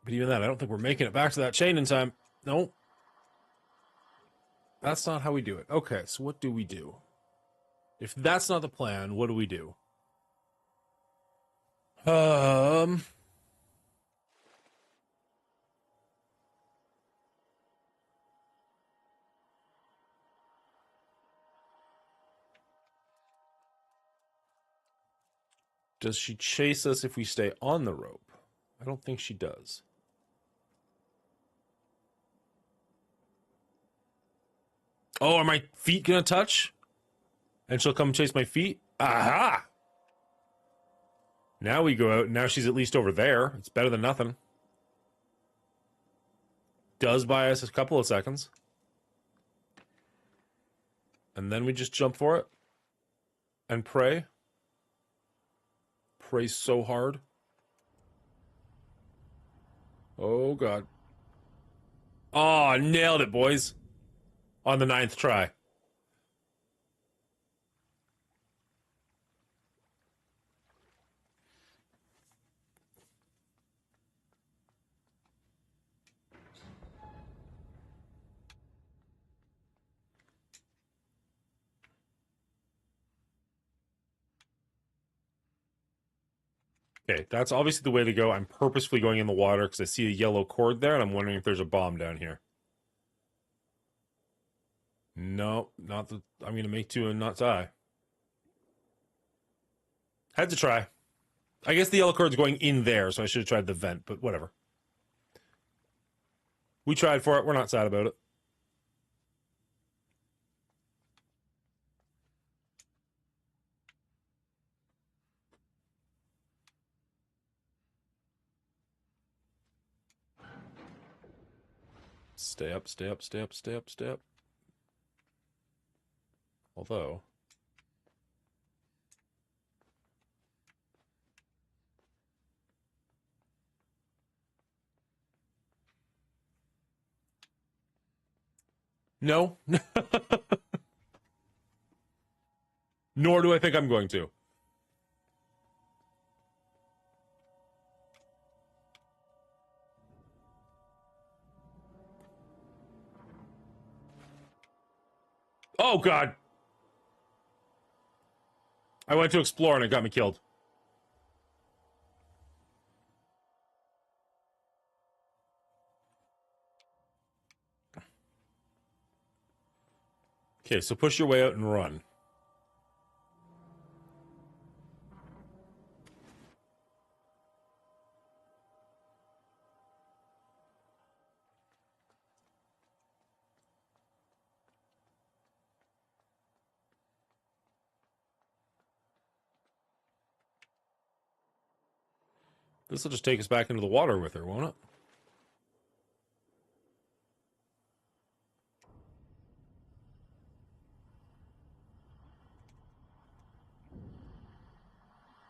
But even that, I don't think we're making it back to that chain in time. No. That's not how we do it. Okay, so what do we do? If that's not the plan, what do we do? Does she chase us if we stay on the rope? I don't think she does. Oh, are my feet gonna touch? And she'll come chase my feet? Aha! Now we go out, and now she's at least over there. It's better than nothing. Does buy us a couple of seconds. And then we just jump for it. And pray. Pray so hard. Oh, God. Oh, nailed it, boys. On the 9th try. Okay, that's obviously the way to go. I'm purposefully going in the water because I see a yellow cord there, and I'm wondering if there's a bomb down here. No, not the. I'm gonna make two and not die. Had to try. I guess the yellow card's going in there, so I should have tried the vent, but whatever. We tried for it. We're not sad about it. Stay up, stay up, stay up, stay up, stay up. Although... No. Nor do I think I'm going to. Oh, God. I went to explore and it got me killed. Okay, so push your way out and run. This will just take us back into the water with her, won't it?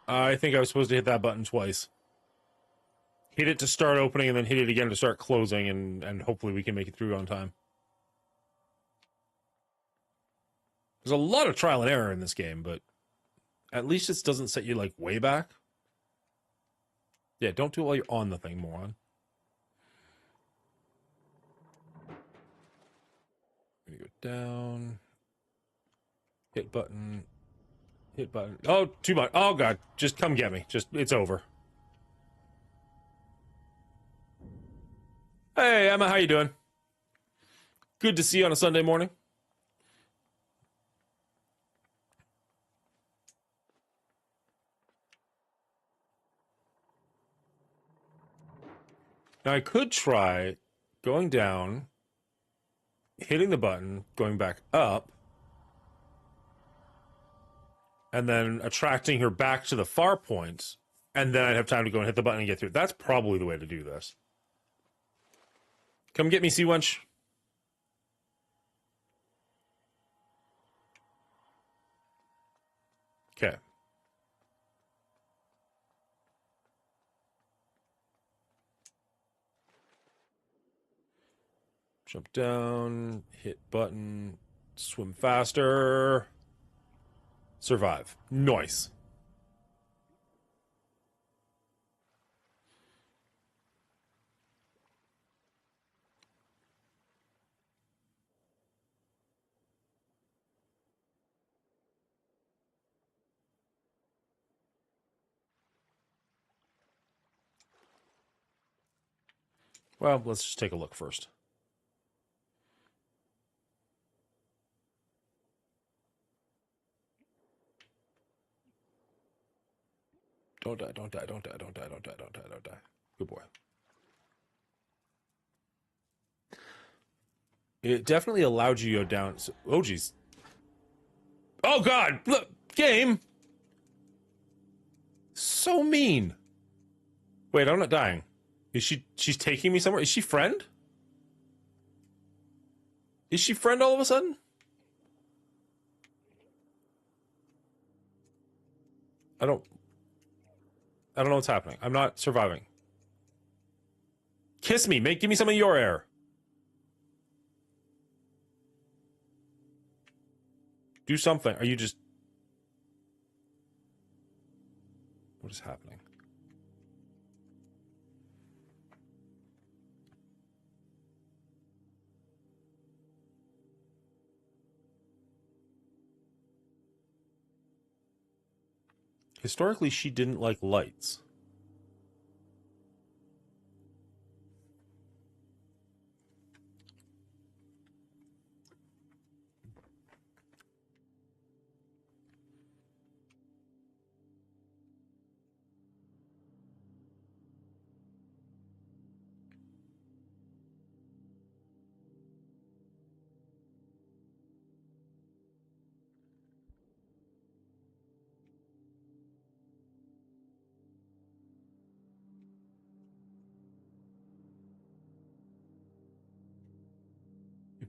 I think I was supposed to hit that button twice. Hit it to start opening and then hit it again to start closing, and hopefully we can make it through on time. There's a lot of trial and error in this game, but at least it doesn't set you, like, way back. Yeah, don't do it while you're on the thing, moron. I'm gonna go down. Hit button. Hit button. Oh, too much. Oh, God. Just come get me. Just, it's over. Hey, Emma, how you doing? Good to see you on a Sunday morning. Now, I could try going down, hitting the button, going back up, and then attracting her back to the far point, and then I'd have time to go and hit the button and get through. That's probably the way to do this. Come get me, Sea Wench. Okay. Jump down, hit button, swim faster, survive. Nice. Well, let's just take a look first. Don't die, don't die, don't die, don't die, don't die, don't die, don't die. Good boy. It definitely allowed you to go down. Oh, geez. Oh, God! Look, game! So mean. Wait, I'm not dying. She's taking me somewhere? Is she friend? Is she friend all of a sudden? I don't know what's happening. I'm not surviving. Kiss me. Give me some of your air. Do something. Are you just... What is happening? Historically, she didn't like lights.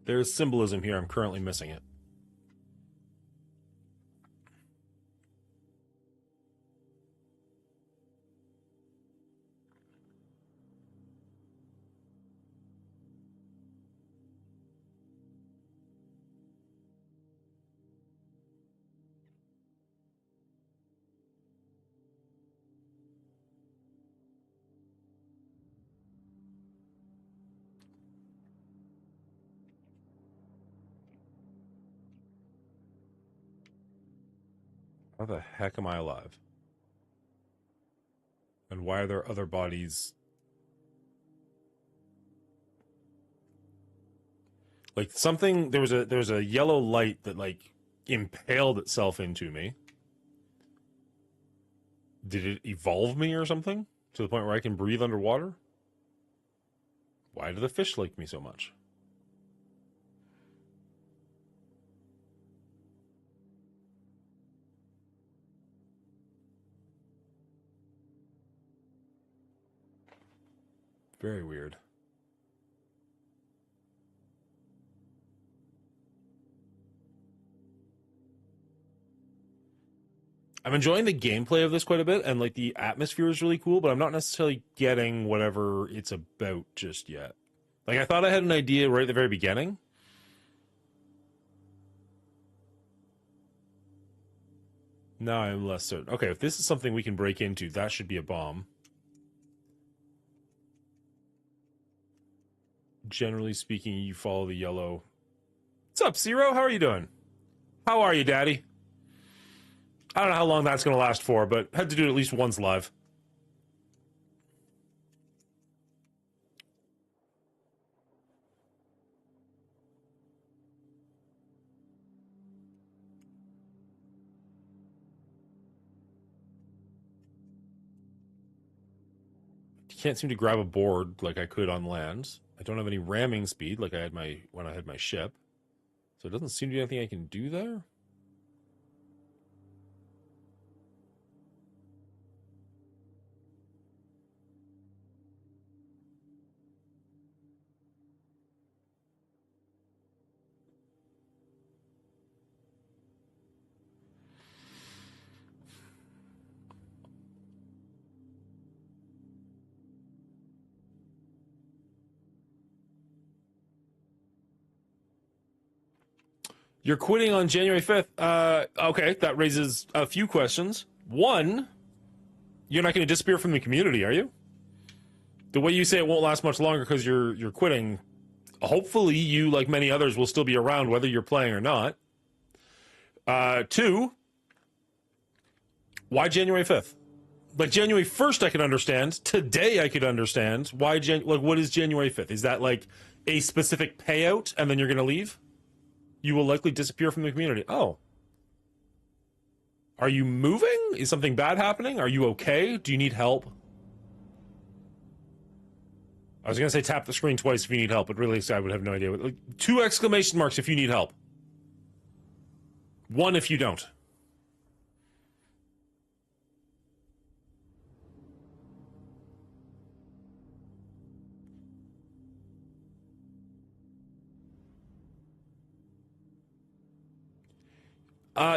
There's symbolism here. I'm currently missing it. How the heck am I alive? And why are there other bodies? Like something, there was a yellow light that like impaled itself into me. Did it evolve me or something? To the point where I can breathe underwater? Why do the fish like me so much? Very weird. I'm enjoying the gameplay of this quite a bit, and like the atmosphere is really cool, but I'm not necessarily getting whatever it's about just yet. Like I thought I had an idea right at the very beginning. Now I'm less certain. Okay, if this is something we can break into, that should be a bomb. Generally speaking, you follow the yellow. What's up, Zero? How are you doing? How are you, Daddy? I don't know how long that's going to last for, but had to do it at least once live. Can't seem to grab a board like I could on land. I don't have any ramming speed like I had when I had my ship. So it doesn't seem to be anything I can do there. You're quitting on January 5th. Okay, that raises a few questions. One, you're not going to disappear from the community, are you? The way you say it won't last much longer because you're quitting. Hopefully, you, like many others, will still be around whether you're playing or not. Two, why January 5th? Like January 1st, I can understand. Today, I could understand. Why? Like, what is January 5th? Is that like a specific payout, and then you're going to leave? You will likely disappear from the community. Oh. Are you moving? Is something bad happening? Are you okay? Do you need help? I was going to say tap the screen twice if you need help, but really I would have no idea. Like, 2 exclamation marks if you need help. 1 if you don't.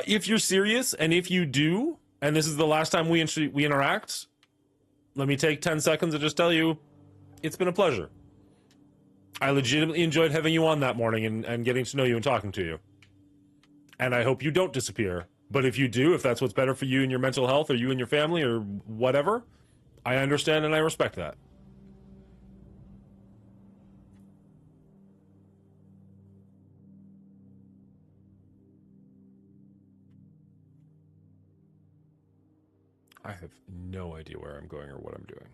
If you're serious, and if you do, and this is the last time we interact, let me take 10 seconds and just tell you, it's been a pleasure. I legitimately enjoyed having you on that morning and getting to know you and talking to you. And I hope you don't disappear. But if you do, if that's what's better for you and your mental health, or you and your family, or whatever, I understand and I respect that. I have no idea where I'm going or what I'm doing.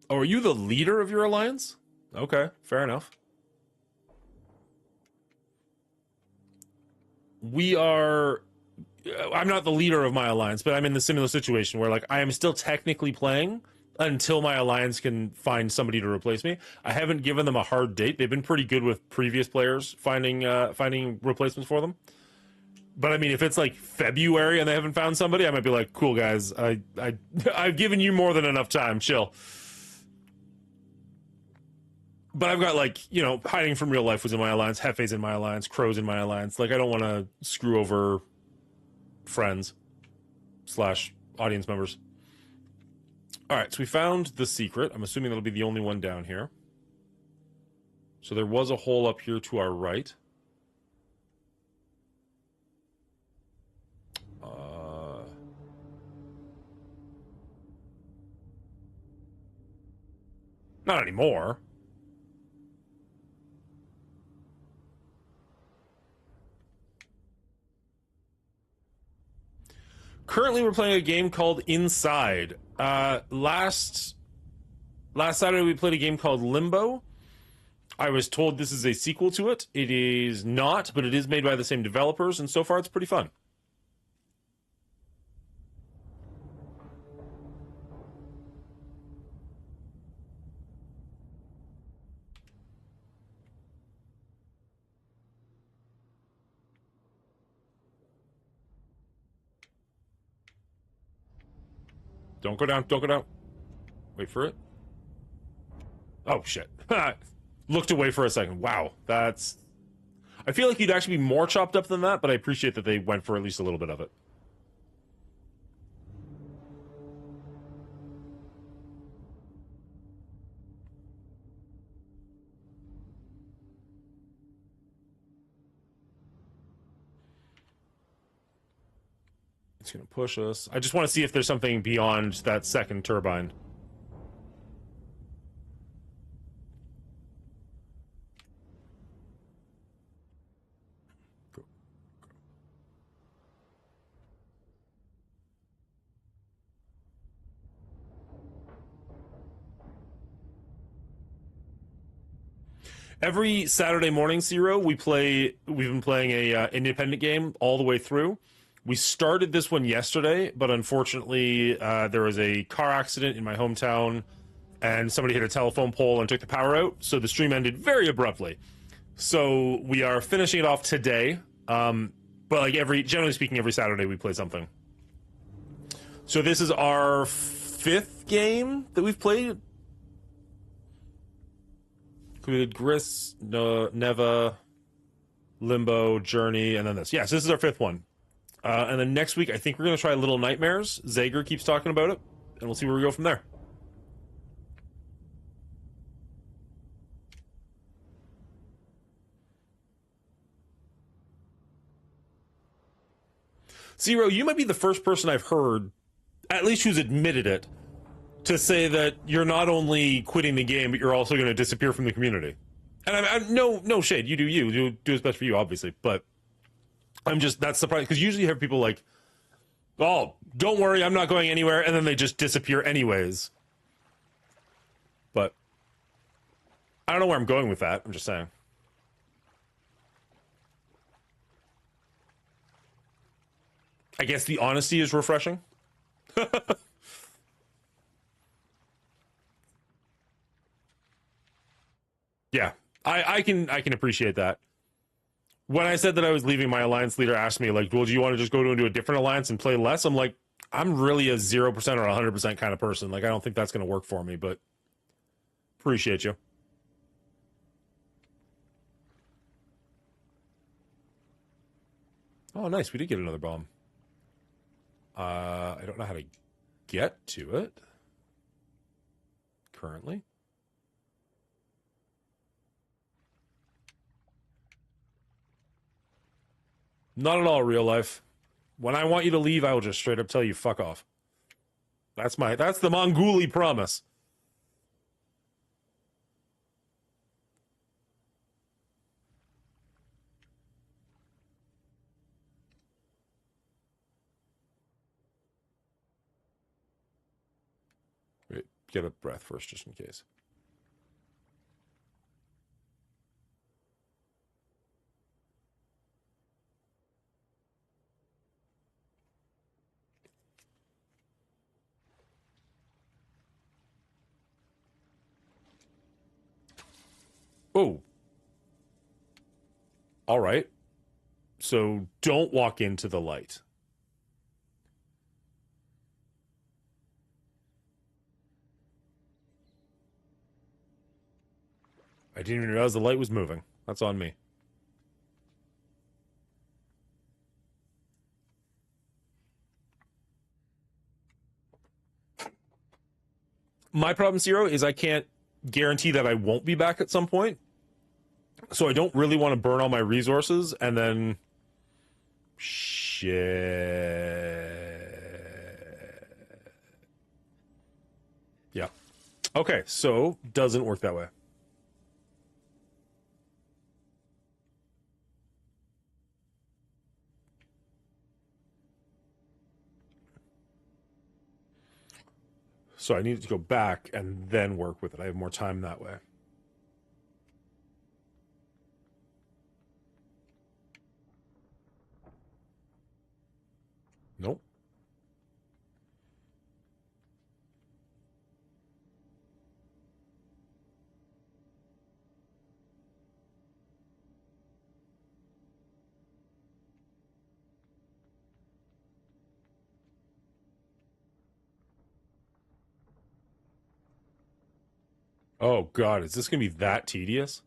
Oh, are you the leader of your alliance? Okay, fair enough. We are... I'm not the leader of my alliance, but I'm in the similar situation where, like, I am still technically playing until my alliance can find somebody to replace me. I haven't given them a hard date. They've been pretty good with previous players finding replacements for them. But I mean, if it's like February and they haven't found somebody, I might be like, cool guys, I've given you more than enough time, chill. But I've got like, you know, hiding from real life was in my alliance, Hefe's in my alliance, Crow's in my alliance. Like I don't want to screw over friends slash audience members. All right, so we found the secret. I'm assuming that'll be the only one down here. So there was a hole up here to our right. Not anymore. Currently, we're playing a game called Inside. Last Saturday, we played a game called Limbo. I was told this is a sequel to it. It is not, but it is made by the same developers, and so far it's pretty fun. Don't go down, don't go down. Wait for it. Oh, shit. Looked away for a second. Wow, that's... I feel like you'd actually be more chopped up than that, but I appreciate that they went for at least a little bit of it. It's going to push us. I just want to see if there's something beyond that second turbine. Every Saturday morning, Zero, we've been playing a independent game all the way through. We started this one yesterday, but unfortunately, there was a car accident in my hometown, and somebody hit a telephone pole and took the power out, so the stream ended very abruptly. So we are finishing it off today, but like generally speaking, every Saturday we play something. So this is our 5th game that we've played. We did Gris, Neva, Limbo, Journey, and then this. Yes, this is our 5th one. And then next week, I think we're going to try Little Nightmares. Zager keeps talking about it, and we'll see where we go from there. Zero, you might be the first person I've heard, at least who's admitted it, to say that you're not only quitting the game, but you're also going to disappear from the community. And I'm no shade. You do what's best for you, obviously. But that's surprising, because usually you have people like, oh, don't worry, I'm not going anywhere, and then they just disappear anyways. But I don't know where I'm going with that. I'm just saying. I guess the honesty is refreshing. Yeah, I can appreciate that. When I said that I was leaving, my alliance leader asked me, like, well, do you want to just go into a different alliance and play less? I'm like, I'm really a 0% or 100% kind of person. Like, I don't think that's going to work for me, but appreciate you. Oh, nice. We did get another bomb. I don't know how to get to it currently. Not at all real life. When I want you to leave, I will just straight up tell you fuck off. That's the Mongooli promise. Wait, get a breath first, just in case. Oh. All right. So don't walk into the light. I didn't even realize the light was moving. That's on me. My problem, Zero, is I can't guarantee that I won't be back at some point. So I don't really want to burn all my resources and then... Shit. Yeah. Okay, so doesn't work that way. So I needed to go back and then work with it. I have more time that way. Nope. Oh god, is this gonna be that tedious?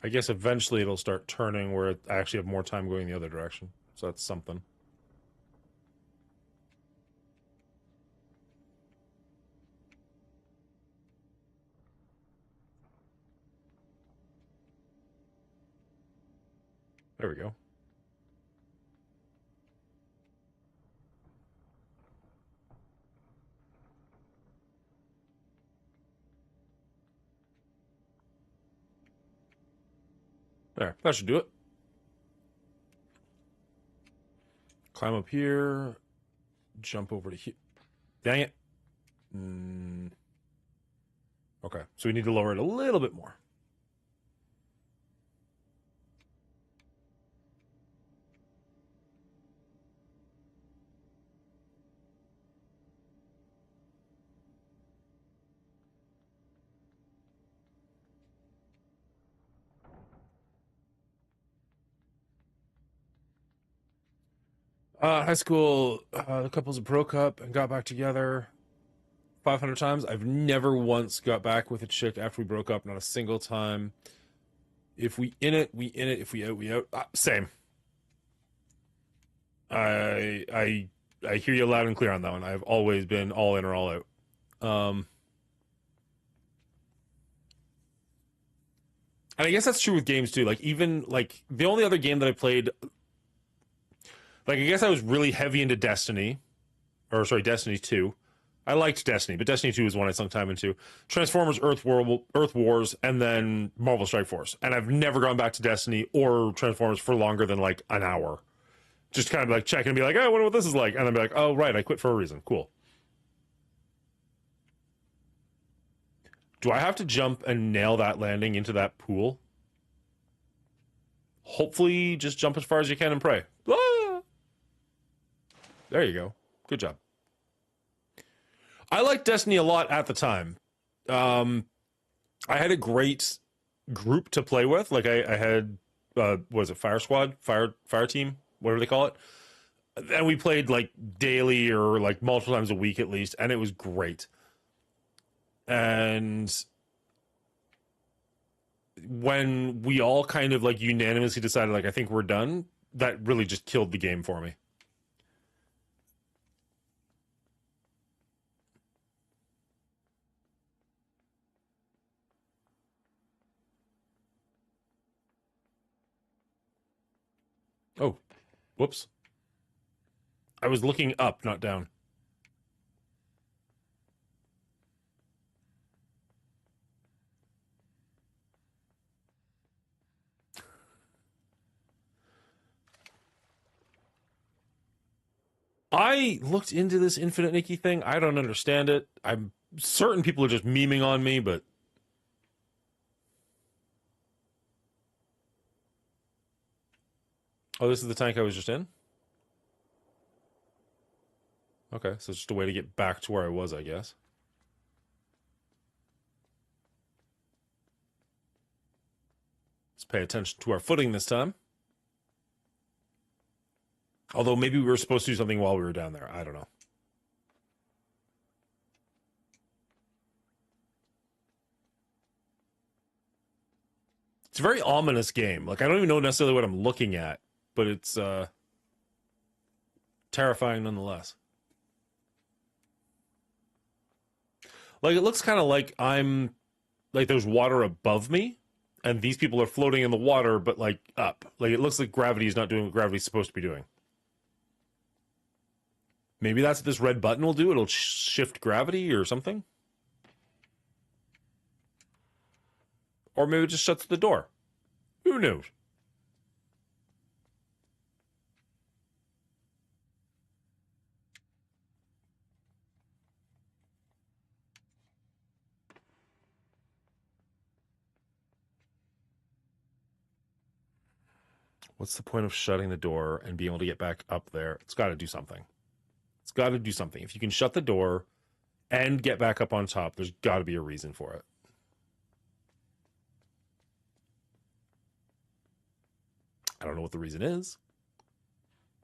I guess eventually it'll start turning where I actually have more time going the other direction. So that's something. There we go. There, that should do it. Climb up here. Jump over to here. Dang it. Okay, so we need to lower it a little bit more. High school, the couples broke up and got back together 500 times. I've never once got back with a chick after we broke up, not a single time. If we in it, we in it. If we out, we out. Same. I I I hear you loud and clear on that one. I've always been all in or all out. Um, and I guess that's true with games too. Like even like the only other game that I played, like I guess I was really heavy into Destiny, or sorry, Destiny 2. I liked Destiny, but Destiny 2 is one I sunk time into. Transformers, Earth Wars, and then Marvel Strike Force. And I've never gone back to Destiny or Transformers for longer than like an hour. Just kind of like check and be like, oh, I wonder what this is like. And then be like, oh, right, I quit for a reason. Cool. Do I have to jump and nail that landing into that pool? Hopefully, just jump as far as you can and pray. Ah! There you go. Good job. I liked Destiny a lot at the time. Um, I had a great group to play with. Like I had, what is it, Fire Squad, Fire Team, whatever they call it, and we played like daily or like multiple times a week at least, and it was great. And when we all kind of like unanimously decided, like I think we're done, that really just killed the game for me. Oh, whoops! I was looking up, not down. I looked into this Infinite Nikki thing. I don't understand it. I'm certain people are just memeing on me, but Oh, this is the tank I was just in? Okay, so it's just a way to get back to where I was, I guess. Let's pay attention to our footing this time. Although maybe we were supposed to do something while we were down there. I don't know. It's a very ominous game. Like, I don't even know necessarily what I'm looking at, but it's terrifying nonetheless. Like, it looks kind of like I'm... Like, there's water above me, and these people are floating in the water, but, like, up. Like, it looks like gravity is not doing what gravity's supposed to be doing. Maybe that's what this red button will do. It'll shift gravity or something. Or maybe it just shuts the door. Who knows? What's the point of shutting the door and being able to get back up there? It's got to do something. It's got to do something. If you can shut the door and get back up on top, there's got to be a reason for it. I don't know what the reason is.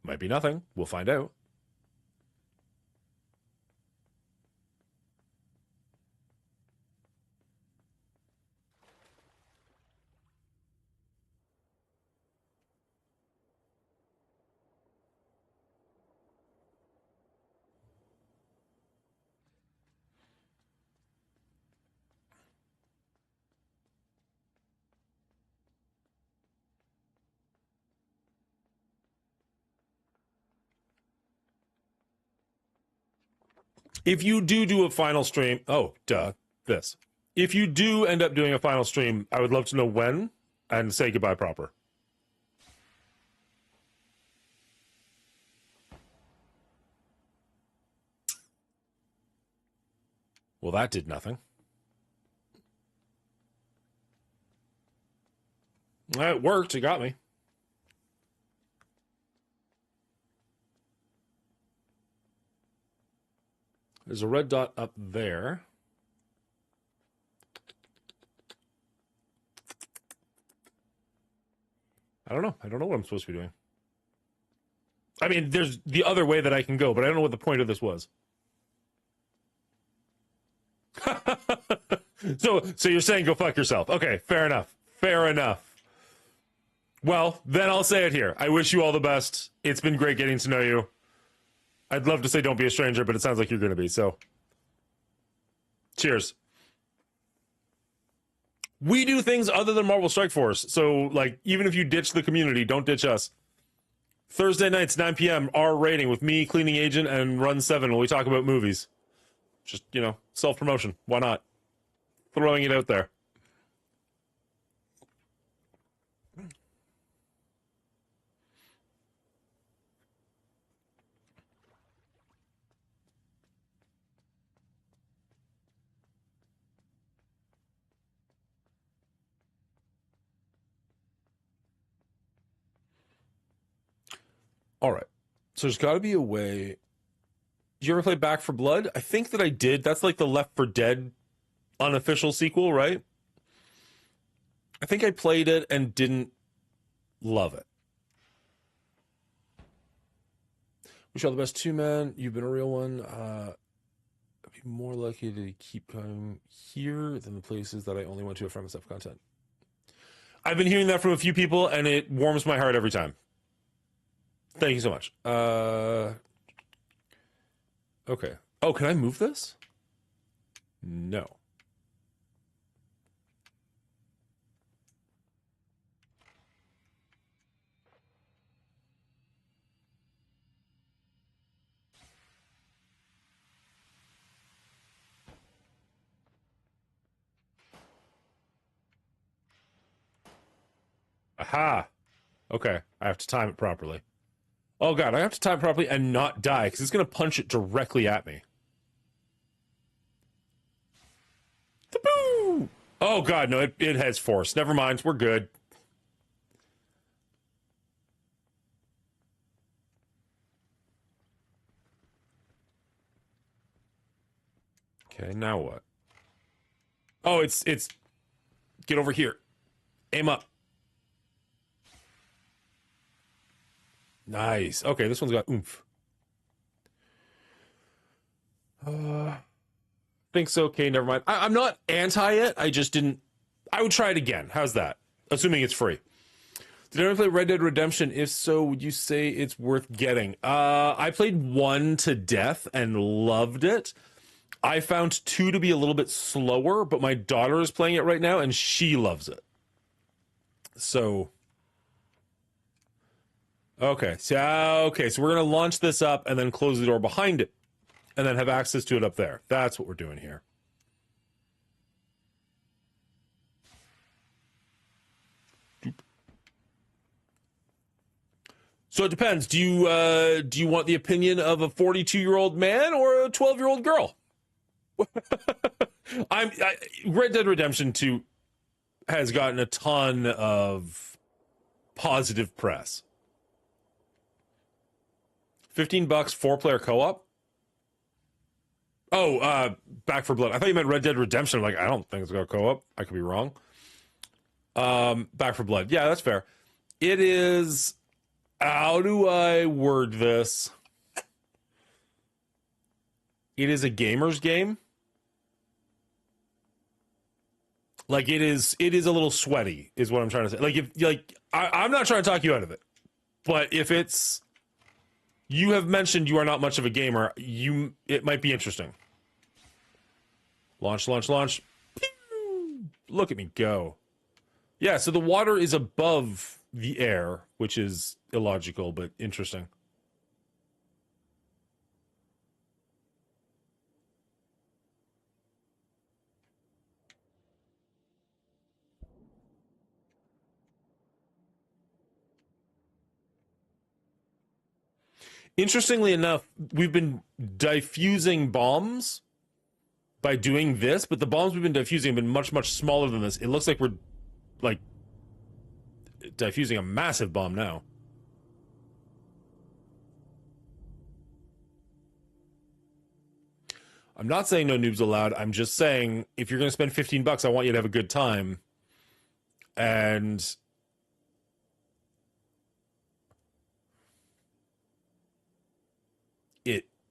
Might be nothing. We'll find out. If you do a final stream, this. If you do end up doing a final stream, I would love to know when and say goodbye proper. Well, that did nothing. It worked. It got me. There's a red dot up there. I don't know. I don't know what I'm supposed to be doing. I mean, there's the other way that I can go, but I don't know what the point of this was. So you're saying go fuck yourself. Okay, fair enough. Fair enough. Well, then I'll say it here. I wish you all the best. It's been great getting to know you. I'd love to say don't be a stranger, but it sounds like you're going to be, so. Cheers. We do things other than Marvel Strike Force, so, like, even if you ditch the community, don't ditch us. Thursday nights, 9 p.m., R rating with me, Cleaning Agent, and Run 7 when we talk about movies. Just, you know, self-promotion. Why not? Throwing it out there. All right. So there's got to be a way. Did you ever play Back for Blood? I think that I did. That's like the Left 4 Dead unofficial sequel, right? I think I played it and didn't love it. Wish you all the best too, man. You've been a real one. I'd be more likely to keep coming here than the places that I only went to for myself content. I've been hearing that from a few people, and it warms my heart every time. Thank you so much. Okay. Oh, can I move this? No. Aha. Okay. I have to time it properly. Oh, God. I have to time it properly and not die, because it's going to punch it directly at me. Taboo! Oh, God. No, it has force. Never mind. We're good. Okay, now what? Oh, it's get over here. Aim up. Nice. Okay, this one's got oomph. Think's okay, never mind. I'm not anti it. I just didn't. I would try it again. How's that? Assuming it's free. Did anyone play Red Dead Redemption? If so, would you say it's worth getting? I played 1 to death and loved it. I found 2 to be a little bit slower, but my daughter is playing it right now and she loves it. So, okay. So we're going to launch this up and then close the door behind it and then have access to it up there. That's what we're doing here. So it depends. Do you want the opinion of a 42-year-old man or a 12-year-old girl? Red Dead Redemption 2 has gotten a ton of positive press. $15, 4-player co-op. Oh, Back for Blood. I thought you meant Red Dead Redemption. Like, I don't think it's got co-op. I could be wrong. Back for Blood. Yeah, that's fair. It is. How do I word this? It is a gamer's game. Like it is a little sweaty, is what I'm trying to say. I'm not trying to talk you out of it, but if it's, you have mentioned you are not much of a gamer, it might be interesting. Launch. Pew! Look at me go. Yeah, so the water is above the air, which is illogical, but interesting. Interestingly enough, we've been diffusing bombs by doing this, but the bombs we've been diffusing have been much, much smaller than this. It looks like we're, like, diffusing a massive bomb now. I'm not saying no noobs allowed. I'm just saying if you're going to spend $15, I want you to have a good time. And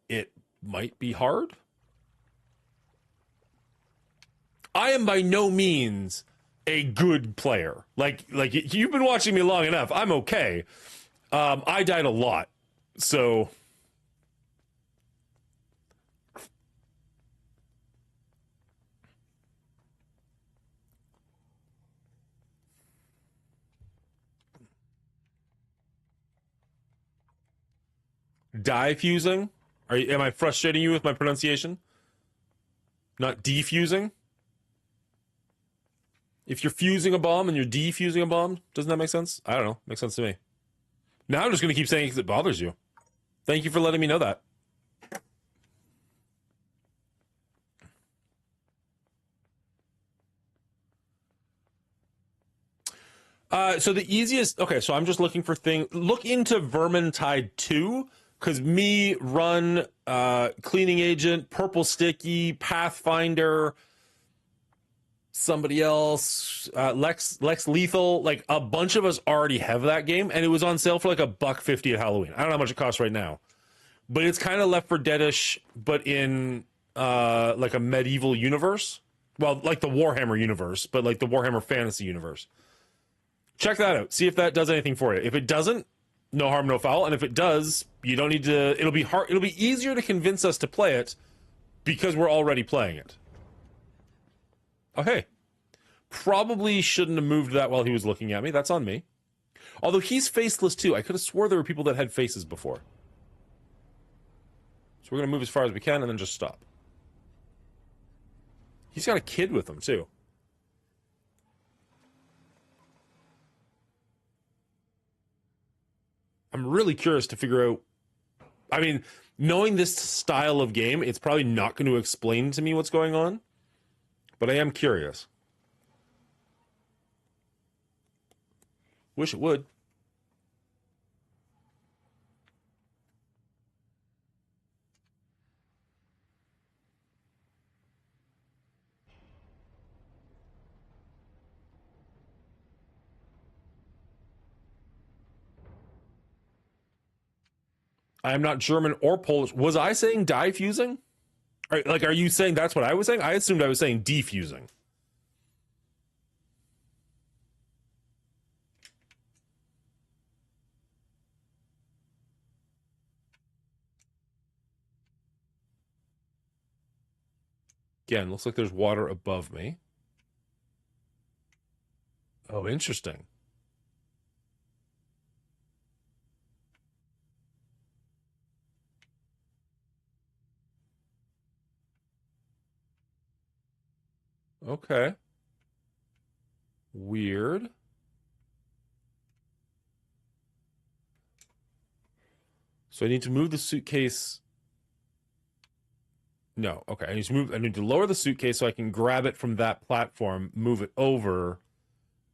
it might be hard. I am by no means a good player. Like you've been watching me long enough. I'm okay. I died a lot. So diffusing? Am I frustrating you with my pronunciation? Not defusing? If you're fusing a bomb and you're defusing a bomb, doesn't that make sense? I don't know. Makes sense to me. Now I'm just going to keep saying it because it bothers you. Thank you for letting me know that. So the easiest, okay, so I'm just looking for look into Vermintide 2, because me, Run, Cleaning Agent, Purple Sticky, Pathfinder, somebody else, Lex Lethal, like a bunch of us already have that game, and it was on sale for like $1.50 at Halloween. I don't know how much it costs right now, but it's kind of Left 4 Dead-ish, but in like a medieval universe. Well, like the Warhammer universe, but like the Warhammer Fantasy universe. Check that out. See if that does anything for you. If it doesn't, no harm, no foul. And if it does, you don't need to. It'll be hard. It'll be easier to convince us to play it because we're already playing it. Oh, hey. Probably shouldn't have moved that while he was looking at me. That's on me. Although he's faceless too. I could have swore there were people that had faces before. So we're going to move as far as we can and then just stop. He's got a kid with him too. I'm really curious to figure out. I mean, knowing this style of game, it's probably not going to explain to me what's going on. But I am curious. Wish it would. I'm not German or Polish. Was I saying diffusing? Like, are you saying that's what I was saying? I assumed I was saying defusing. Again, looks like there's water above me. Oh, interesting. Okay. Weird. So I need to move the suitcase. No, okay. I need to lower the suitcase so I can grab it from that platform, move it over,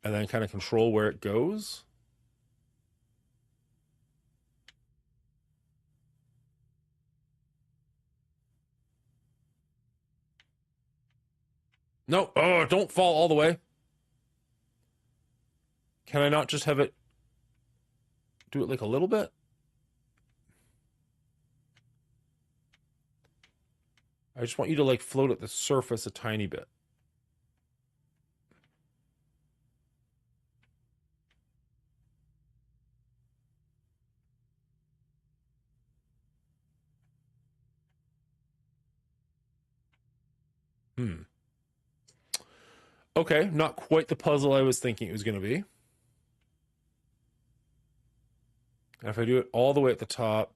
and then kind of control where it goes. No, oh, don't fall all the way. Can I not just have it do it like a little bit? I just want you to like float at the surface a tiny bit. Hmm. Okay, not quite the puzzle I was thinking it was going to be. And if I do it all the way at the top,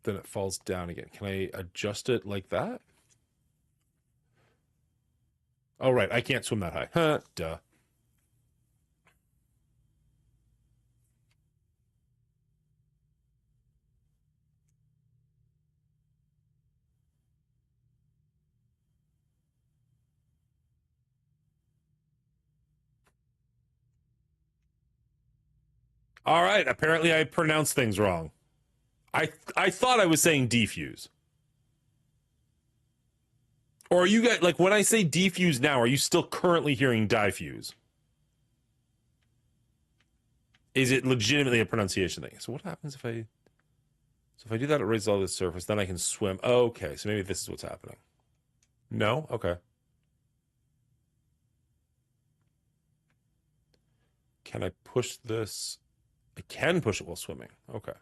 then it falls down again. Can I adjust it like that? Oh, right. I can't swim that high. Huh, duh. All right. Apparently, I pronounced things wrong. I thought I was saying defuse. Or are you guys like when I say defuse now? Are you still currently hearing diffuse? Is it legitimately a pronunciation thing? So what happens if I? So if I do that, it raises all this surface. Then I can swim. Okay, so maybe this is what's happening. No. Okay. Can I push this? I can push it while swimming. Okay.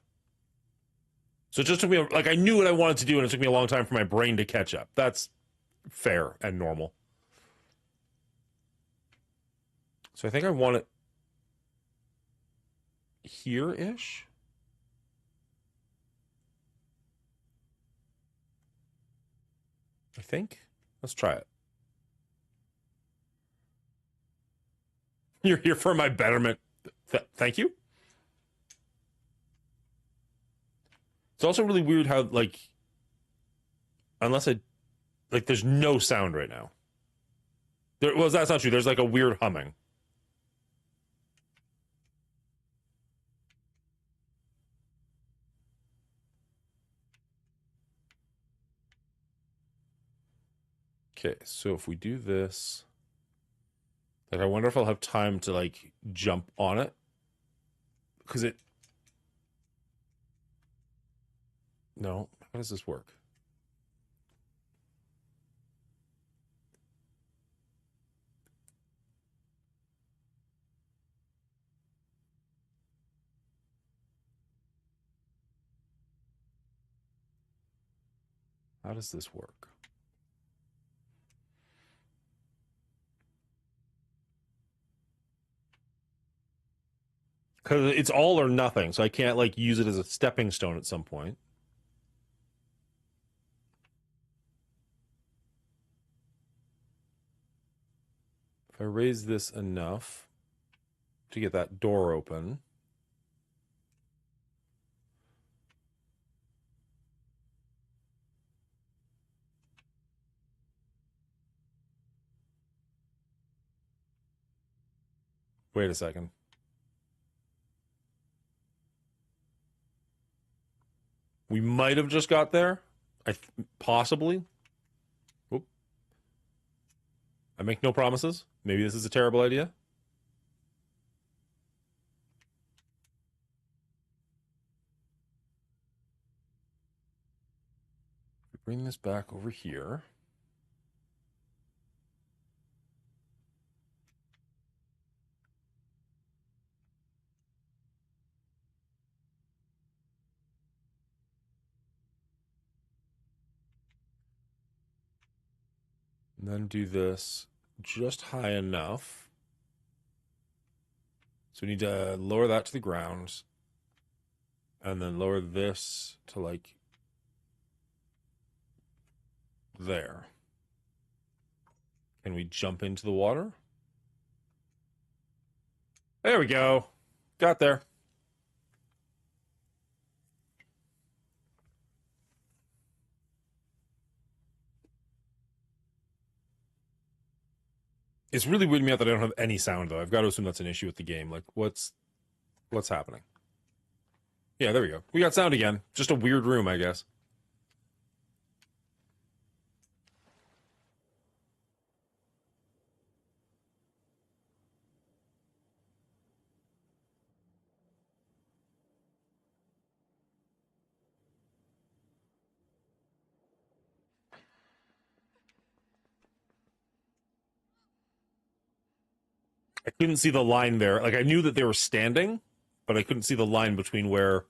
So it just took me like I knew what I wanted to do, and it took me a long time for my brain to catch up. That's fair and normal. So I think I want it here-ish. I think. Let's try it. You're here for my betterment. Thank you. It's also really weird how like unless I like there's no sound right now. Well, that's not true. There's like a weird humming. Okay, so if we do this, like I wonder if I'll have time to like jump on it. Because it no, how does this work? How does this work? Because it's all or nothing, so I can't like use it as a stepping stone at some point. If I raise this enough to get that door open. Wait a second. We might have just got there. Possibly. Oop. I make no promises. Maybe this is a terrible idea. bring this back over here. And then do this just high enough. So we need to lower that to the ground. And then lower this to like there. Can we jump into the water? There we go. Got there. It's really weirding me out that I don't have any sound, though. I've got to assume that's an issue with the game. Like, what's happening? Yeah, there we go. We got sound again. Just a weird room, I guess. I couldn't see the line there. Like, I knew that they were standing, but I couldn't see the line between where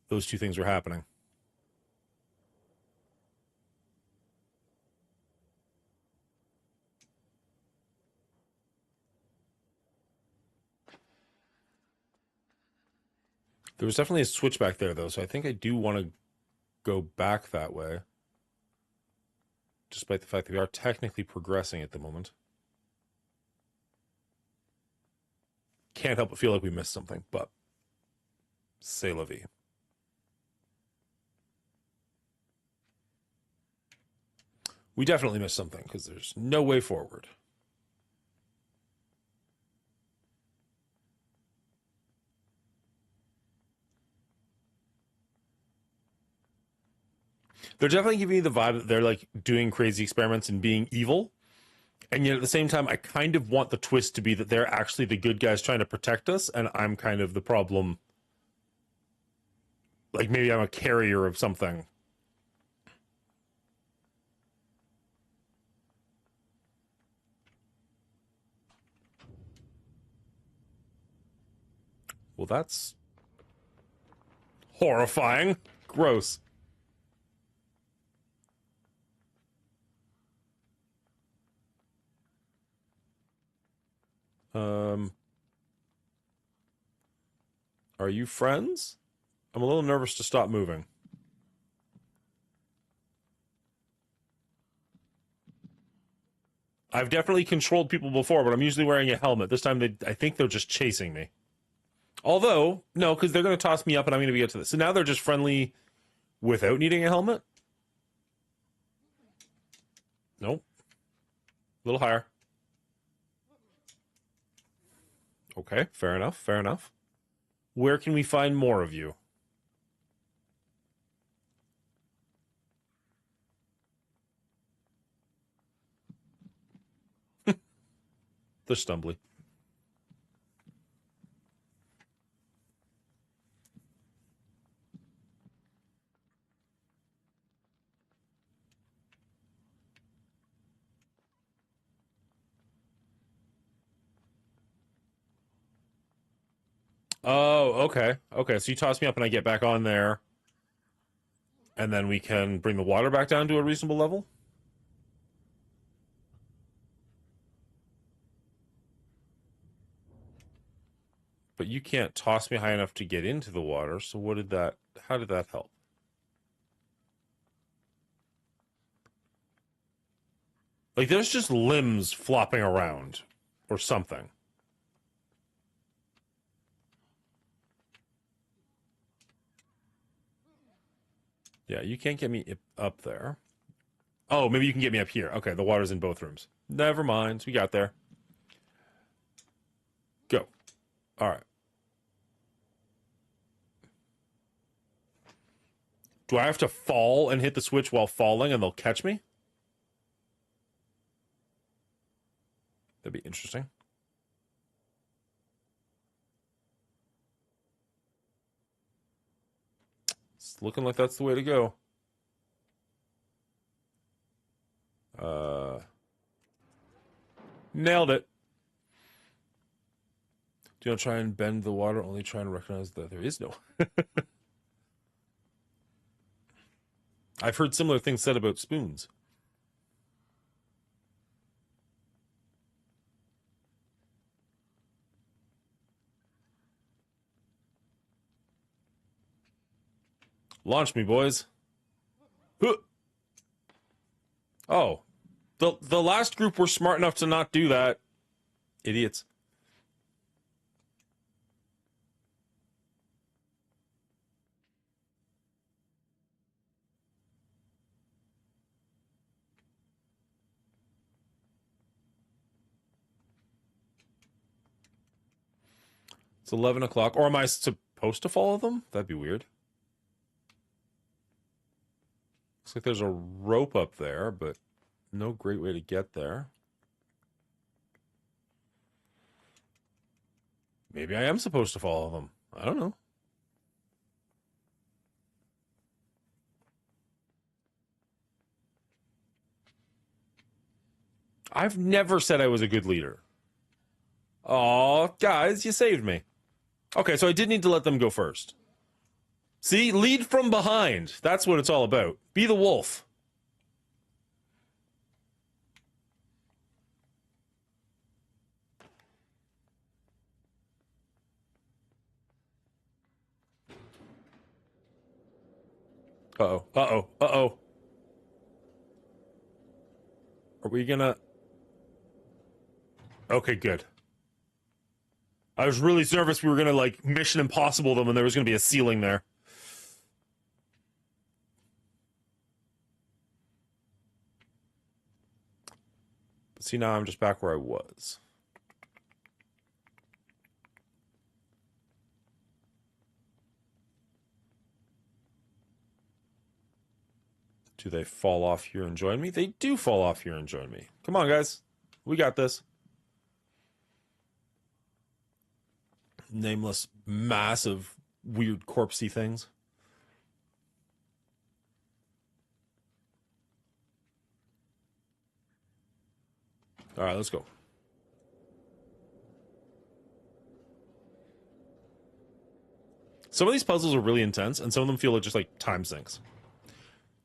those two things were happening. There was definitely a switch back there, though, so I think I do want to go back that way. Despite the fact that we are technically progressing at the moment. Can't help but feel like we missed something, but c'est la vie. We definitely missed something, because there's no way forward. They're definitely giving me the vibe that they're like doing crazy experiments and being evil. And yet at the same time, I kind of want the twist to be that they're actually the good guys trying to protect us, and I'm kind of the problem. Like maybe I'm a carrier of something. Well, that's horrifying. Gross. Um, are you friends? I'm a little nervous to stop moving. I've definitely controlled people before, but I'm usually wearing a helmet. This time, I think they're just chasing me. Although, no, because they're going to toss me up and I'm going to get to this. So now they're just friendly without needing a helmet? Nope. A little higher. Okay, fair enough, fair enough. Where can we find more of you? They're stumbly. Oh, okay. Okay, so you toss me up and I get back on there, and then we can bring the water back down to a reasonable level? But you can't toss me high enough to get into the water, so how did that help? Like, there's just limbs flopping around, or something. Yeah, you can't get me up there. Oh, maybe you can get me up here. Okay, the water's in both rooms. Never mind, we got there. Go. All right. Do I have to fall and hit the switch while falling and they'll catch me? That'd be interesting. It's looking like that's the way to go. Nailed it. Do not try and bend the water, only try and recognize that there is no. I've heard similar things said about spoons. Launch me, boys. Oh. The last group were smart enough to not do that. Idiots. It's 11 o'clock. Or am I supposed to follow them? That'd be weird. Looks like there's a rope up there, but no great way to get there. Maybe I am supposed to follow them. I don't know. I've never said I was a good leader. Aw, guys, you saved me. Okay, so I did need to let them go first. See, lead from behind. That's what it's all about. Be the wolf. Uh-oh, uh-oh, uh-oh. Are we gonna... Okay, good. I was really nervous we were gonna, like, Mission Impossible them and there was gonna be a ceiling there. But see, now I'm just back where I was. Do they fall off here and join me? They do fall off here and join me. Come on, guys. We got this. Nameless, massive, weird, corpsey things. All right, let's go. Some of these puzzles are really intense, and some of them feel like just like time sinks.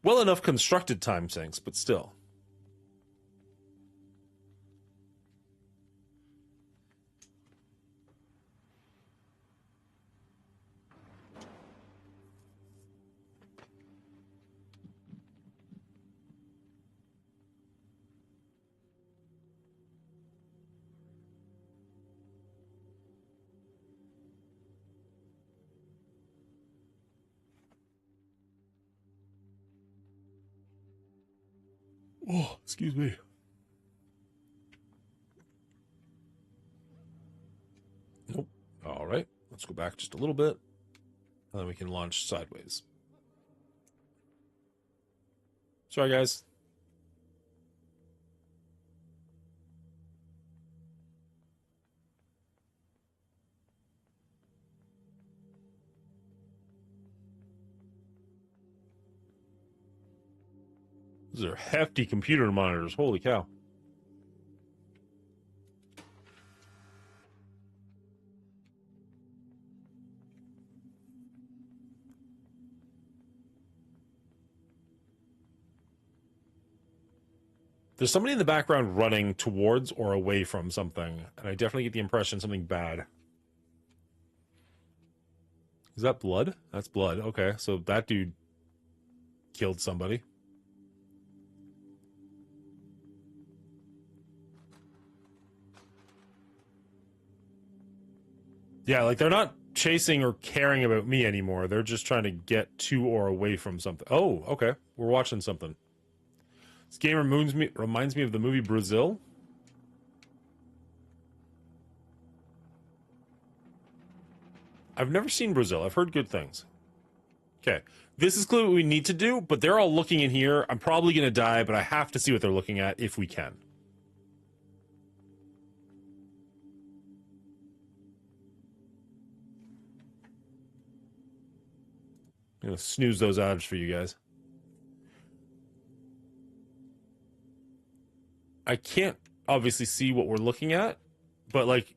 Well enough constructed time sinks, but still. Oh, excuse me. Nope. All right. Let's go back just a little bit. And then we can launch sideways. Sorry, guys. These are hefty computer monitors. Holy cow. There's somebody in the background running towards or away from something, and I definitely get the impression something bad. Is that blood? That's blood. Okay, so that dude killed somebody. Yeah, like they're not chasing or caring about me anymore. They're just trying to get to or away from something. Oh, okay. We're watching something. This game reminds me of the movie Brazil. I've never seen Brazil. I've heard good things. Okay. This is clearly what we need to do, but they're all looking in here. I'm probably going to die, but I have to see what they're looking at if we can. I'm going to snooze those odds for you guys. I can't... obviously see what we're looking at, but like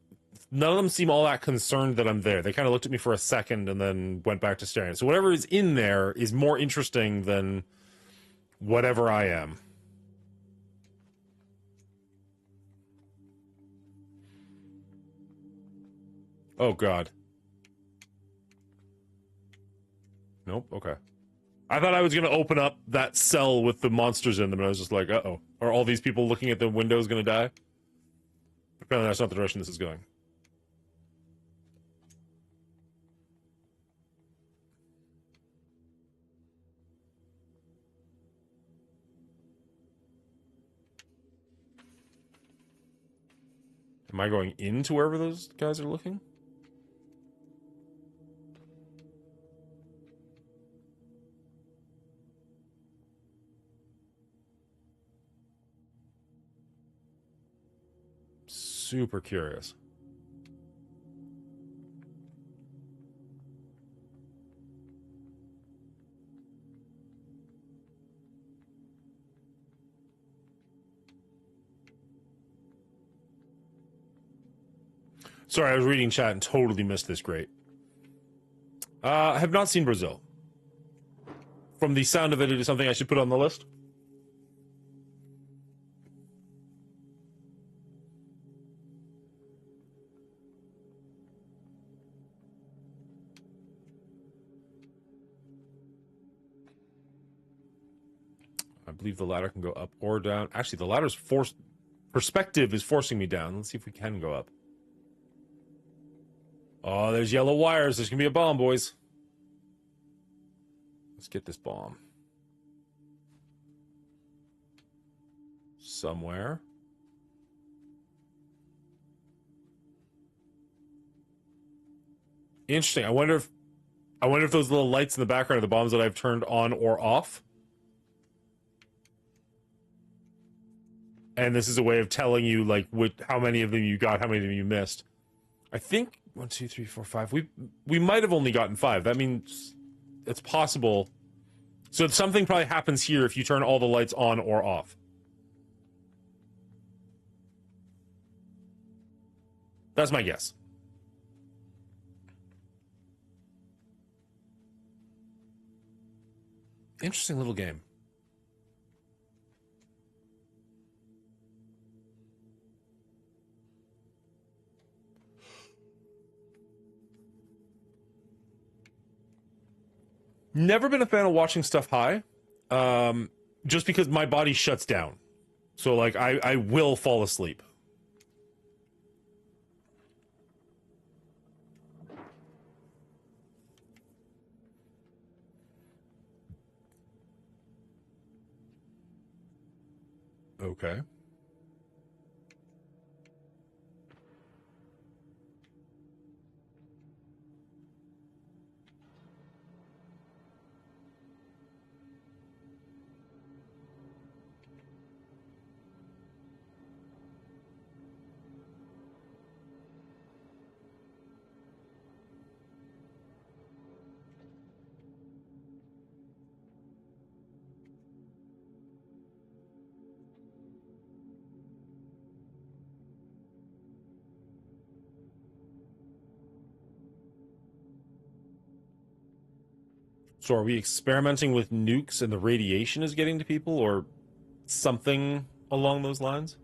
none of them seem all that concerned that I'm there. They kind of looked at me for a second and then went back to staring. So whatever is in there is more interesting than whatever I am. Oh god. Nope, okay. I thought I was gonna open up that cell with the monsters in them, and I was just like, uh-oh. Are all these people looking at the windows gonna die? Apparently that's not the direction this is going. Am I going into wherever those guys are looking? Super curious. Sorry, I was reading chat and totally missed this. Great. I have not seen Brazil. From the sound of it, it is something I should put on the list. I believe the ladder can go up or down. Actually, the ladder's forced. Perspective is forcing me down. Let's see if we can go up. Oh, there's yellow wires. There's gonna be a bomb, boys. Let's get this bomb. Somewhere. Interesting. I wonder if those little lights in the background are the bombs that I've turned on or off. And this is a way of telling you like how many of them you got, how many of them you missed. I think 1, 2, 3, 4, 5. We might have only gotten 5. That means it's possible. So something probably happens here if you turn all the lights on or off. That's my guess. Interesting little game. Never been a fan of watching stuff high. Just because my body shuts down. So like I will fall asleep. Okay. So are we experimenting with nukes and the radiation is getting to people or something along those lines?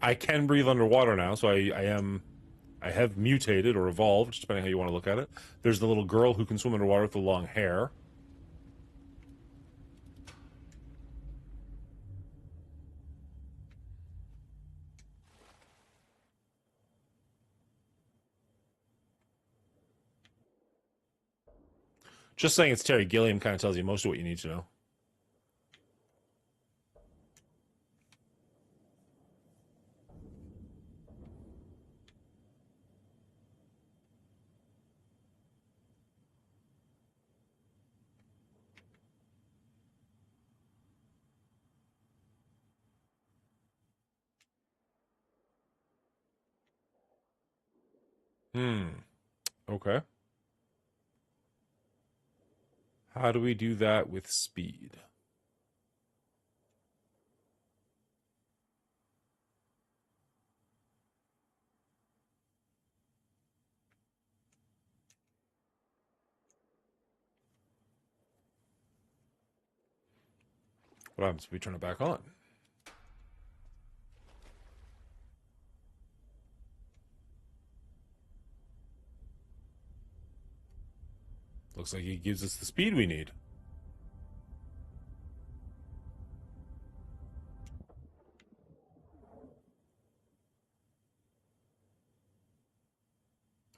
I can breathe underwater now, so I have mutated or evolved, just depending how you want to look at it. There's the little girl who can swim underwater with the long hair. Just saying it's Terry Gilliam kind of tells you most of what you need to know. Okay. How do we do that with speed? What happens if we turn it back on? Looks like he gives us the speed we need.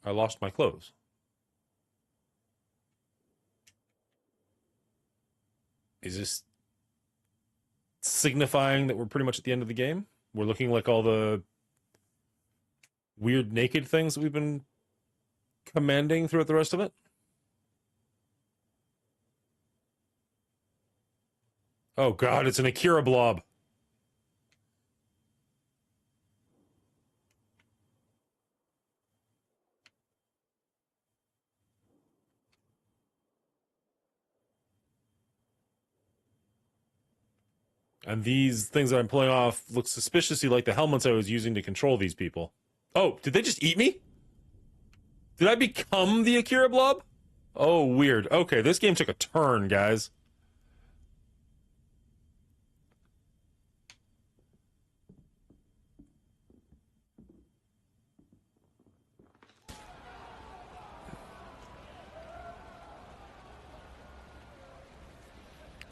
I lost my clothes. Is this signifying that we're pretty much at the end of the game? We're looking like all the weird naked things that we've been commanding throughout the rest of it? Oh god, it's an Akira blob. And these things that I'm pulling off look suspiciously like the helmets I was using to control these people. Oh, did they just eat me? Did I become the Akira blob? Oh, weird. Okay, this game took a turn, guys.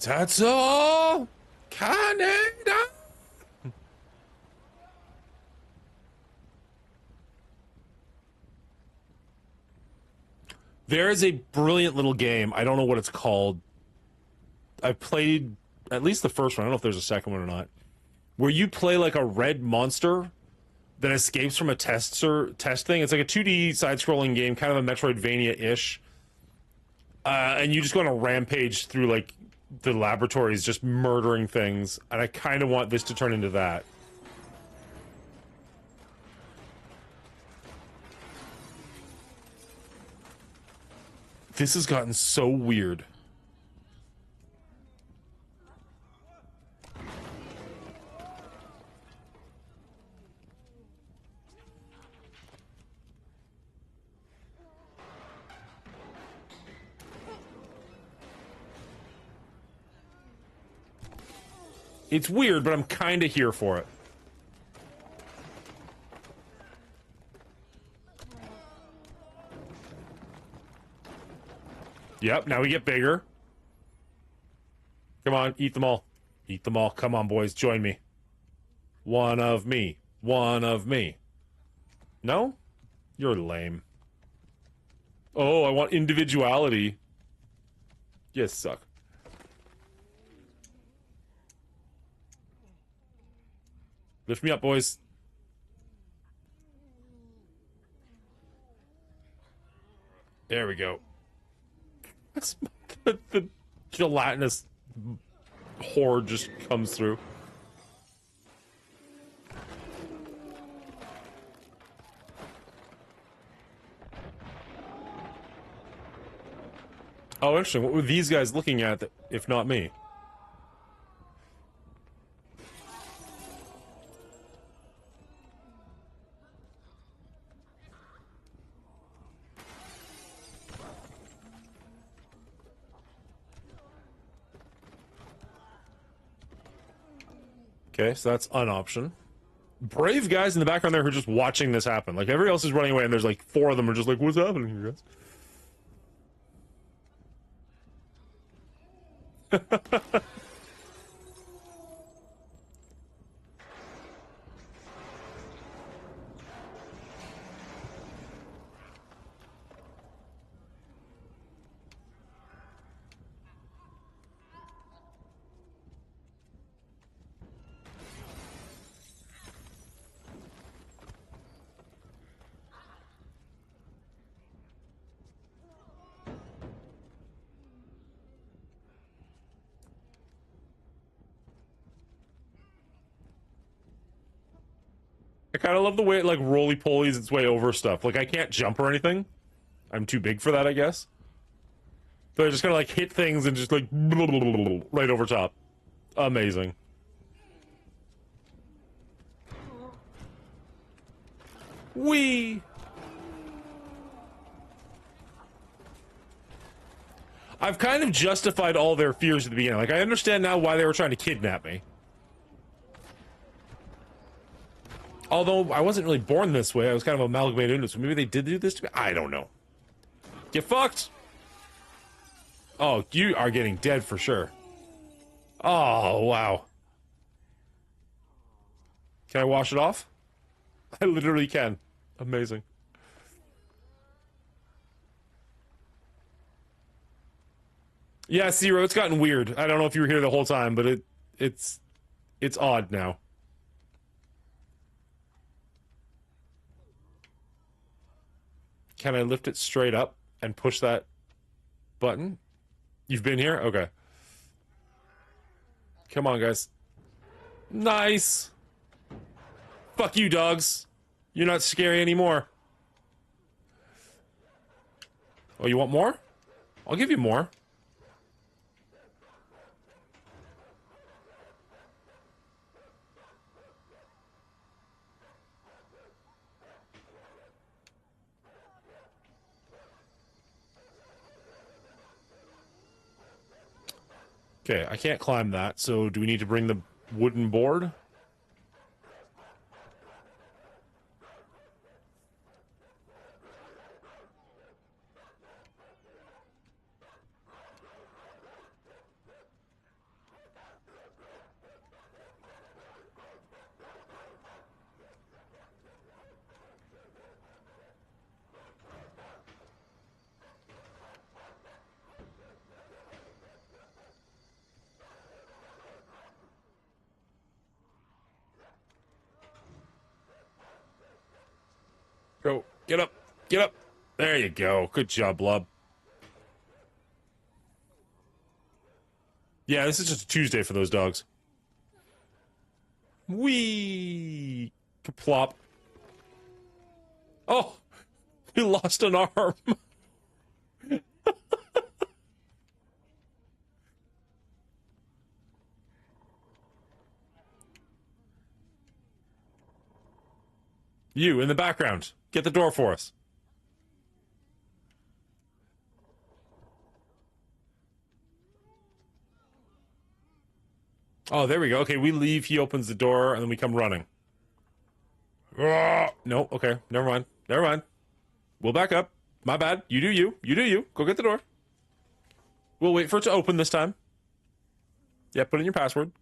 Tatsuo Kaneda. There is a brilliant little game. I don't know what it's called. I've played at least the first one. I don't know if there's a second one or not. Where you play like a red monster that escapes from a test thing. It's like a 2D side-scrolling game, kind of a Metroidvania-ish. And you just go on a rampage through like the laboratories, just murdering things. And I kind of want this to turn into that. This has gotten so weird. It's weird, but I'm kind of here for it. Yep, now we get bigger. Come on, eat them all. Eat them all. Come on, boys, join me. One of me. One of me. No? You're lame. Oh, I want individuality. You suck. Lift me up, boys. There we go. the gelatinous horde just comes through. Oh, interesting. What were these guys looking at, if not me? Okay, so that's an option. Brave guys in the background there who are just watching this happen. Like, everybody else is running away, and there's like 4 of them are just like, what's happening here, guys? I kind of love the way it, like, roly-polies its way over stuff. Like, I can't jump or anything. I'm too big for that, I guess. So I just kind of, like, hit things and just, like, right over top. Amazing. Whee! I've kind of justified all their fears at the beginning. Like, I understand now why they were trying to kidnap me. Although, I wasn't really born this way. I was kind of amalgamated into it, so maybe they did do this to me? I don't know. Get fucked! Oh, you are getting dead for sure. Oh, wow. Can I wash it off? I literally can. Amazing. Yeah, Zero, it's gotten weird. I don't know if you were here the whole time, but it's odd now. Can I lift it straight up and push that button? You've been here? Okay. Come on, guys. Nice! Fuck you, dogs. You're not scary anymore. Oh, you want more? I'll give you more. Okay, I can't climb that, so do we need to bring the wooden board? Go. Get up. Get up. There you go. Good job, Blub. Yeah, this is just a Tuesday for those dogs. Whee! Kaplop. Oh! We lost an arm. You, in the background. Get the door for us. Oh, there we go. Okay, we leave, he opens the door, and then we come running. No, okay, never mind. Never mind. We'll back up. My bad. You do you. You do you. Go get the door. We'll wait for it to open this time. Yeah, put in your password.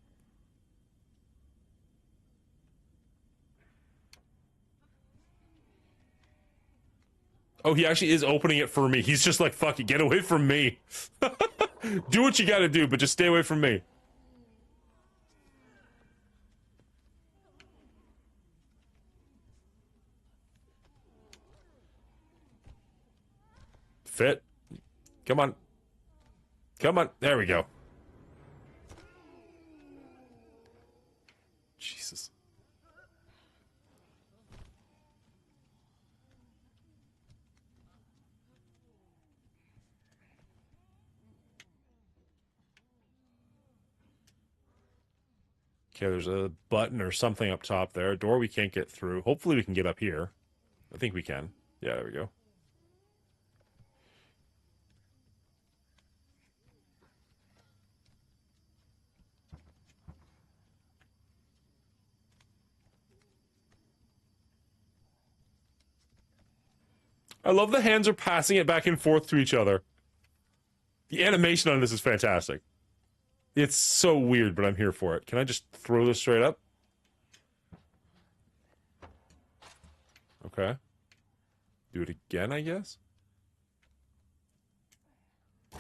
Oh, he actually is opening it for me. He's just like, fuck it, get away from me. Do what you gotta do, but just stay away from me. Fit. Come on. Come on. There we go. Jesus. Okay, there's a button or something up top there. A door we can't get through. Hopefully we can get up here. I think we can. Yeah, there we go. I love the hands are passing it back and forth to each other. The animation on this is fantastic. It's so weird, but I'm here for it. Can I just throw this straight up? Okay. Do it again, I guess? I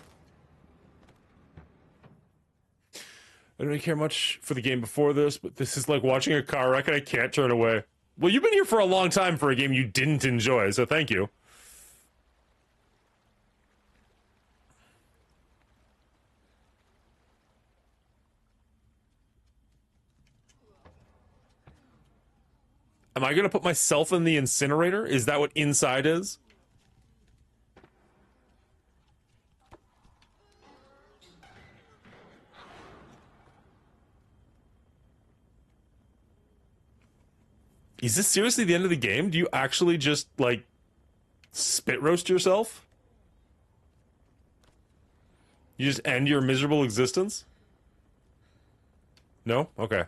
don't really care much for the game before this, but this is like watching a car wreck and I can't turn away. Well, you've been here for a long time for a game you didn't enjoy, so thank you. Am I gonna put myself in the incinerator? Is that what inside is? Is this seriously the end of the game? Do you actually just, like, spit roast yourself? You just end your miserable existence? No? Okay.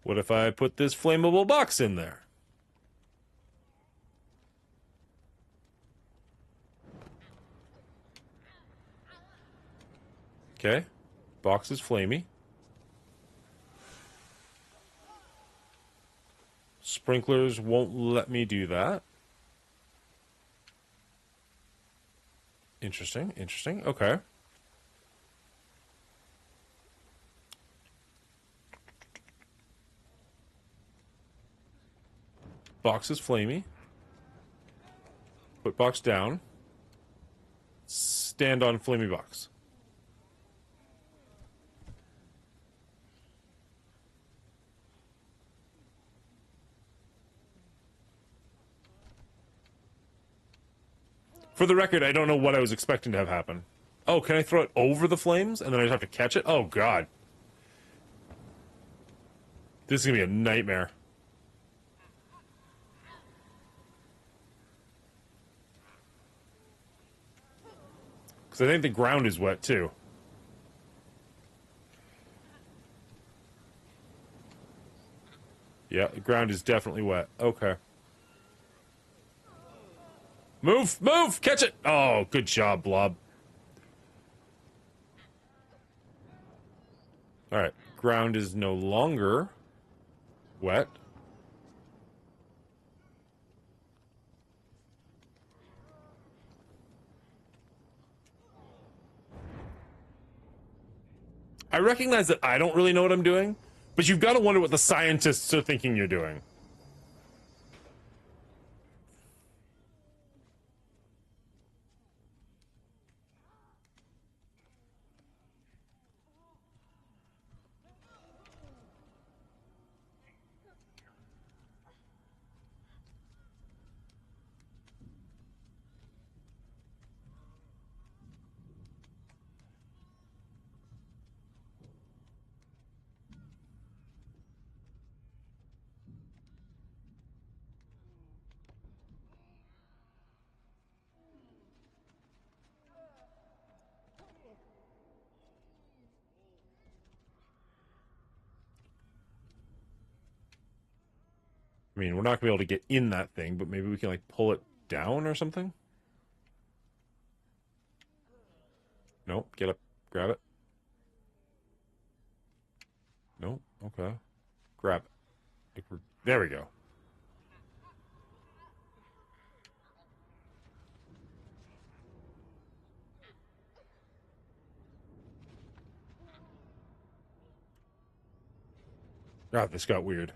What if I put this flammable box in there? Okay. Box is flamey. Sprinklers won't let me do that. Interesting, interesting. Okay. Box is flamey. Put box down. Stand on flamey box. For the record, I don't know what I was expecting to have happen. Oh, can I throw it over the flames and then I just have to catch it? Oh, God. This is gonna be a nightmare. Because I think the ground is wet, too. Yeah, the ground is definitely wet. Okay. Move! Move! Catch it! Oh, good job, Blob. Alright. Ground is no longer wet. I recognize that I don't really know what I'm doing, but you've got to wonder what the scientists are thinking you're doing. I mean, we're not going to be able to get in that thing, but maybe we can, like, pull it down or something? Nope. Get up. Grab it. Nope. Okay. Grab it. There we go. God, this got weird.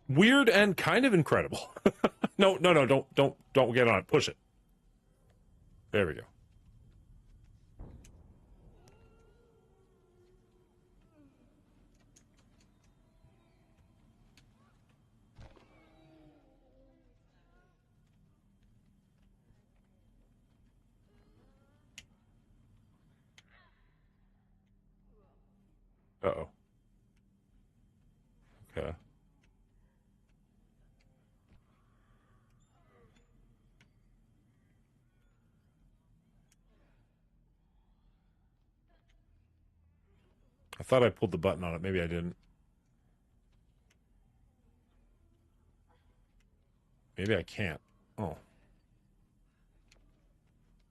Weird and kind of incredible. No, don't get on it. Push it. There we go. Uh-oh. Okay. I thought I pulled the button on it. Maybe I didn't. Maybe I can't. Oh.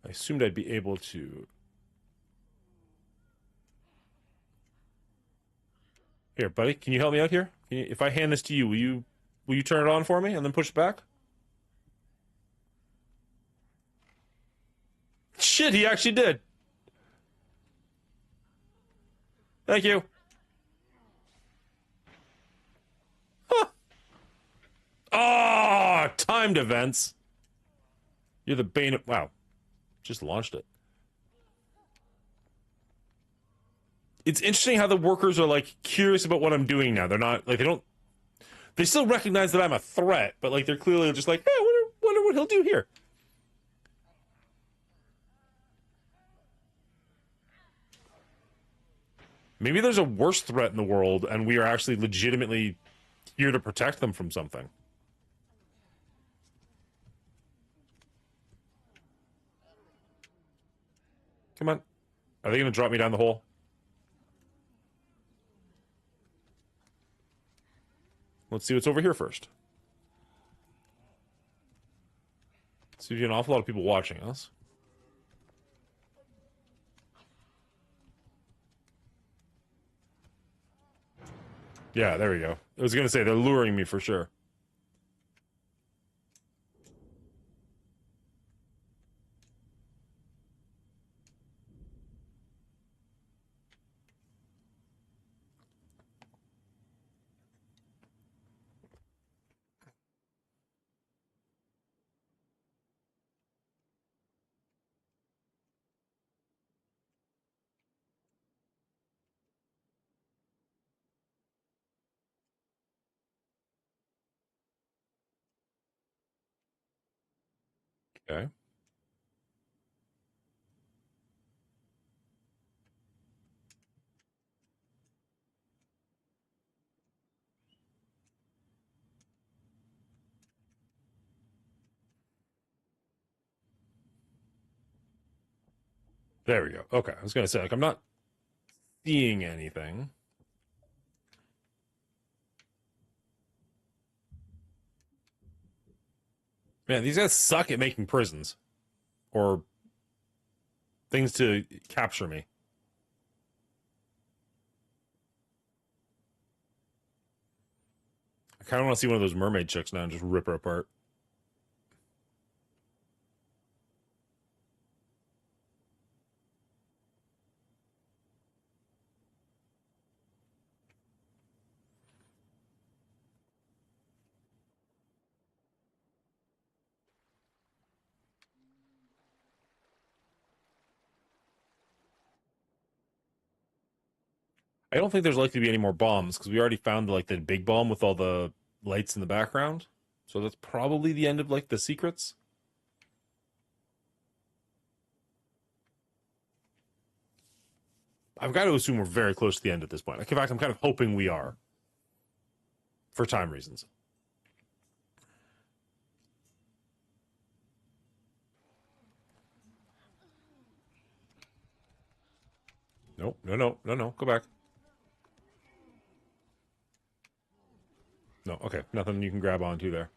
I assumed I'd be able to... Here, buddy, can you help me out here? If I hand this to you, will you turn it on for me and then push it back? Shit, he actually did. Thank you. Huh. Oh, timed events. You're the bane of... Wow. Just launched it. It's interesting how the workers are, like, curious about what I'm doing now. They're not, like, they still recognize that I'm a threat, but, like, they're clearly just like, hey, I wonder what he'll do here. Maybe there's a worse threat in the world, and we are actually legitimately here to protect them from something. Come on. Are they going to drop me down the hole? Let's see what's over here first. Seems to be an awful lot of people watching us. Yeah, there we go. I was going to say, they're luring me for sure. Okay. There we go. Okay, I was going to say, like, I'm not seeing anything. Man, these guys suck at making prisons. Or things to capture me. I kind of want to see one of those mermaid chicks now and just rip her apart. I don't think there's likely to be any more bombs because we already found like the big bomb with all the lights in the background. So that's probably the end of like the secrets. I've got to assume we're very close to the end at this point. Like, in fact, I'm kind of hoping we are for time reasons. No, no, no, no, no. Go back. No, okay. Nothing you can grab onto there.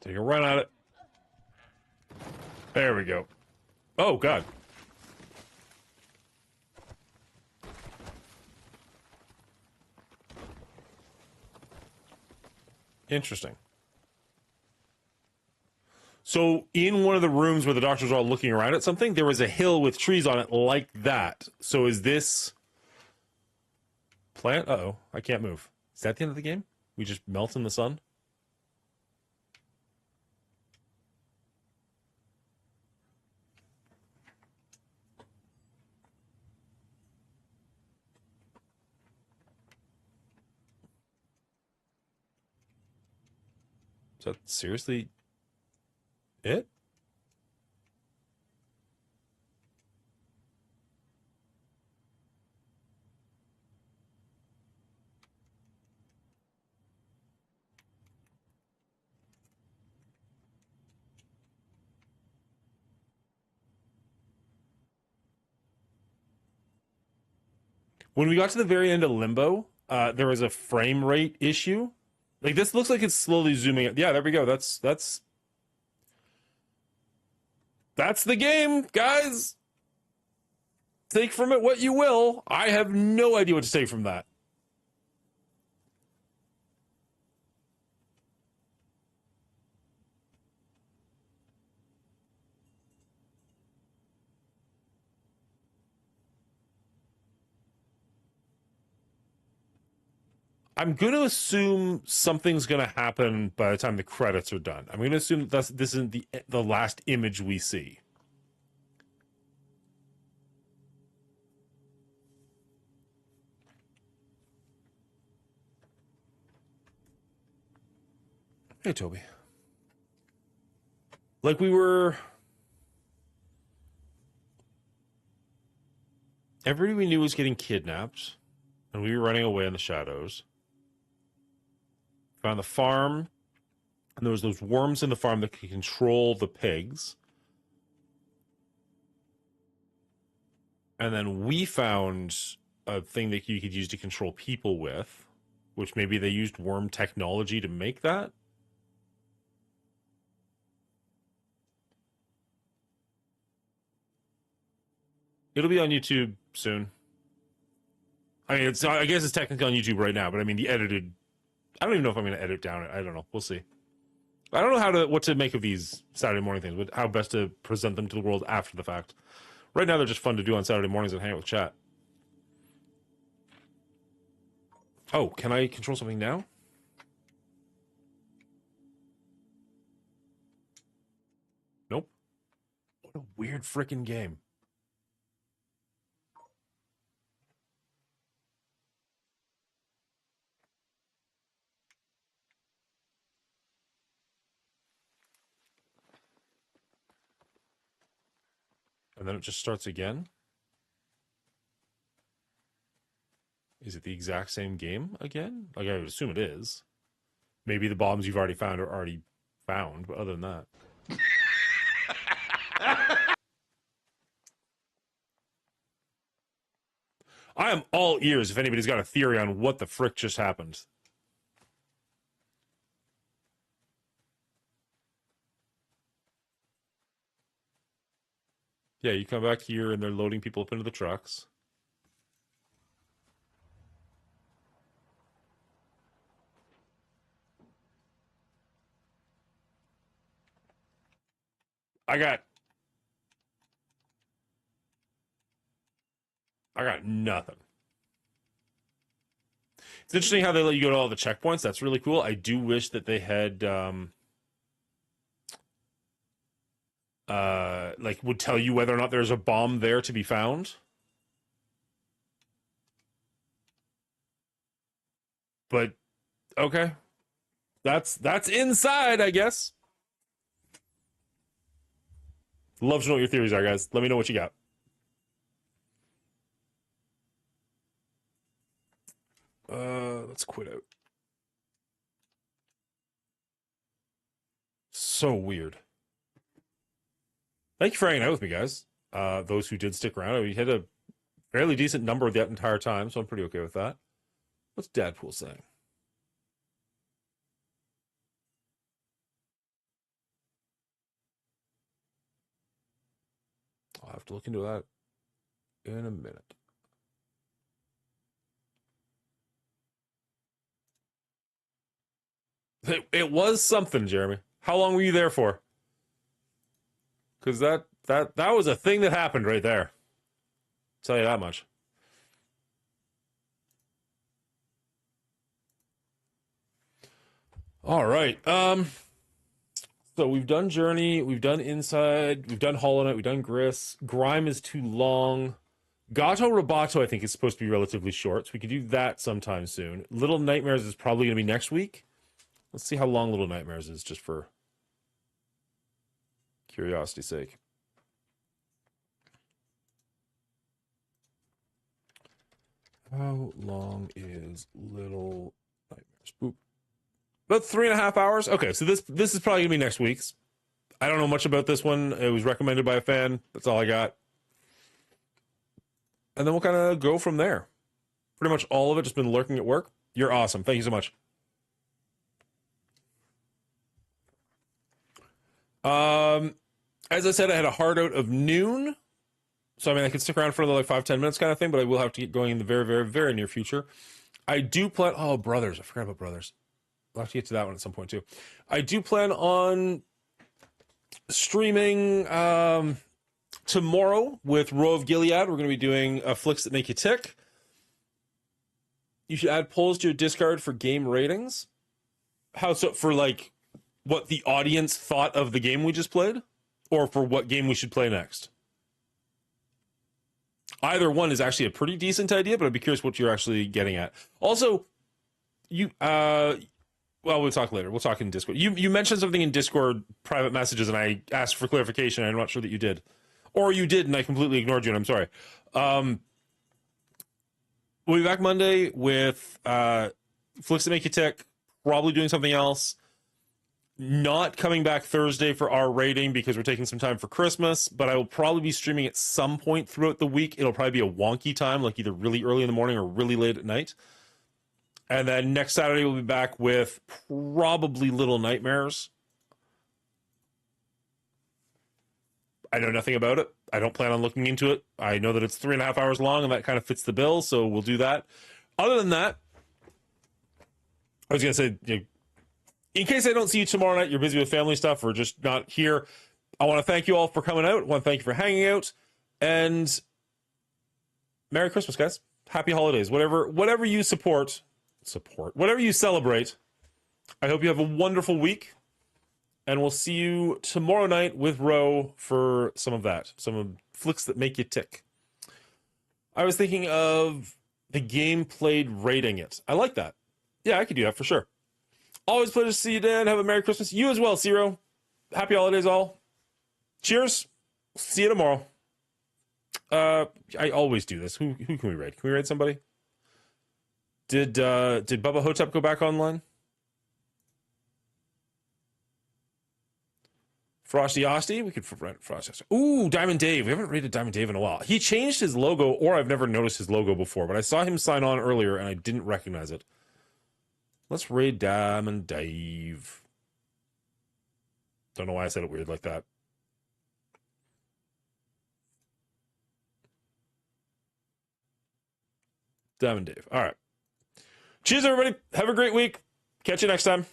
Take a run at it. There we go. Oh, God. Interesting. So, in one of the rooms where the doctors are all looking around at something, there was a hill with trees on it like that. So, is this plant? Uh-oh, I can't move. Is that the end of the game? We just melt in the sun? Is that seriously it? When we got to the very end of Limbo, there was a frame rate issue. Like this looks like it's slowly zooming. Yeah, there we go. That's the game, guys. Take from it what you will. I have no idea what to take from that. I'm going to assume something's going to happen by the time the credits are done. I'm going to assume that this isn't the last image we see. Hey, Toby. Like everybody we knew was getting kidnapped, and we were running away in the shadows. Found the farm, and there was those worms in the farm that could control the pigs. And then we found a thing that you could use to control people with, which maybe they used worm technology to make that. It'll be on YouTube soon. I mean, I guess it's technically on YouTube right now, but I mean, the edited. I don't even know if I'm going to edit down it. I don't know. We'll see. I don't know what to make of these Saturday morning things, but how best to present them to the world after the fact. Right now, they're just fun to do on Saturday mornings and hang out with chat. Oh, can I control something now? Nope. What a weird freaking game. And then it just starts again? Is it the exact same game again? Like, I would assume it is. Maybe the bombs you've already found are already found, but other than that. I am all ears if anybody's got a theory on what the frick just happened. Yeah, you come back here and they're loading people up into the trucks. I got nothing. It's interesting how they let you go to all the checkpoints. That's really cool. I do wish that they had like would tell you whether or not there's a bomb there to be found. But okay. That's inside, I guess. Love to know what your theories are, guys. Let me know what you got. Let's quit out. So weird. Thank you for hanging out with me, guys. Those who did stick around, we had a fairly decent number that entire time, so I'm pretty okay with that. What's Dadpool saying? I'll have to look into that in a minute. It was something, Jeremy. How long were you there for? Because that was a thing that happened right there. I'll tell you that much. All right. So we've done Journey, we've done Inside, we've done Hollow Knight, we've done Gris. Grime is too long. Gato Roboto, I think, is supposed to be relatively short, so we could do that sometime soon. Little Nightmares is probably going to be next week. Let's see how long Little Nightmares is, just for curiosity's sake. How long is Little Nightmares? Boop. About 3.5 hours. Okay, so this is probably gonna be next week's. I don't know much about this one. It was recommended by a fan. That's all I got. And then we'll kind of go from there. Pretty much all of it just been lurking at work. You're awesome. Thank you so much. As I said, I had a hard out of noon. So, I mean, I could stick around for another like 5-10 minutes kind of thing, but I will have to get going in the very, very, very near future. I do plan... Oh, Brothers. I forgot about Brothers. I'll have to get to that one at some point, too. I do plan on streaming tomorrow with Row of Gilead. We're going to be doing Flicks That Make You Tick. You should add polls to your Discord for game ratings. How so? For like what the audience thought of the game we just played, or for what game we should play next? Either one is actually a pretty decent idea, but I'd be curious what you're actually getting at. Also, you well, we'll talk later. We'll talk in Discord. You mentioned something in Discord private messages, and I asked for clarification. I'm not sure that you did, or you did, and I completely ignored you. And I'm sorry. We'll be back Monday with Flicks That Make You Tick. Probably doing something else. Not coming back Thursday for our rating because we're taking some time for Christmas, but I will probably be streaming at some point throughout the week. It'll probably be a wonky time, like either really early in the morning or really late at night. And then next Saturday, we'll be back with probably Little Nightmares. I know nothing about it. I don't plan on looking into it. I know that it's 3.5 hours long, and that kind of fits the bill, so we'll do that. Other than that, I was going to say, you know, in case I don't see you tomorrow night, you're busy with family stuff or just not here, I want to thank you all for coming out. I want to thank you for hanging out. And Merry Christmas, guys. Happy holidays. Whatever you support, whatever you celebrate, I hope you have a wonderful week. And we'll see you tomorrow night with Ro for some of that. Some of Flicks That Make You Tick. I was thinking of the game played rating it. I like that. Yeah, I could do that for sure. Always a pleasure to see you, Dan. Have a Merry Christmas. You as well, Zero. Happy holidays, all. Cheers. See you tomorrow. I always do this. Who can we raid? Can we raid somebody? Did Bubba Hotep go back online? Frosty Osty? We could rent Frosty Osty. Ooh, Diamond Dave. We haven't raided Diamond Dave in a while. He changed his logo, or I've never noticed his logo before, but I saw him sign on earlier and I didn't recognize it. Let's raid Diamond Dave. Don't know why I said it weird like that. Diamond Dave. All right. Cheers, everybody. Have a great week. Catch you next time.